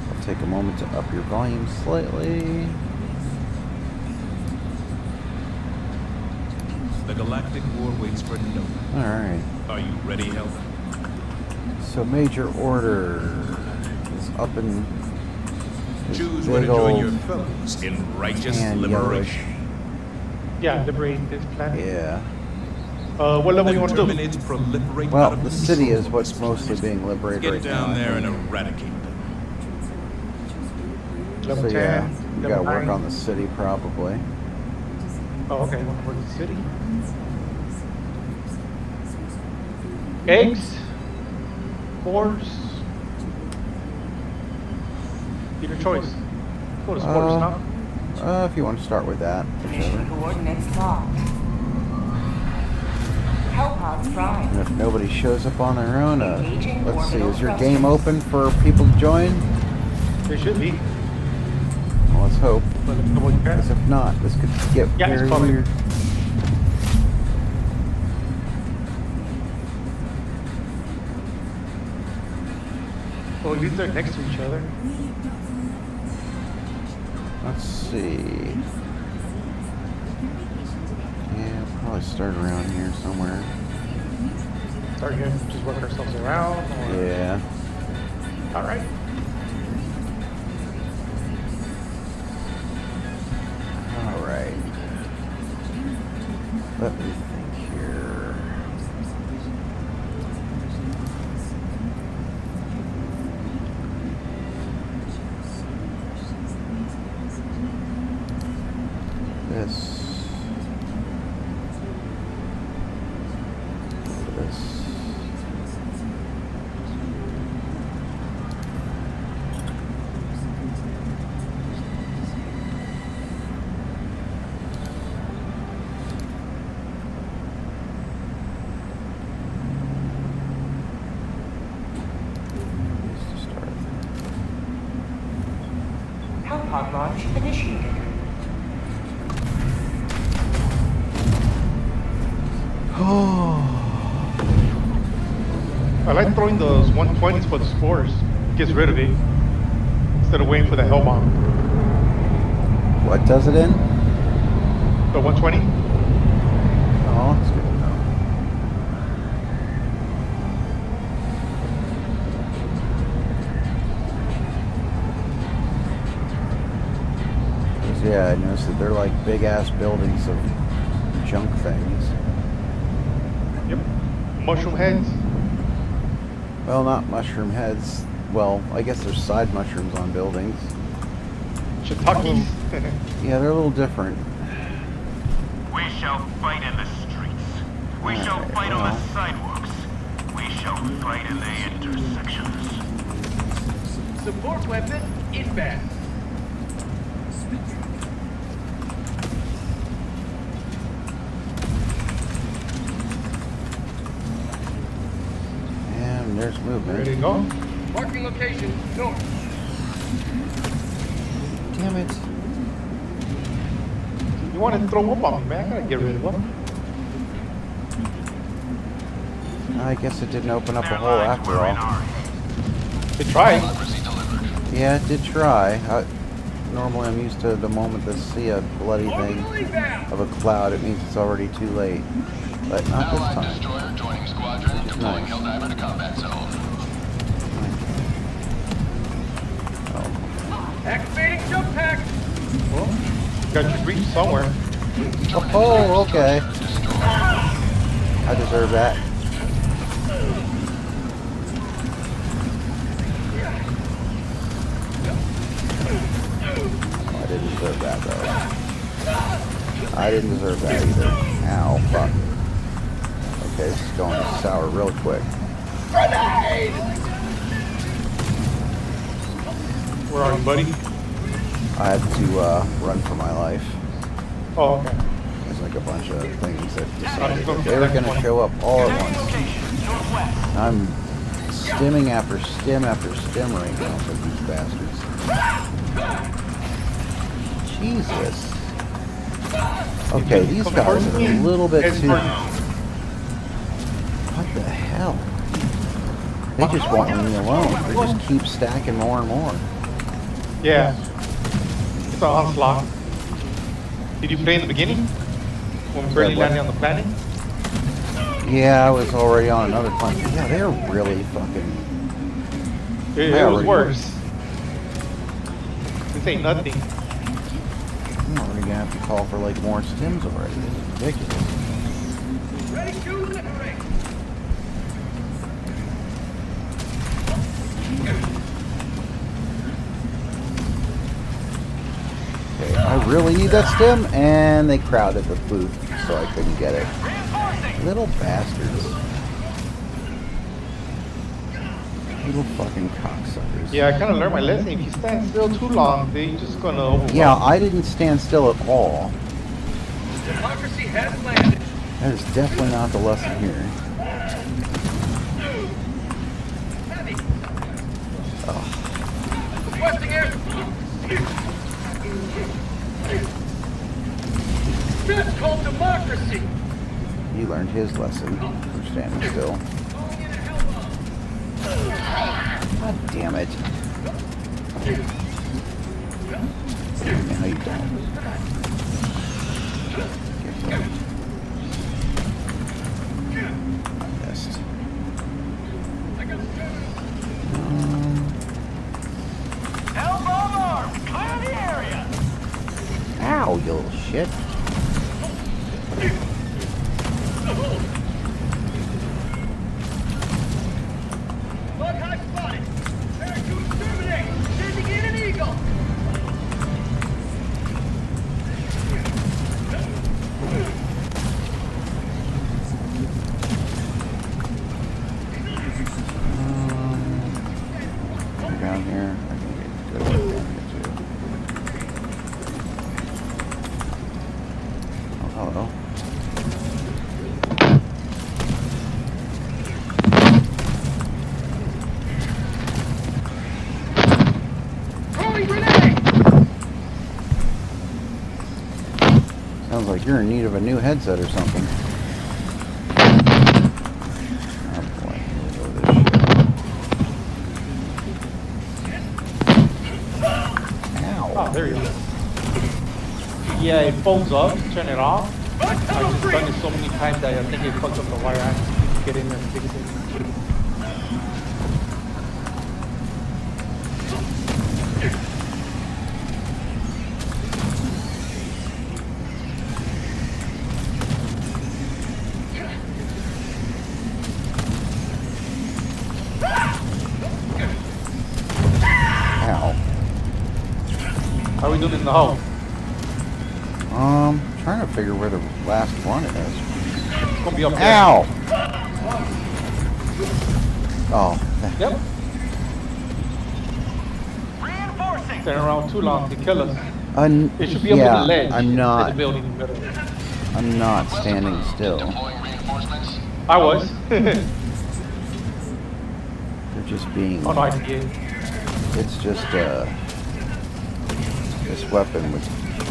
I'll take a moment to up your volume slightly. The Galactic War waits for no one. Alright. Are you ready, Helder? So Major Order is up in Choose where to join your fellows in righteous liberation. Yeah, liberate this planet. Yeah. What level you want to do? Terminates proliferate Well, out of the control. city is what's mostly being liberated Get right down now. there and eradicate them. Level So 10, yeah, you level gotta work 9. on the city probably. Oh, okay. Work the city. Eggs? Spores? Your choice. Go to spores now. If you want to start with that. Mission coordinates locked. Hellpods prime. And if nobody shows up on their own, let's see, is your game open for people to join? There should be. Well, let's hope. But let me know what you got. Because if not, this could get Yeah, it's very public. weird. Well, at least they're next to each other. Let's see. Yeah, probably start around here somewhere. Start here, just work ourselves around. Or... Yeah. All right. All right. Let me think here. This. Hellpod launch initiated. I like throwing those 120s for the spores. Gets rid of it. Instead of waiting for the hell bomb. What does it in? The 120? Oh, that's good to know. Yeah, I noticed that they're like big ass buildings of junk things. Yep. Mushroom heads. Well, not mushroom heads. Well, I guess there's side mushrooms on buildings. Shiitakes. Yeah, they're a little different. We shall fight in the streets. We shall Alright, fight on well. the sidewalks. We shall fight in the intersections. Support weapon inbound. And there's movement. Ready to go? Marking location north. Damn it. You want to throw up on me, man? I gotta get rid of them. I guess it didn't open up a hole after all. They tried. Yeah, it did try. Normally I'm used to the moment to see a bloody thing of a cloud, it means it's already too late. But not this Allied time. destroyer joining squadron, deploying Nice. Helldiver to combat zone. Activating jump pack. Well, got your breach somewhere. Oh, okay. I deserve that. I didn't deserve that though. I didn't deserve that either. Ow, fuck. Okay, this is going sour real quick. Where are you, buddy? I had to run for my life. Oh, okay. There's like a bunch of things that decided that they were going to show up all at once. I'm stimming after stim after stim right now for these bastards. Jesus. Okay, these guys are a little bit too... What the hell? They just won't leave me alone. They just keep stacking more and more. Yeah. It's an onslaught. Did you play in the beginning? When we barely landed on the planet? Yeah, I was already on another planet. Yeah, they're really fucking... It was worse. This ain't nothing. I'm already gonna have to call for like more stims already. It's ridiculous. Ready to liberate. Okay, I really need that stim, and they crowded the booth, so I couldn't get it. Little bastards. Little fucking cocksuckers. Yeah, I kind of learned my lesson. If you stand still too long, they just gonna overwhelm. Yeah, I didn't stand still at all. Democracy has landed. That is definitely not the lesson here. Heavy. Ugh. Requesting air. That's called democracy. He learned his lesson for standing still. God damn it. Now you don't. I missed. Hellbomb arms, clear the area. Ow, you little shit. Bug high spotted. Prepare to exterminate. Sending in an eagle. Down here, I can get good down here too. Oh, hello. Throwing grenade. Sounds like you're in need of a new headset or something. Oh boy, here we go with this shit. Ow. Oh, there you go. Yeah, it phones up. Turn it off. I've just done it so many times that I think it fucked up the wire. I have to get in there and fix it. How are we doing in the hull? Trying to figure where the last one is. It's gonna be up there. Ow! Oh. Yep. Reinforcing. Staying around too long to kill us. It should be up Yeah, on the ledge. I'm in not. the building in the middle. I'm not standing still. Deploying reinforcements. I was. They're just being. Oh no, I can get it. It's just this weapon with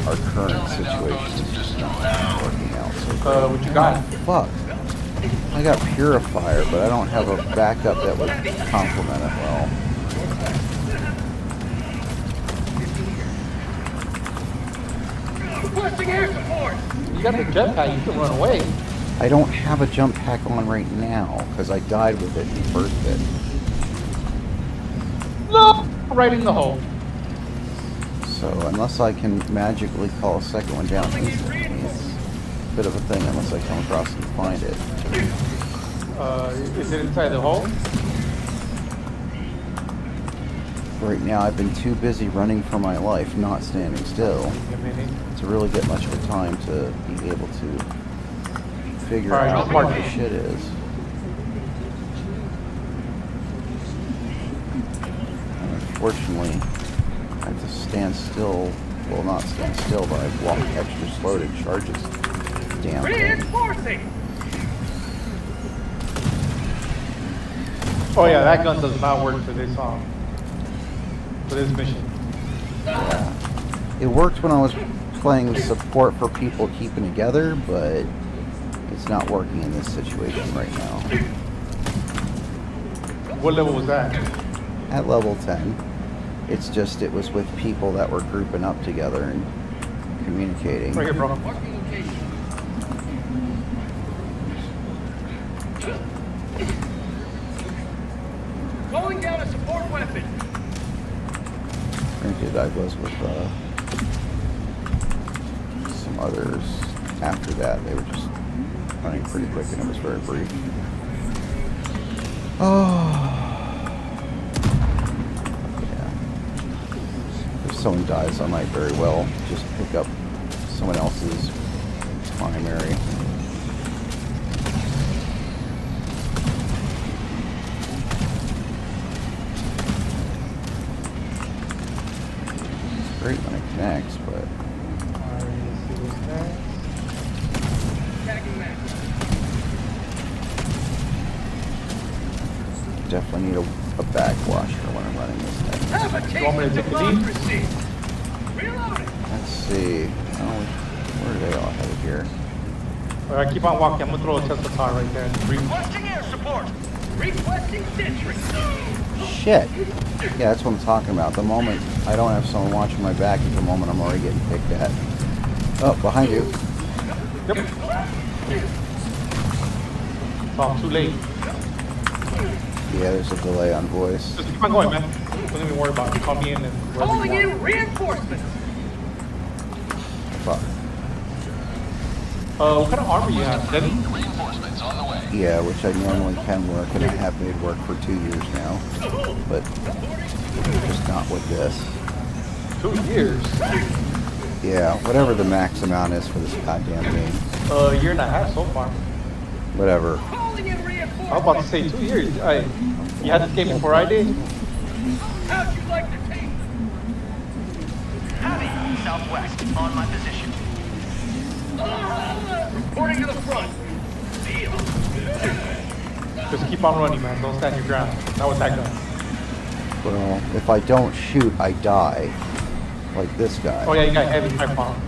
our current situation is just not working out so great. What you got? Fuck. I got Purifier, but I don't have a backup that would complement it well. Requesting air support! You got the jetpack, you can run away. I don't have a jump pack on right now because I died with it in the first bit. No! Right in the hole. So unless I can magically call a second one down instantly, it's a bit of a thing unless I come across and find it. Is it inside the hole? Right now I've been too busy running for my life, not standing still, to really get much of a time to be able to figure out what the shit is. And unfortunately, I have to stand still. Well, not stand still, but I walk extra slow to charge this damn thing. Reinforcing! Oh yeah, that gun does not work for this mission. Yeah. It worked when I was playing support for people keeping together, but it's not working in this situation right now. What level was that? At level 10. It's just it was with people that were grouping up together and communicating. Right here, bro. Calling down a support weapon! Granted, I was with some others after that. They were just running pretty quick and it was very brief. Oh. If someone dies, I might very well just pick up someone else's primary. It's great when it connects, but definitely need a backwasher when I'm running this thing. Have a You want me to take the lead? democracy! Reloading! Let's see. Oh, where are they all headed here? Alright, keep on walking. I'm gonna throw a Tesla car right there. Requesting air support! Requesting sentry! Shit. Yeah, that's what I'm talking about. The moment I don't have someone watching my back is the moment I'm already getting picked at. Oh, behind you. Yep. Oh, I'm too late. Yeah, there's a delay on voice. Just keep on going, man. Don't even worry about it. Call me in and wherever Calling you want. in reinforcements! Fuck. What kind of armor you have? Heavy? Reinforcements on the way. Yeah, which I normally can work and I have made work for 2 years now. But just not with this. 2 years? Yeah, whatever the max amount is for this goddamn game. A year and a half so far. Whatever. Calling in I reinforcements! was about to say 2 years. You had this game before I did? How'd you like to take? Heavy, southwest, on my position. Reporting to the front. Deal. Just keep on running, man. Don't stand your ground. Not with that gun. Well, if I don't shoot, I die. Like this guy. Oh yeah, you got heavy pipe bomb.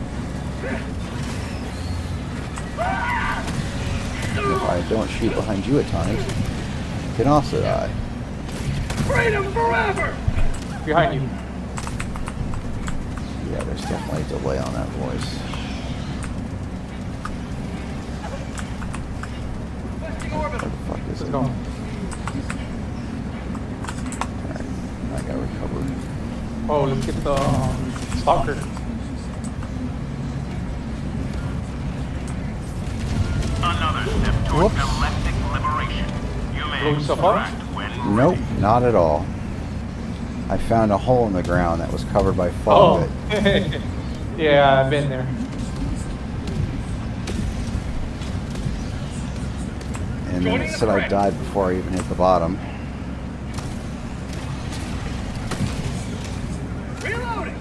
If I don't shoot behind you at times, you can also die. Freedom forever! Behind you. Yeah, there's definitely a delay on that voice. Where the fuck is Let's it? go. Alright, I got recovered. Oh, let's get the stalker. Another step towards galactic liberation. You may Blow yourself up? extract when Nope, not at all. I found a hole in the ground that was covered by fog. Oh. Yeah, I've been there. And then it said I died before I even hit the bottom. Reloading.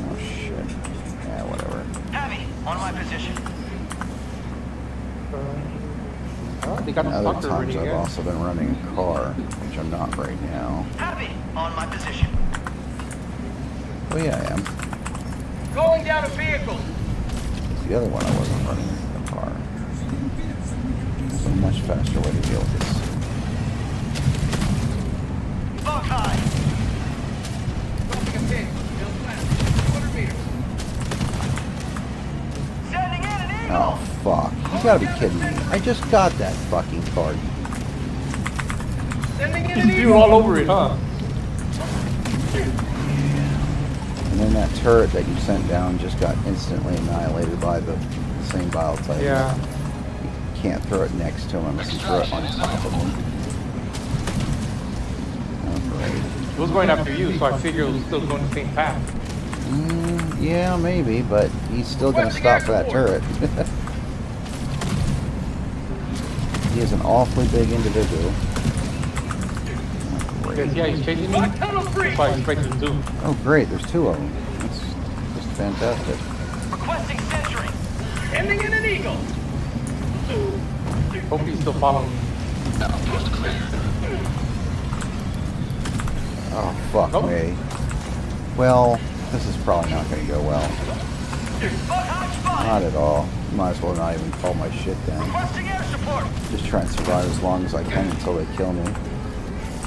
Oh shit. Yeah, whatever. Heavy, on my position. Oh, they got the Other sucker times already I've again. also been running a car, which I'm not right now. Heavy, on my position. Well, yeah, I am. Calling down a vehicle. The other one I wasn't running the car. It's a much faster way to deal with this. Smoke high. Dropping a pin. Southwest. 200 meters. Sending in an eagle. Oh, fuck. You gotta be kidding me. I just got that fucking card. Sending in an You eagle. were all over it, huh? And then that turret that you sent down just got instantly annihilated by the same bile type. Yeah. You can't throw it next to him unless you throw it on top of him. Oh, great. It was going after you, so I figured it was still going the same path. Yeah, maybe, but he's still gonna stop for that turret. He is an awfully big individual. Because, yeah, he's chasing me. That's what I expected to do. Oh, great, there's two of them. That's just fantastic. Requesting sentry. Sending in an eagle. Hope he's still following me. Oh, fuck Nope. me. Well, this is probably not gonna go well. Not at all. Might as well not even call my shit down. Requesting air support. Just try and survive as long as I can until they kill me.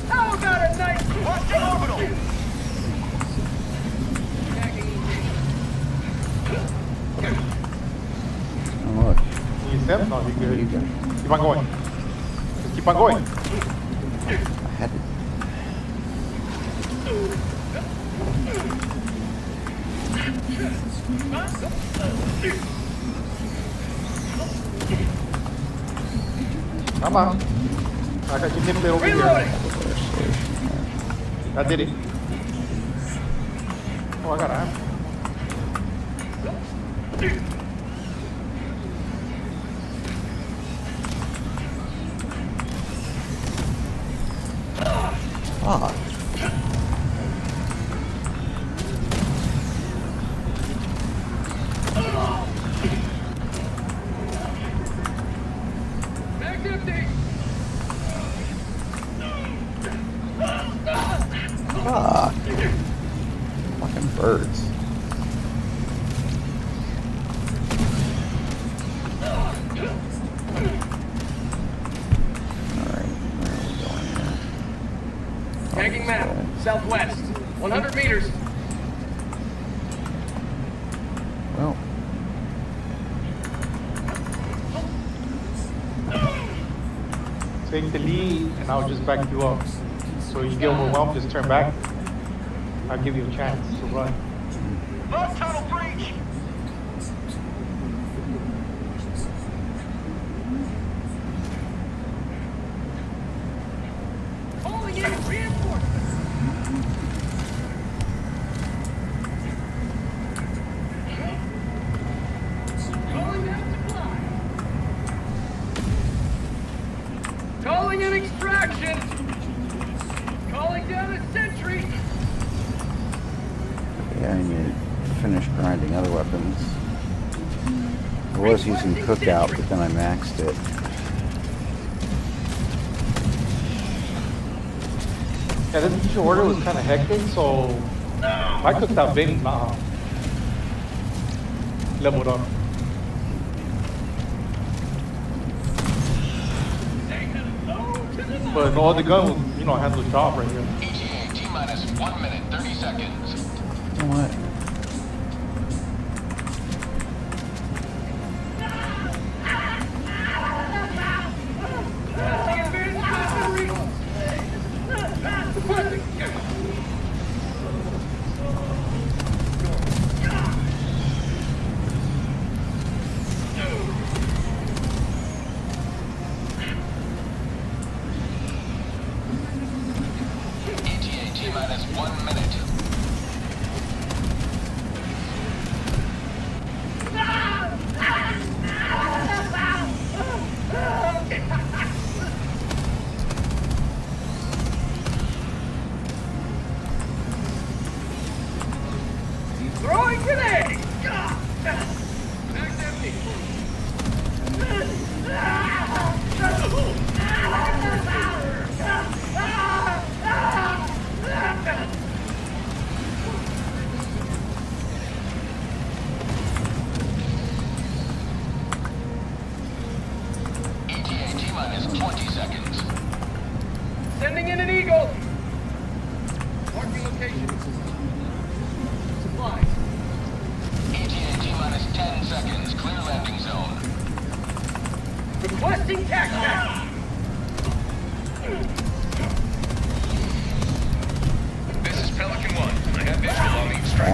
How about a nice Requesting orbital. Oh, look. He's them? No, you're good. You go. Keep on going. Just keep on going. I had to... Come on. I got you nipped it over here. I did it. Oh, I got an amp. Ah. Back empty. Fuck. Fucking birds. Alright, where are we going here? Tagging map. Southwest. 100 meters. Well, Take the lead, and I'll just back you up. So you get overwhelmed, just turn back. I'll give you a chance to run. Bus tunnel breach. Calling in reinforcements. Calling down supply. Calling in extraction. Calling down a sentry. yeah, I need to finish grinding other weapons. I was using cookout, but then I maxed it. Yeah, this initial order was kind of hectic, so I cooked out bin leveled up. But no other gun will, handle the job right here. ETA T-minus 1 minute, 30 seconds. You know what? ETA T-minus 1 minute,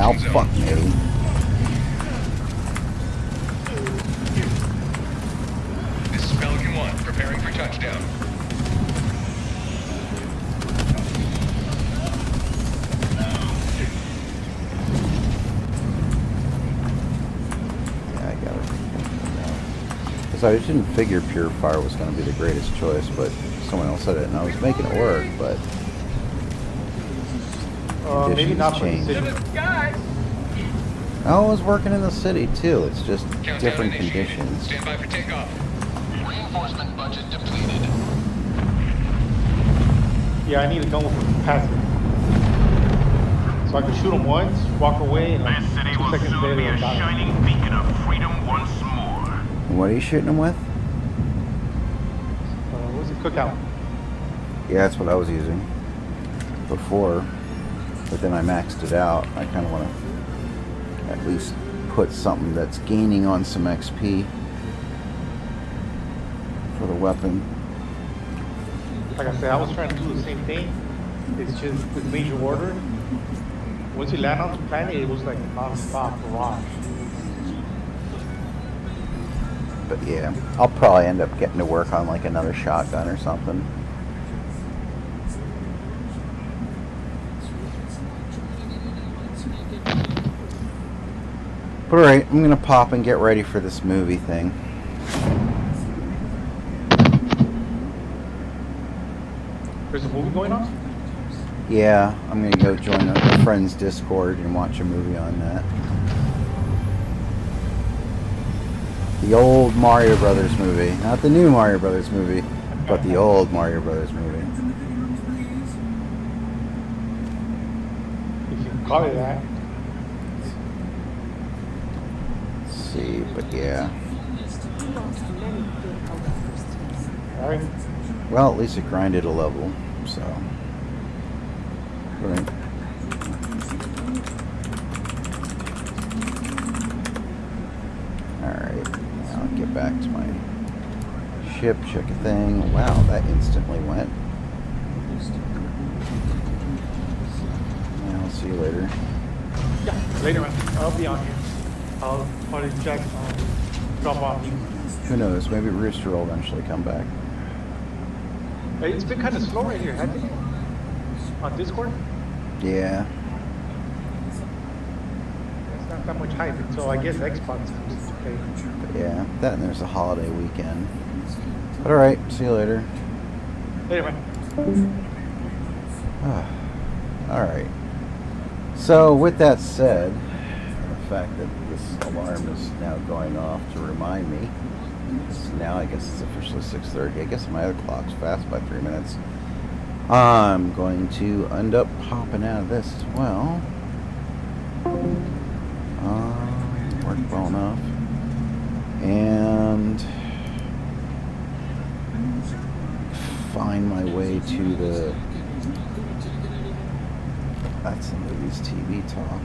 Ow, fuck me. This is Pelican 1, preparing for touchdown. Yeah, I got it. Because I didn't figure Purifier was going to be the greatest choice, but someone else said it, and I was making it work, but maybe not for the changed. city. Oh, it was working in the city too. It's just different initiated. conditions. Stand by for takeoff. Reinforcement budget depleted. Yeah, I need a gun with passive. So I can shoot him once, walk away, and like 2 seconds later I'm dying. Beacon of freedom once more. And what are you shooting them with? What's it, cookout? Yeah, that's what I was using before, but then I maxed it out. I kind of want to at least put something that's gaining on some XP for the weapon. Like I said, I was trying to do the same thing. It's just with major order. Once you land on the planet, it was like a non-stop barrage. But yeah, I'll probably end up getting to work on like another shotgun or something. But alright, I'm gonna pop and get ready for this movie thing. There's a movie going on? Yeah, I'm gonna go join a friend's Discord and watch a movie on that. The old Mario Brothers movie. Not the new Mario Brothers movie, but the old Mario Brothers movie. If you can call it that. Let's see, but yeah. Alright. Well, at least it grinded a level, so. Right. Alright, now I'll get back to my ship, check a thing. Wow, that instantly went. Yeah, I'll see you later. Yeah, later man. I'll be on here. I'll probably check, drop off. Who knows, maybe Rooster will eventually come back. Hey, it's been kind of slow right here, hasn't it? On Discord? Yeah. It's not that much hype until I guess Xbox comes into play. But yeah, that and there's a holiday weekend. But alright, see you later. Later man. Alright. So, with that said, the fact that this alarm is now going off to remind me, now I guess it's officially 6:30. I guess my other clock's fast by 3 minutes. I'm going to end up popping out of this as well. Worked well enough. And find my way to the... That's the movie's TV talk.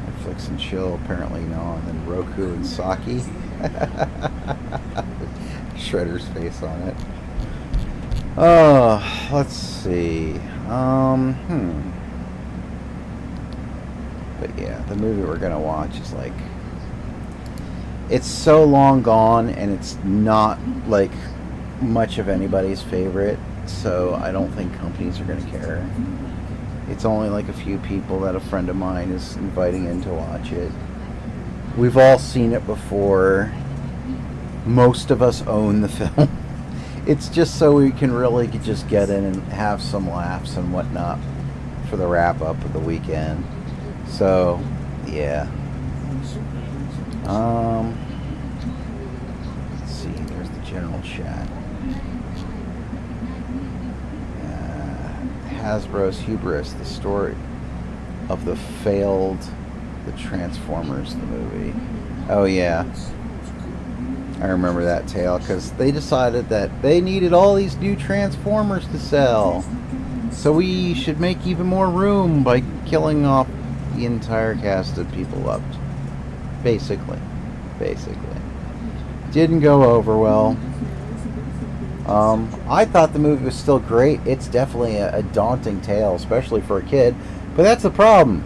Netflix and chill, apparently no, and then Roku and Saki. Shredder's face on it. Oh, let's see. But yeah, the movie we're gonna watch is like, it's so long gone, and it's not like much of anybody's favorite, so I don't think companies are gonna care. It's only like a few people that a friend of mine is inviting in to watch it. We've all seen it before. Most of us own the film. It's just so we can really just get in and have some laughs and whatnot for the wrap up of the weekend. So, yeah. Let's see, there's the general chat. Hasbro's Hubris, the story of the failed The Transformers, the movie. Oh yeah, I remember that tale, because they decided that they needed all these new Transformers to sell, so we should make even more room by killing off the entire cast that people loved. Basically. Didn't go over well. I thought the movie was still great. It's definitely a daunting tale, especially for a kid. But that's the problem.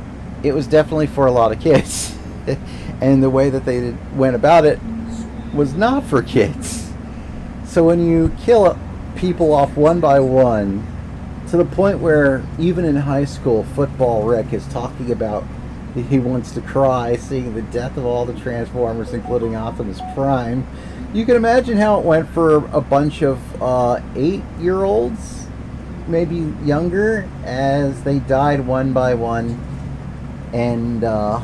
it was definitely for a lot of kids. And the way that they went about it was not for kids. So when you kill people off one by one, to the point where even in high school, Football Rick is talking about he wants to cry seeing the death of all the Transformers, including Optimus Prime, you can imagine how it went for a bunch of 8-year-olds, maybe younger, as they died one by one. And I'm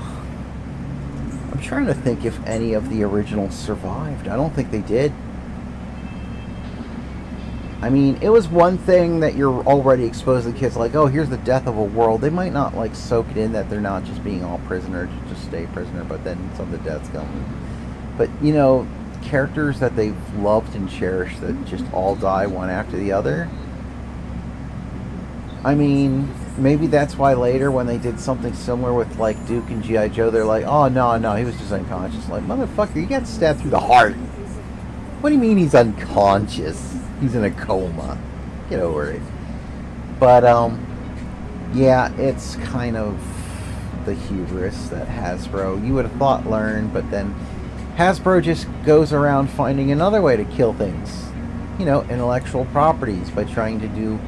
trying to think if any of the originals survived. I don't think they did. I mean, it was one thing that you're already exposed to the kids, like, oh, here's the death of a world. They might not, like, soak it in that they're not just being all prisoner, just stay prisoner, but then some of the deaths come. But, you know, characters that they've loved and cherished that just all die one after the other. I mean, maybe that's why later when they did something similar with, like, Duke and G.I. Joe, they're like, oh, no, he was just unconscious. Like, motherfucker, you got stabbed through the heart. What do you mean he's unconscious? He's in a coma. Get over it. But, yeah, it's kind of the hubris that Hasbro, you would have thought, learned, but then Hasbro just goes around finding another way to kill things. You know, intellectual properties, by trying to do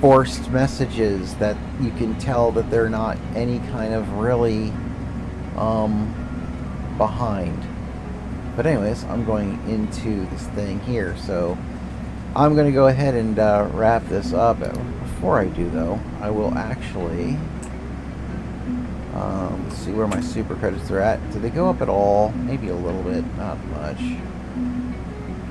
forced messages that you can tell that they're not any kind of really behind. But anyways, I'm going into this thing here, so I'm going to go ahead and wrap this up. Before I do, though, I will actually let's see where my super credits are at. Do they go up at all? Maybe a little bit, not much.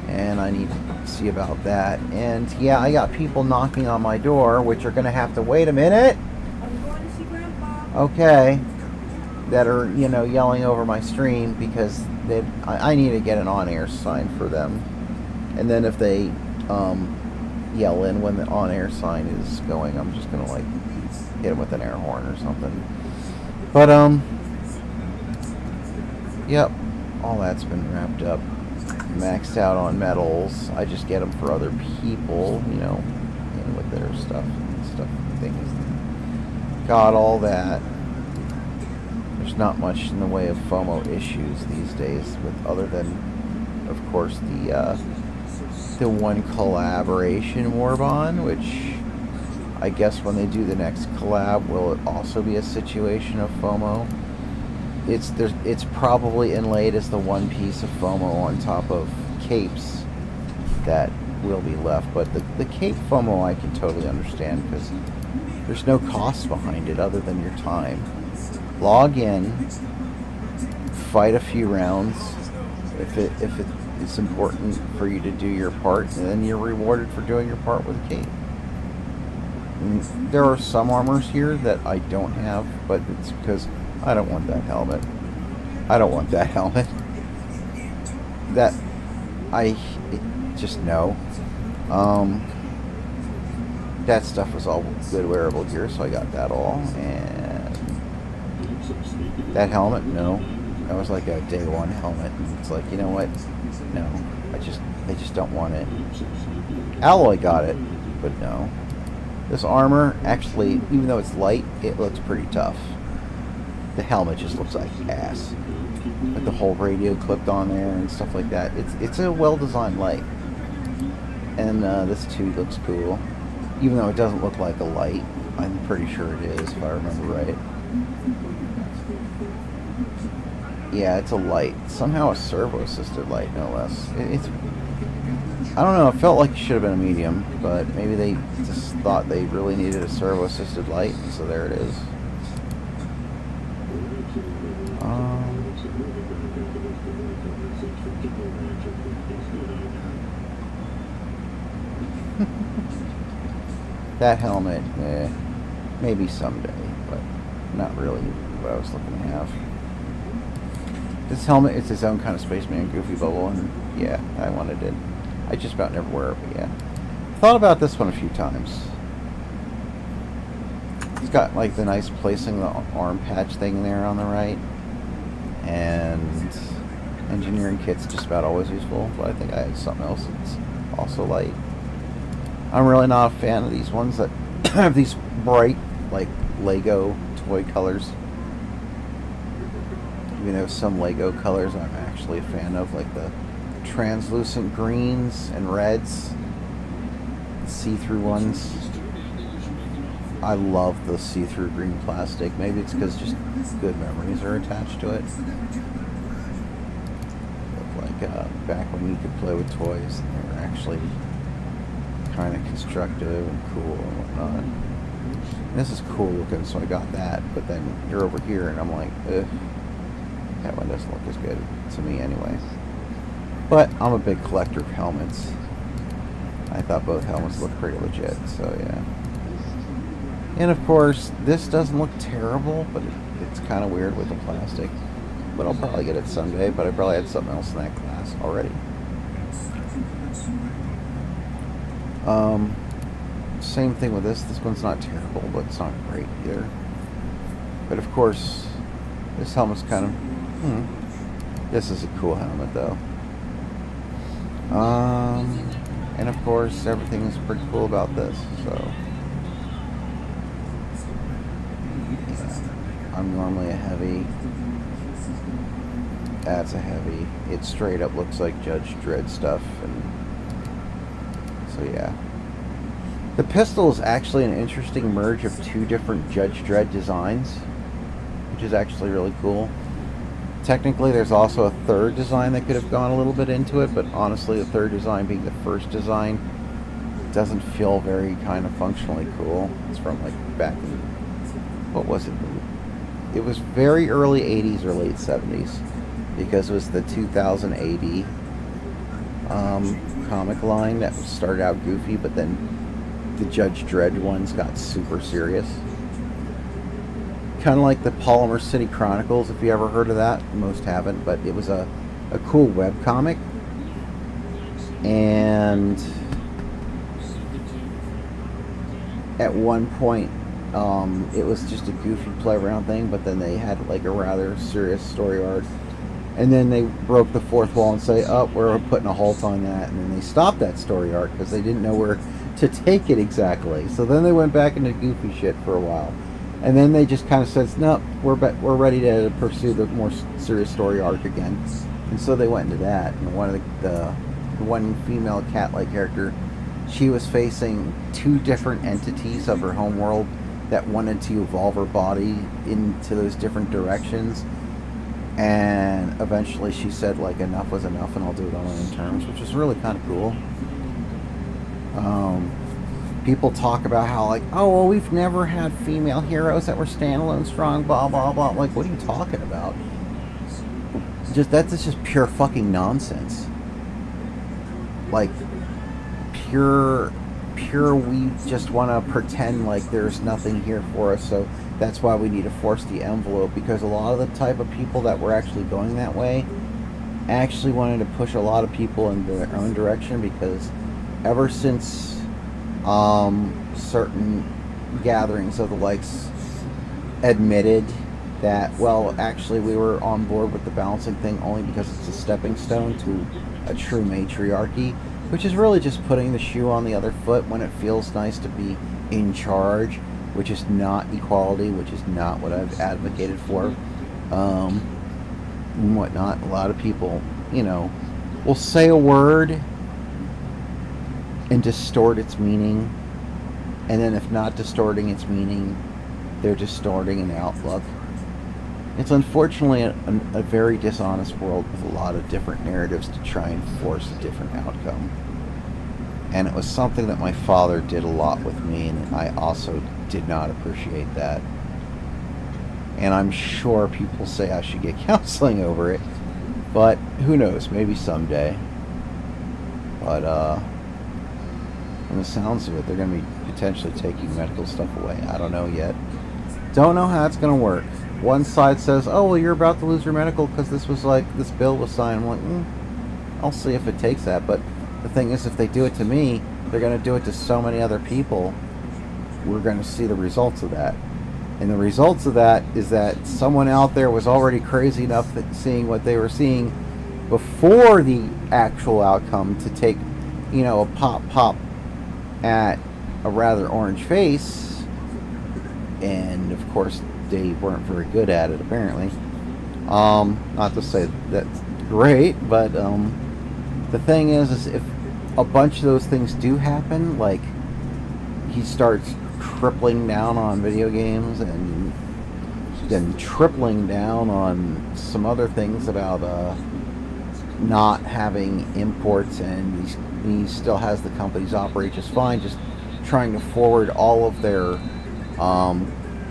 And I need to see about that. And yeah, I got people knocking on my door, which are going to have to wait a minute. I'm going to see Grandpa. Okay. That are, you know, yelling over my stream because I need to get an on-air sign for them. And then if they yell in when the on-air sign is going, I'm just going to, like, hit them with an air horn or something. But, yep, all that's been wrapped up. Maxed out on medals. I just get them for other people, you know, and with their stuff and things. Got all that. There's not much in the way of FOMO issues these days, with other than, of course, the one collaboration Warbond, which I guess when they do the next collab, will it also be a situation of FOMO? It's probably inlaid as the one piece of FOMO on top of capes that will be left, but the cape FOMO I can totally understand because there's no cost behind it other than your time. Log in, fight a few rounds if it's important for you to do your part, and then you're rewarded for doing your part with a cape. And there are some armors here that I don't have, but it's because I don't want that helmet. I don't want that helmet. Just no. That stuff was all good wearable gear, so I got that all. And that helmet, no. That was like a day one helmet. And it's like, you know what? No. They just don't want it. Alloy got it, but no. This armor, actually, even though it's light, it looks pretty tough. The helmet just looks like ass. With the whole radio clipped on there and stuff like that. It's a well-designed light. And this too looks cool. Even though it doesn't look like a light. I'm pretty sure it is, if I remember right. Yeah, it's a light. Somehow a servo-assisted light, no less. I don't know, it felt like it should have been a medium, but maybe they just thought they really needed a servo-assisted light, and so there it is. That helmet, maybe someday, but not really what I was looking to have. This helmet, it's its own kind of spaceman goofy bubble, and yeah, I wanted it. I just about never wear it, but yeah. Thought about this one a few times. It's got like the nice placing the arm patch thing there on the right, and engineering kit's just about always useful, but I think I had something else that's also light. I'm really not a fan of these ones that have these bright, like, Lego toy colors. Even though some Lego colors I'm actually a fan of, like the translucent greens and reds, see-through ones. I love the see-through green plastic. Maybe it's because just good memories are attached to it. Like back when you could play with toys and they were actually kind of constructive and cool and whatnot. And this is cool looking, so I got that. But then you're over here and I'm like, ugh, that one doesn't look as good to me anyway. But I'm a big collector of helmets. I thought both helmets looked pretty legit, so yeah. And of course, this doesn't look terrible, but it's kind of weird with the plastic. But I'll probably get it someday, but I probably had something else in that class already. Same thing with this. This one's not terrible, but it's not great either. But of course, this helmet's kind of... This is a cool helmet, though. And of course, everything is pretty cool about this, so... Yeah. I'm normally a heavy. That's a heavy. It straight up looks like Judge Dredd stuff, and... So yeah. The pistol is actually an interesting merge of two different Judge Dredd designs, which is actually really cool. Technically, there's also a third design that could have gone a little bit into it, but honestly, the third design being the first design doesn't feel very kind of functionally cool. It's from like back in, what was it? It was very early 80s or late 70s, because it was the 2000 AD comic line that started out goofy, but then the Judge Dredd ones got super serious. Kind of like the Polymer City Chronicles, if you ever heard of that. Most haven't, but it was a cool webcomic. And at one point, it was just a goofy play around thing, but then they had like a rather serious story arc. And then they broke the fourth wall and say, oh, we're putting a halt on that. And then they stopped that story arc because they didn't know where to take it exactly. So then they went back into goofy shit for a while. And then they just kind of said, no, we're ready to pursue the more serious story arc again. And so they went into that. And one of the one female cat-like character, she was facing two different entities of her homeworld that wanted to evolve her body into those different directions. And eventually she said, like, enough was enough and I'll do it on my own terms, which is really kind of cool. People talk about how, like, oh, well, we've never had female heroes that were standalone strong, blah, blah, blah. Like, what are you talking about? That's just pure fucking nonsense. Like, pure we just want to pretend like there's nothing here for us, so that's why we need to force the envelope, because a lot of the type of people that were actually going that way actually wanted to push a lot of people in their own direction, because ever since certain gatherings of the likes admitted that, well, actually we were on board with the balancing thing only because it's a stepping stone to a true matriarchy, which is really just putting the shoe on the other foot when it feels nice to be in charge, which is not equality, which is not what I've advocated for, and whatnot. A lot of people, you know, will say a word and distort its meaning, and then if not distorting its meaning, they're distorting an outlook. It's unfortunately a very dishonest world with a lot of different narratives to try and force a different outcome. And it was something that my father did a lot with me, and I also did not appreciate that. And I'm sure people say I should get counseling over it, but who knows, maybe someday. But from the sounds of it, they're going to be potentially taking medical stuff away. I don't know yet. Don't know how it's going to work. One side says, oh, well, you're about to lose your medical because this bill was signed. I'm like, I'll see if it takes that. But the thing is, if they do it to me, they're going to do it to so many other people. We're going to see the results of that. And the results of that is that someone out there was already crazy enough that seeing what they were seeing before the actual outcome to take, you know, a pop at a rather orange face and of course they weren't very good at it apparently. Not to say that's great, but the thing is if a bunch of those things do happen, like he starts tripling down on video games and then tripling down on some other things about not having imports, and he still has the companies operate just fine, just trying to forward all of their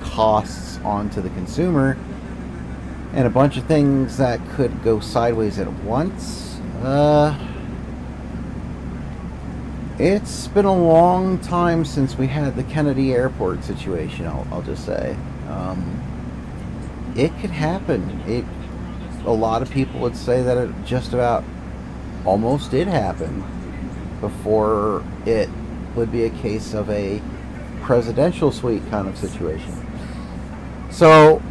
costs onto the consumer, and a bunch of things that could go sideways at once. It's been a long time since we had the Kennedy Airport situation, I'll just say. It could happen. A lot of people would say that it just about almost did happen before it would be a case of a presidential suite kind of situation. So,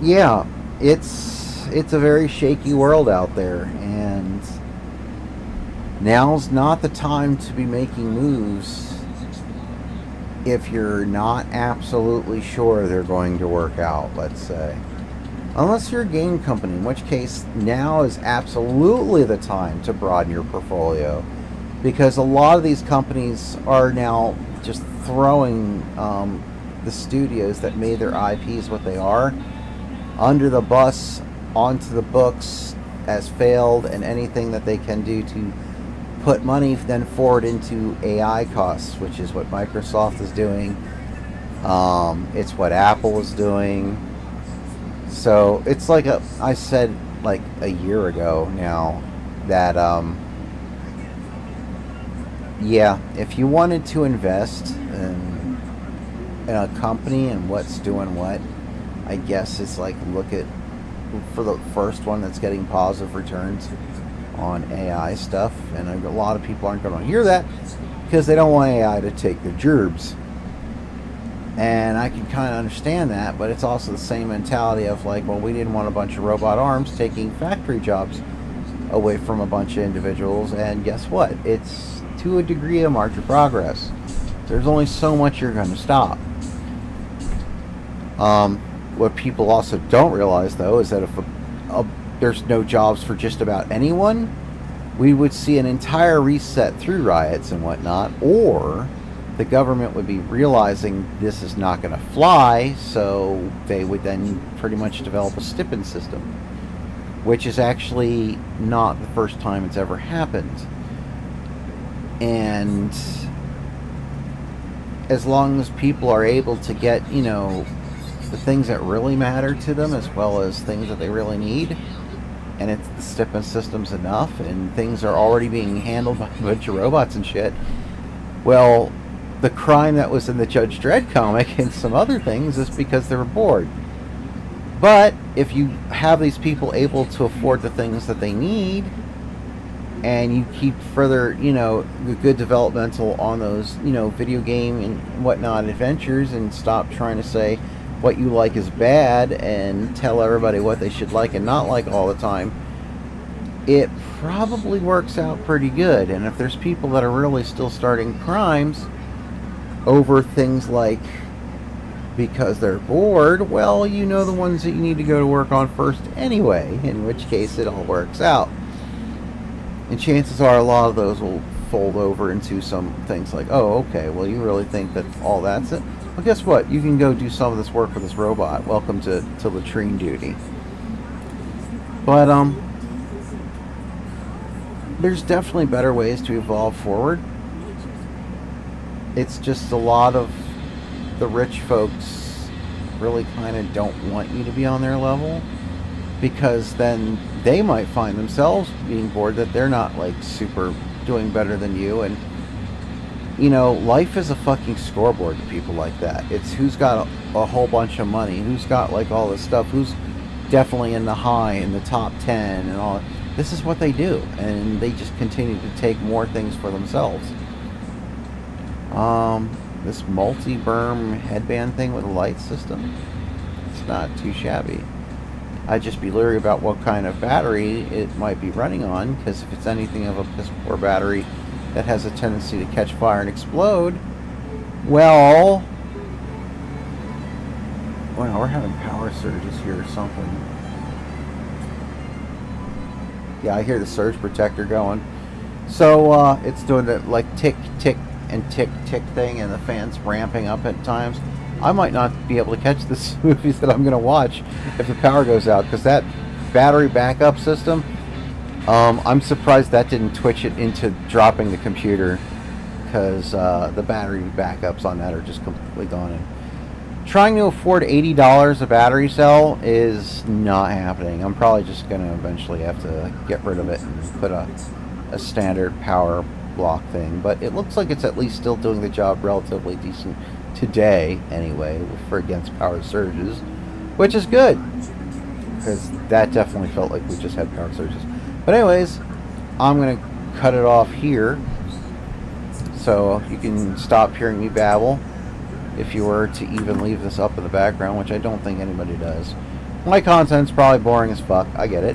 yeah, it's a very shaky world out there, and now's not the time to be making moves if you're not absolutely sure they're going to work out, let's say. Unless you're a game company, in which case now is absolutely the time to broaden your portfolio, because a lot of these companies are now just throwing the studios that made their IPs what they are under the bus, onto the books as failed, and anything that they can do to put money then forward into AI costs, which is what Microsoft is doing. It's what Apple is doing. So it's like I said like a year ago now that yeah, if you wanted to invest in a company and what's doing what, I guess it's like look at for the first one that's getting positive returns on AI stuff, and a lot of people aren't going to hear that because they don't want AI to take their jobs. And I can kind of understand that, but it's also the same mentality of like, well, we didn't want a bunch of robot arms taking factory jobs away from a bunch of individuals, and guess what? It's to a degree a march of progress. There's only so much you're going to stop. What people also don't realize, though, is that if there's no jobs for just about anyone, we would see an entire reset through riots and whatnot, or the government would be realizing this is not going to fly, so they would then pretty much develop a stipend system, which is actually not the first time it's ever happened. And as long as people are able to get, the things that really matter to them as well as things that they really need, and it's the stipend system's enough, and things are already being handled by a bunch of robots and shit, well, the crime that was in the Judge Dredd comic and some other things is because they were bored. But if you have these people able to afford the things that they need, and you keep further, good developmental on those, video game and whatnot adventures, and stop trying to say what you like is bad and tell everybody what they should like and not like all the time, it probably works out pretty good. And if there's people that are really still starting crimes over things like because they're bored, well, the ones that you need to go to work on first anyway, in which case it all works out. And chances are a lot of those will fold over into some things like, oh, okay, well, you really think that all that's it? Well, guess what? You can go do some of this work with this robot. Welcome to latrine duty. But, there's definitely better ways to evolve forward. It's just a lot of the rich folks really kind of don't want you to be on their level, because then they might find themselves being bored that they're not like super doing better than you. And life is a fucking scoreboard to people like that. It's who's got a whole bunch of money, who's got like all this stuff, who's definitely in the top 10 and all. This is what they do, and they just continue to take more things for themselves. This multi-berm headband thing with a light system, it's not too shabby. I'd just be leery about what kind of battery it might be running on, because if it's anything of a piss poor battery that has a tendency to catch fire and explode, well, Well, we're having power surges here or something. Yeah, I hear the surge protector going. So it's doing the like tick, tick, and tick, tick thing, and the fan's ramping up at times. I might not be able to catch the movies that I'm going to watch if the power goes out, because that battery backup system, I'm surprised that didn't twitch it into dropping the computer, because the battery backups on that are just completely gone. And trying to afford $80 a battery cell is not happening. I'm probably just going to eventually have to get rid of it and put a standard power block thing. But it looks like it's at least still doing the job relatively decent today, anyway, for against power surges, which is good, because that definitely felt like we just had power surges. But anyways, I'm going to cut it off here, so you can stop hearing me babble. If you were to even leave this up in the background, which I don't think anybody does. My content's probably boring as fuck. I get it.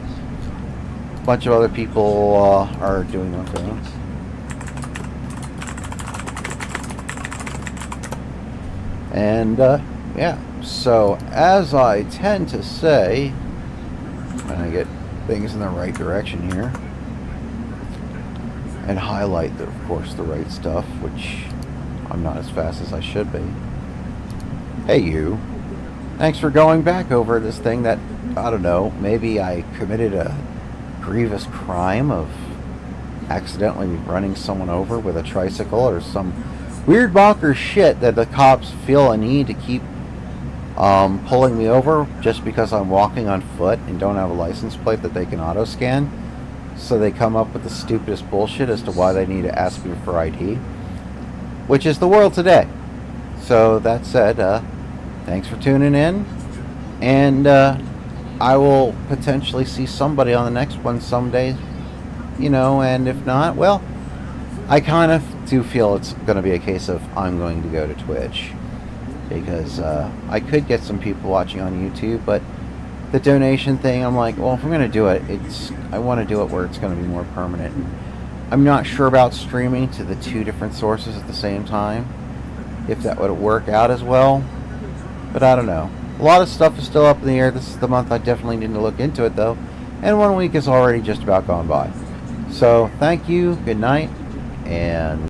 A bunch of other people are doing okay. And, yeah. So, as I tend to say, when I get things in the right direction here, and highlight, of course, the right stuff, which I'm not as fast as I should be. Hey, you. Thanks for going back over this thing that, I don't know, maybe I committed a grievous crime of accidentally running someone over with a tricycle or some weird bonkers shit that the cops feel a need to keep pulling me over just because I'm walking on foot and don't have a license plate that they can auto scan. So they come up with the stupidest bullshit as to why they need to ask me for ID, which is the world today. So that said, thanks for tuning in, and I will potentially see somebody on the next one someday, you know, and if not, well, I kind of do feel it's going to be a case of I'm going to go to Twitch, because I could get some people watching on YouTube, but the donation thing, I'm like, well, if I'm going to do it, I want to do it where it's going to be more permanent. I'm not sure about streaming to the two different sources at the same time, if that would work out as well, but I don't know. A lot of stuff is still up in the air. This is the month I definitely need to look into it, though, and 1 week is already just about gone by. So, thank you, good night, and